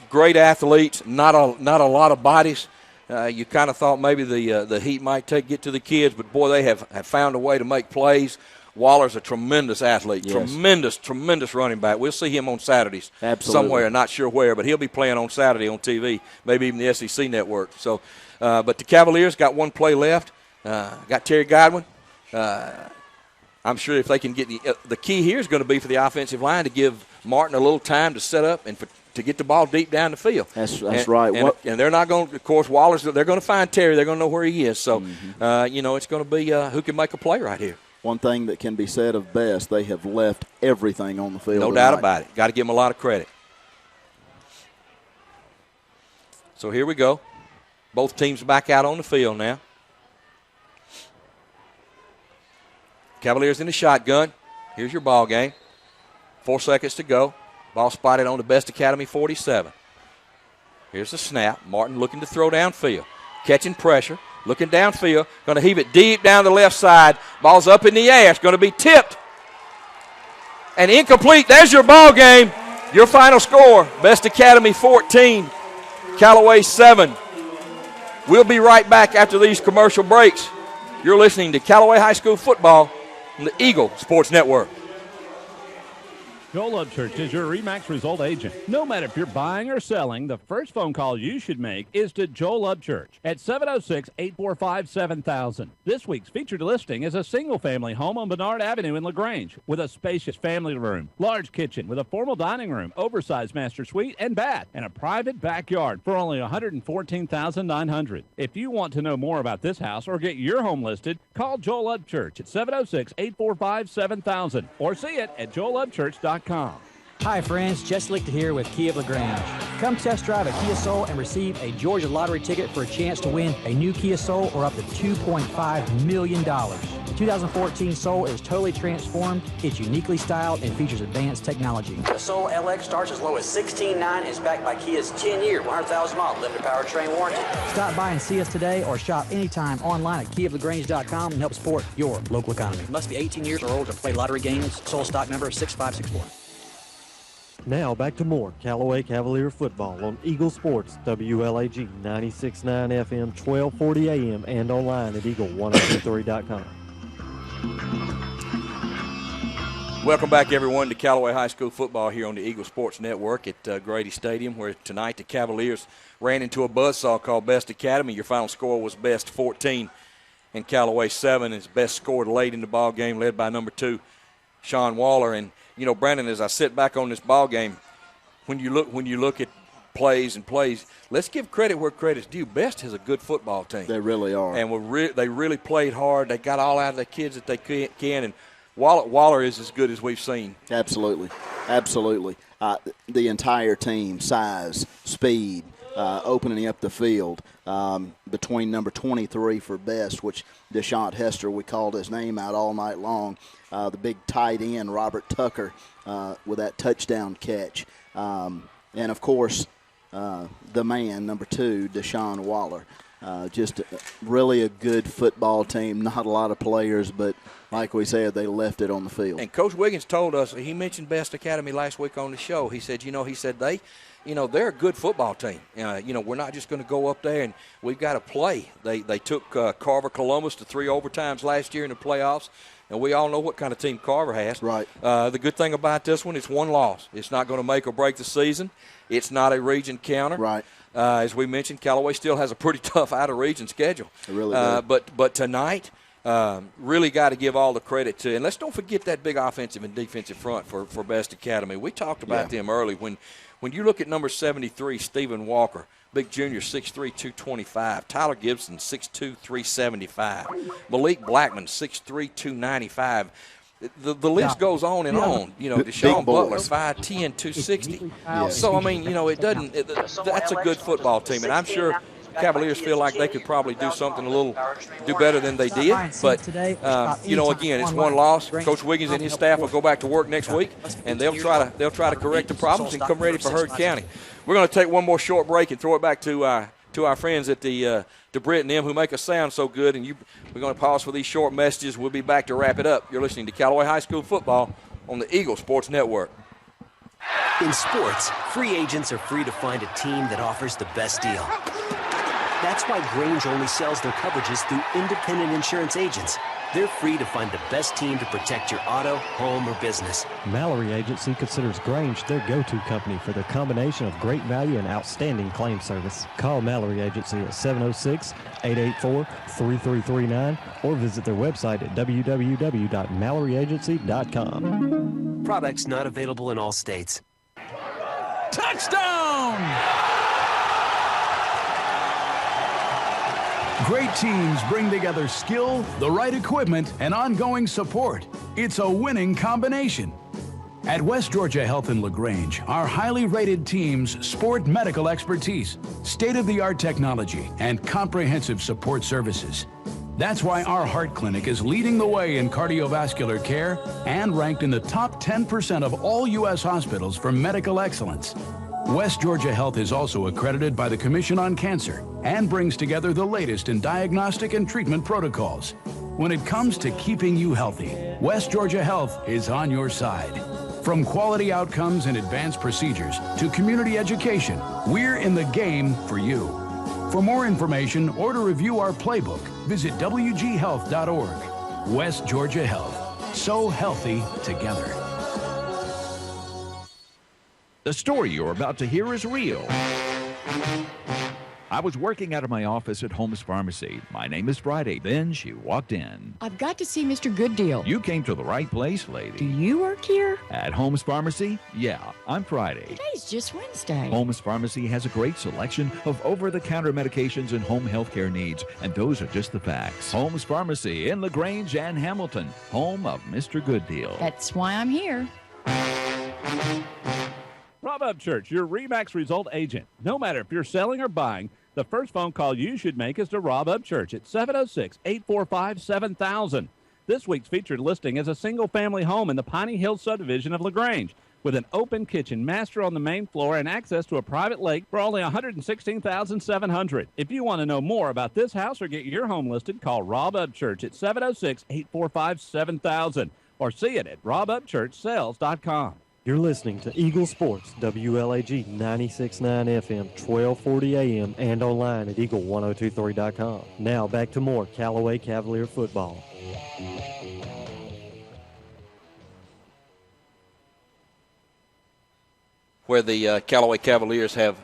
Great athletes, not a lot of bodies. You kind of thought maybe the heat might get to the kids, but, boy, they have found a way to make plays. Waller's a tremendous athlete, yes. Tremendous running back. We'll see him on Saturdays. Absolutely. Somewhere, not sure where, but he'll be playing on Saturday on TV, maybe even the SEC network. So, but the Cavaliers got one play left. Got Terry Godwin. I'm sure if they can get the key here is going to be for the offensive line to give Martin a little time to set up and to get the ball deep down the field. That's right. And they're not going to, of course, Waller's, they're going to find Terry. They're going to know where he is. So, it's going to be who can make a play right here. One thing that can be said of B.E.S.T, they have left everything on the field. No doubt about it. Got to give them a lot of credit. So here we go. Both teams back out on the field now. Cavaliers in the shotgun. Here's your ball game. 4 seconds to go. Ball spotted on the B.E.S.T Academy 47. Here's the snap. Martin looking to throw downfield. Catching pressure. Looking downfield. Going to heave it deep down the left side. Ball's up in the air. It's going to be tipped. And incomplete. There's your ball game. Your final score. B.E.S.T Academy 14. Callaway 7. We'll be right back after these commercial breaks. You're listening to Callaway High School football on the Eagle Sports Network. Joel Upchurch is your RE/MAX result agent. No matter if you're buying or selling, the first phone call you should make is to Joel Upchurch at 706-845-7000. This week's featured listing is a single-family home on Bernard Avenue in LaGrange with a spacious family room, large kitchen with a formal dining room, oversized master suite and bath, and a private backyard for only $114,900. If you want to know more about this house or get your home listed, call Joel Upchurch at 706-845-7000 or see it at joelupchurch.com. Hi friends, Jesse Lichter here with Kia of LaGrange. Come test drive a Kia Soul and receive a Georgia lottery ticket for a chance to win a new Kia Soul or up to $2.5 million. The 2014 Soul is totally transformed, it's uniquely styled, and features advanced technology. The Soul LX starts as low as $16,900 and is backed by Kia's 10-year, 100,000-mile limited powertrain warranty. Stop by and see us today or shop anytime online at KiaofLaGrange.com and help support your local economy. Must be 18 years or older to play lottery games. Soul stock number 6564. Now back to more Callaway Cavalier football on Eagle Sports, WLAG 96.9 FM, 1240 AM, and online at eagle1023.com. Welcome back, everyone, to Callaway High School football here on the Eagle Sports Network at Grady Stadium, where tonight the Cavaliers ran into a buzzsaw called B.E.S.T Academy. Your final score was B.E.S.T 14 and Callaway 7. His best scored late in the ball game, led by number 2, Sean Waller. And Brandon, as I sit back on this ball game, when you look at plays, let's give credit where credit's due. B.E.S.T has a good football team. They really are. And they really played hard. They got all out of their kids that they can. And Waller is as good as we've seen. Absolutely. The entire team, size, speed, opening up the field between number 23 for B.E.S.T, which Deshaun Hester, we called his name out all night long. The big tight end, Robert Tucker, with that touchdown catch. And, of course, the man, number 2, Deshaun Waller. Just really a good football team. Not a lot of players, but like we said, they left it on the field. And Coach Wiggins told us, he mentioned B.E.S.T Academy last week on the show. He said, they're a good football team. We're not just going to go up there and we've got to play. They took Carver Columbus to 3 overtimes last year in the playoffs. And we all know what kind of team Carver has. Right. The good thing about this one, it's one loss. It's not going to make or break the season. It's not a region counter. Right. As we mentioned, Callaway still has a pretty tough out-of-region schedule. It really does. But tonight, really got to give all the credit to, and let's don't forget that big offensive and defensive front for B.E.S.T Academy. We talked about them early. When you look at number 73, Stephen Walker, big junior, 6'3", 225. Tyler Gibson, 6'2", 375. Malik Blackman, 6'3", 295. the list goes on and on. You know, Deshaun Butler, 5'10", 260. So, I mean, you know, that's a good football team. And I'm sure Cavaliers feel like they could probably do something do better than they did. But, you know, again, it's one loss. Coach Wiggins and his staff will go back to work next week, and they'll try to correct the problems and come ready for Heard County. We're going to take one more short break and throw it back to our friends at the Britt and them who make us sound so good. And we're going to pause for these short messages. We'll be back to wrap it up. You're listening to Callaway High School football on the Eagle Sports Network. In sports, free agents are free to find a team that offers the best deal. That's why Grange only sells their coverages through independent insurance agents. They're free to find the best team to protect your auto, home, or business. Mallory Agency considers Grange their go-to company for their combination of great value and outstanding claim service. Call Mallory Agency at 706-884-3339 or visit their website at www.malloryagency.com. Products not available in all states. Touchdown! Great teams bring together skill, the right equipment, and ongoing support. It's a winning combination. At West Georgia Health in LaGrange, our highly rated teams sport medical expertise, state-of-the-art technology, and comprehensive support services. That's why our heart clinic is leading the way in cardiovascular care and ranked in the top 10% of all U.S. hospitals for medical excellence. West Georgia Health is also accredited by the Commission on Cancer and brings together the latest in diagnostic and treatment protocols. When it comes to keeping you healthy, West Georgia Health is on your side. From quality outcomes and advanced procedures to community education, we're in the game for you. For more information or to review our playbook, visit wghealth.org. West Georgia Health. So healthy together. The story you're about to hear is real. I was working out of my office at Holmes Pharmacy. My name is Friday. Then she walked in. I've got to see Mr. Good Deal. You came to the right place, lady. Do you work here? At Holmes Pharmacy? Yeah, I'm Friday. Today's just Wednesday. Holmes Pharmacy has a great selection of over-the-counter medications and home health care needs, and those are just the facts. Holmes Pharmacy in LaGrange and Hamilton, home of Mr. Good Deal. That's why I'm here. Rob Upchurch, your RE/MAX result agent. No matter if you're selling or buying, the first phone call you should make is to Rob Upchurch at 706-845-7000. This week's featured listing is a single-family home in the Piney Hill subdivision of LaGrange with an open kitchen, master on the main floor, and access to a private lake for only $116,700. If you want to know more about this house or get your home listed, call Rob Upchurch at 706-845-7000 or see it at robupchurchsales.com. You're listening to Eagle Sports, WLAG 96.9 FM, 1240 AM, and online at eagle1023.com. Now back to more Callaway Cavalier football. Where the Callaway Cavaliers have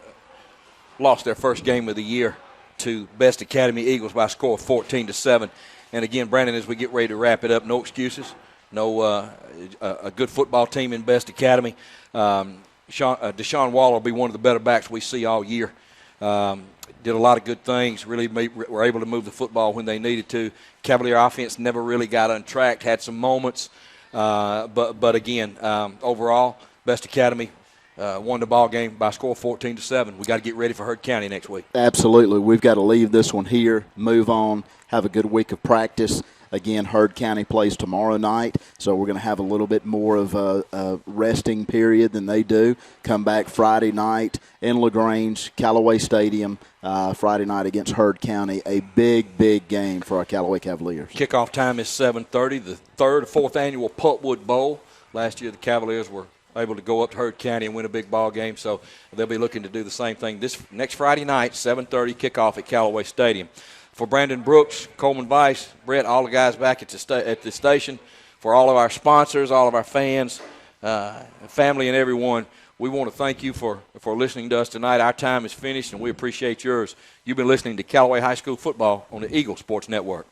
lost their first game of the year to B.E.S.T Academy Eagles by a score of 14-7. And again, Brandon, as we get ready to wrap it up, no excuses. No, a good football team in B.E.S.T Academy. Deshaun Waller will be one of the better backs we see all year. Did a lot of good things, really were able to move the football when they needed to. Cavalier offense never really got untracked, had some moments. But again, overall, B.E.S.T Academy won the ball game by a score of 14-7. We got to get ready for Heard County next week. Absolutely. We've got to leave this one here, move on, have a good week of practice. Again, Heard County plays tomorrow night, so we're going to have a little bit more of a resting period than they do. Come back Friday night in LaGrange, Callaway Stadium, Friday night against Heard County. A big, big game for our Callaway Cavaliers. Kickoff time is 7:30, the third or fourth annual Pulpwood Bowl. Last year the Cavaliers were able to go up to Heard County and win a big ball game, so they'll be looking to do the same thing this next Friday night, 7:30 kickoff at Callaway Stadium. For Brandon Brooks, Coleman Weiss, Brett, all the guys back at the station, for all of our sponsors, all of our fans, family, and everyone, we want to thank you for listening to us tonight. Our time is finished, and we appreciate yours. You've been listening to Callaway High School football on the Eagle Sports Network.